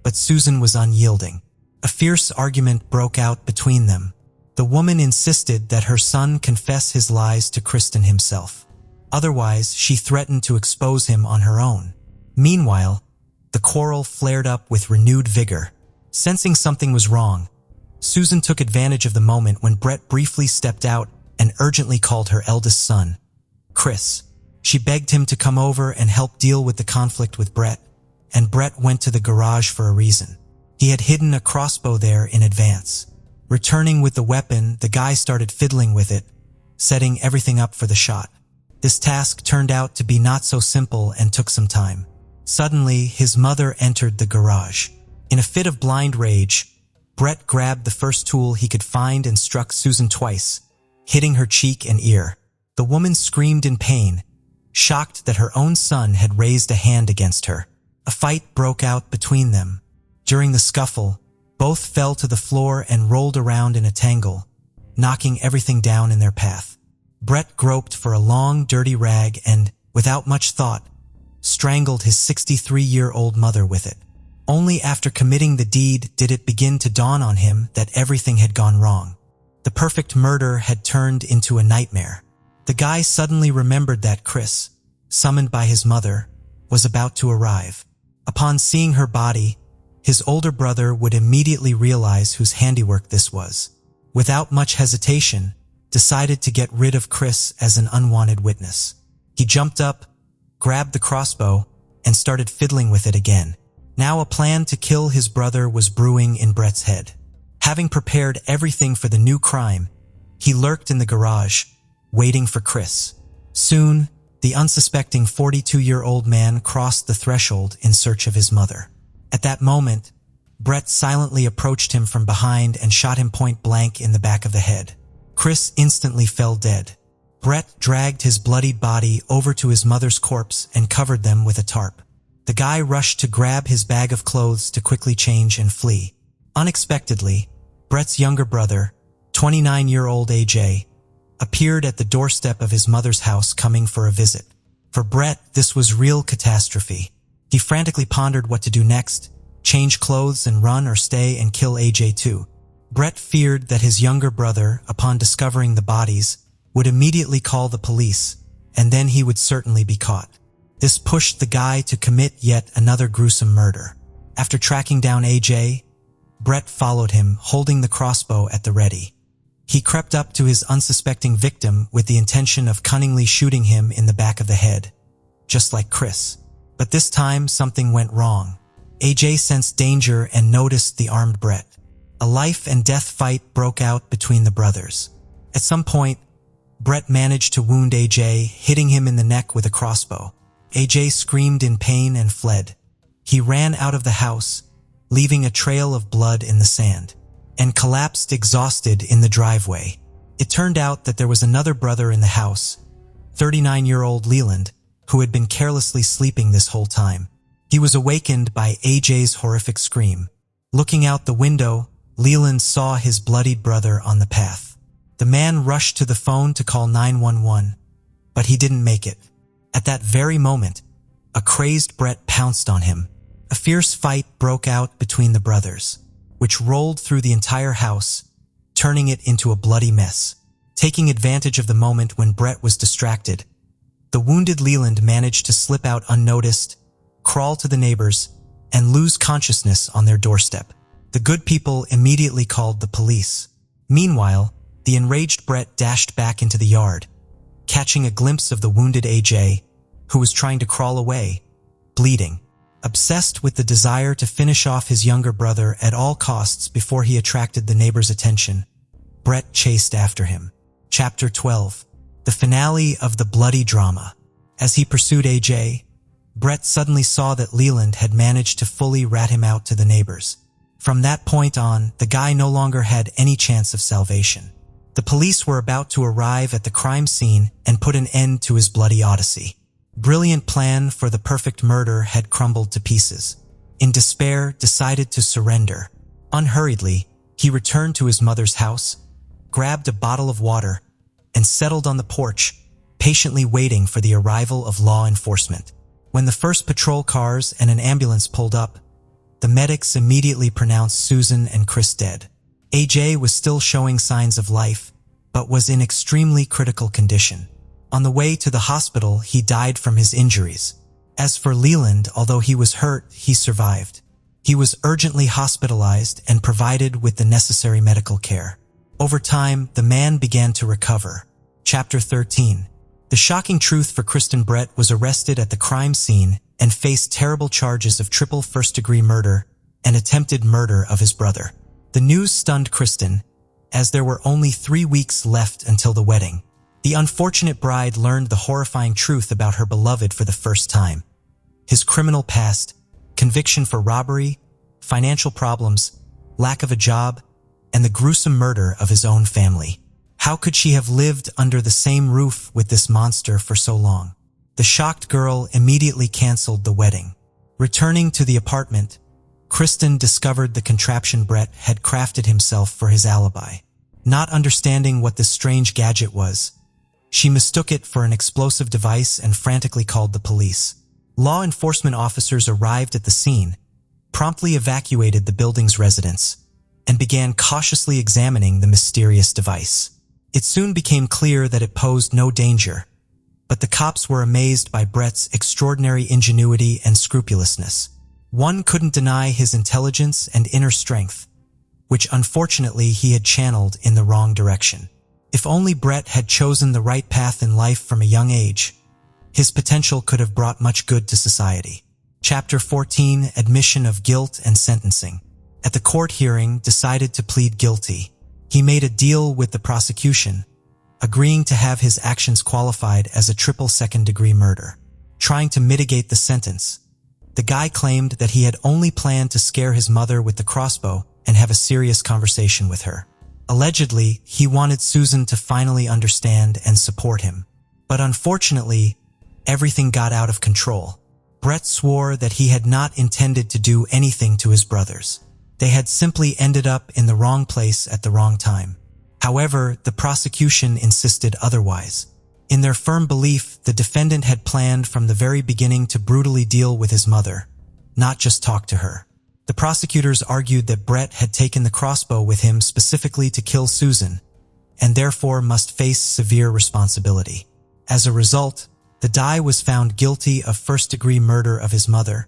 S1: but Susan was unyielding. A fierce argument broke out between them. The woman insisted that her son confess his lies to Kristen himself. Otherwise, she threatened to expose him on her own. Meanwhile, the quarrel flared up with renewed vigor. Sensing something was wrong, Susan took advantage of the moment when Brett briefly stepped out and urgently called her eldest son, Chris. She begged him to come over and help deal with the conflict with Brett, and Brett went to the garage for a reason. He had hidden a crossbow there in advance. Returning with the weapon, the guy started fiddling with it, setting everything up for the shot. This task turned out to be not so simple and took some time. Suddenly, his mother entered the garage. In a fit of blind rage, Brett grabbed the first tool he could find and struck Susan twice, hitting her cheek and ear. The woman screamed in pain, shocked that her own son had raised a hand against her. A fight broke out between them. During the scuffle, both fell to the floor and rolled around in a tangle, knocking everything down in their path. Brett groped for a long, dirty rag and, without much thought, strangled his 63-year-old mother with it. Only after committing the deed did it begin to dawn on him that everything had gone wrong. The perfect murder had turned into a nightmare. The guy suddenly remembered that Chris, summoned by his mother, was about to arrive. Upon seeing her body, his older brother would immediately realize whose handiwork this was. Without much hesitation, decided to get rid of Chris as an unwanted witness. He jumped up, grabbed the crossbow, and started fiddling with it again. Now a plan to kill his brother was brewing in Brett's head. Having prepared everything for the new crime, he lurked in the garage, waiting for Chris. Soon, the unsuspecting 42-year-old man crossed the threshold in search of his mother. At that moment, Brett silently approached him from behind and shot him point blank in the back of the head. Chris instantly fell dead. Brett dragged his bloodied body over to his mother's corpse and covered them with a tarp. The guy rushed to grab his bag of clothes to quickly change and flee. Unexpectedly, Brett's younger brother, 29-year-old AJ, appeared at the doorstep of his mother's house coming for a visit. For Brett, this was real catastrophe. He frantically pondered what to do next, change clothes and run or stay and kill AJ too. Brett feared that his younger brother, upon discovering the bodies, would immediately call the police, and then he would certainly be caught. This pushed the guy to commit yet another gruesome murder. After tracking down AJ, Brett followed him, holding the crossbow at the ready. He crept up to his unsuspecting victim with the intention of cunningly shooting him in the back of the head, just like Chris. But this time, something went wrong. AJ sensed danger and noticed the armed Brett. A life-and-death fight broke out between the brothers. At some point, Brett managed to wound AJ, hitting him in the neck with a crossbow. AJ screamed in pain and fled. He ran out of the house, leaving a trail of blood in the sand, and collapsed exhausted in the driveway. It turned out that there was another brother in the house, 39-year-old Leland, who had been carelessly sleeping this whole time. He was awakened by AJ's horrific scream. Looking out the window, Leland saw his bloodied brother on the path. The man rushed to the phone to call 911, but he didn't make it. At that very moment, a crazed Brett pounced on him. A fierce fight broke out between the brothers, which rolled through the entire house, turning it into a bloody mess. Taking advantage of the moment when Brett was distracted, the wounded Leland managed to slip out unnoticed, crawl to the neighbors, and lose consciousness on their doorstep. The good people immediately called the police. Meanwhile, the enraged Brett dashed back into the yard, catching a glimpse of the wounded AJ, who was trying to crawl away, bleeding. Obsessed with the desire to finish off his younger brother at all costs before he attracted the neighbor's attention, Brett chased after him. Chapter 12. The finale of the bloody drama. As he pursued AJ, Brett suddenly saw that Leland had managed to fully rat him out to the neighbors. From that point on, the guy no longer had any chance of salvation. The police were about to arrive at the crime scene and put an end to his bloody odyssey. Brilliant plan for the perfect murder had crumbled to pieces. In despair, decided to surrender. Unhurriedly, he returned to his mother's house, grabbed a bottle of water, and settled on the porch, patiently waiting for the arrival of law enforcement. When the first patrol cars and an ambulance pulled up, the medics immediately pronounced Susan and Chris dead. AJ was still showing signs of life, but was in extremely critical condition. On the way to the hospital, he died from his injuries. As for Leland, although he was hurt, he survived. He was urgently hospitalized and provided with the necessary medical care. Over time, the man began to recover. Chapter 13. The shocking truth for Kristen: Brett was arrested at the crime scene and faced terrible charges of triple first-degree murder and attempted murder of his brother. The news stunned Kristen, as there were only 3 weeks left until the wedding. The unfortunate bride learned the horrifying truth about her beloved for the first time. His criminal past, conviction for robbery, financial problems, lack of a job, and the gruesome murder of his own family. How could she have lived under the same roof with this monster for so long? The shocked girl immediately canceled the wedding. Returning to the apartment, Kristen discovered the contraption Brett had crafted himself for his alibi. Not understanding what this strange gadget was, she mistook it for an explosive device and frantically called the police. Law enforcement officers arrived at the scene, promptly evacuated the building's residents, and began cautiously examining the mysterious device. It soon became clear that it posed no danger, but the cops were amazed by Brett's extraordinary ingenuity and scrupulousness. One couldn't deny his intelligence and inner strength, which unfortunately he had channeled in the wrong direction. If only Brett had chosen the right path in life from a young age, his potential could have brought much good to society. Chapter 14. Admission of guilt and sentencing. At the court hearing, decided to plead guilty. He made a deal with the prosecution, agreeing to have his actions qualified as a triple second-degree murder. Trying to mitigate the sentence, the guy claimed that he had only planned to scare his mother with the crossbow and have a serious conversation with her. Allegedly, he wanted Susan to finally understand and support him. But unfortunately, everything got out of control. Brett swore that he had not intended to do anything to his brothers. They had simply ended up in the wrong place at the wrong time. However, the prosecution insisted otherwise. In their firm belief, the defendant had planned from the very beginning to brutally deal with his mother, not just talk to her. The prosecutors argued that Brett had taken the crossbow with him specifically to kill Susan, and therefore must face severe responsibility. As a result, the guy was found guilty of first-degree murder of his mother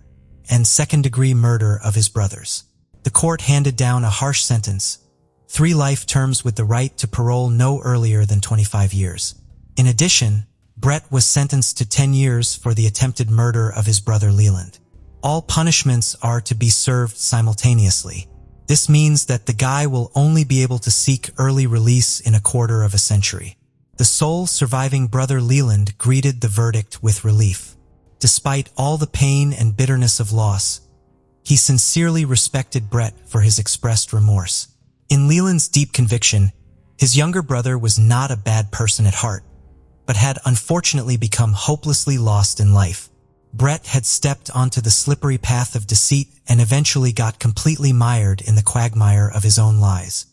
S1: and second-degree murder of his brothers. The court handed down a harsh sentence, 3 life terms with the right to parole no earlier than 25 years. In addition, Brett was sentenced to 10 years for the attempted murder of his brother Leland. All punishments are to be served simultaneously. This means that the guy will only be able to seek early release in a quarter of a century. The sole surviving brother Leland greeted the verdict with relief. Despite all the pain and bitterness of loss, he sincerely respected Brett for his expressed remorse. In Leland's deep conviction, his younger brother was not a bad person at heart, but had unfortunately become hopelessly lost in life. Brett had stepped onto the slippery path of deceit and eventually got completely mired in the quagmire of his own lies.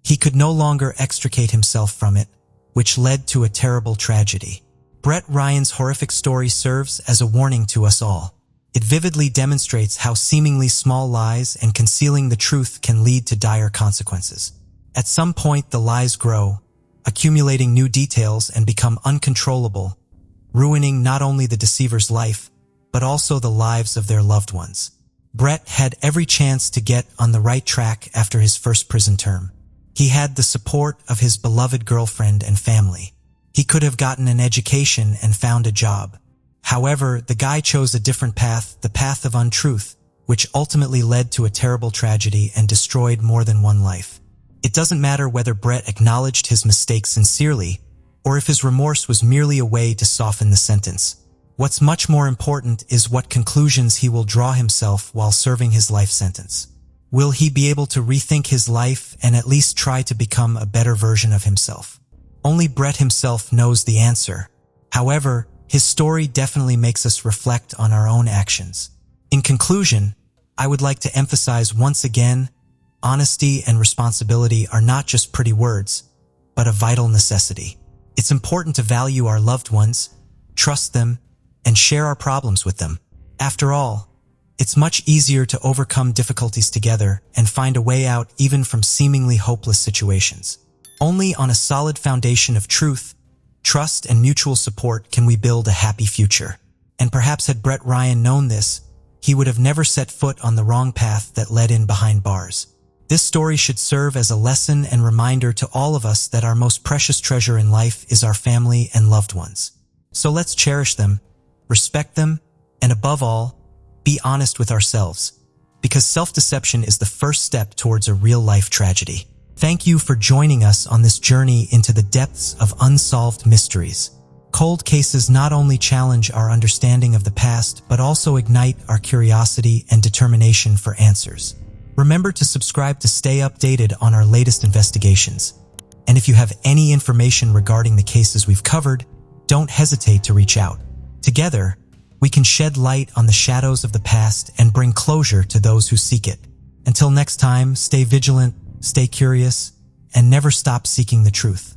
S1: He could no longer extricate himself from it, which led to a terrible tragedy. Brett Ryan's horrific story serves as a warning to us all. It vividly demonstrates how seemingly small lies and concealing the truth can lead to dire consequences. At some point, the lies grow, accumulating new details and become uncontrollable, ruining not only the deceiver's life, but also the lives of their loved ones. Brett had every chance to get on the right track after his first prison term. He had the support of his beloved girlfriend and family. He could have gotten an education and found a job. However, the guy chose a different path, the path of untruth, which ultimately led to a terrible tragedy and destroyed more than one life. It doesn't matter whether Brett acknowledged his mistake sincerely, or if his remorse was merely a way to soften the sentence. What's much more important is what conclusions he will draw himself while serving his life sentence. Will he be able to rethink his life and at least try to become a better version of himself? Only Brett himself knows the answer. However, his story definitely makes us reflect on our own actions. In conclusion, I would like to emphasize once again, honesty and responsibility are not just pretty words, but a vital necessity. It's important to value our loved ones, trust them, and share our problems with them. After all, it's much easier to overcome difficulties together and find a way out even from seemingly hopeless situations. Only on a solid foundation of truth, trust, and mutual support can we build a happy future. And perhaps had Brett Ryan known this, he would have never set foot on the wrong path that led in behind bars. This story should serve as a lesson and reminder to all of us that our most precious treasure in life is our family and loved ones. So let's cherish them, respect them, and above all, be honest with ourselves, because self-deception is the first step towards a real-life tragedy. Thank you for joining us on this journey into the depths of unsolved mysteries. Cold cases not only challenge our understanding of the past, but also ignite our curiosity and determination for answers. Remember to subscribe to stay updated on our latest investigations. And if you have any information regarding the cases we've covered, don't hesitate to reach out. Together, we can shed light on the shadows of the past and bring closure to those who seek it. Until next time, stay vigilant, stay curious, and never stop seeking the truth.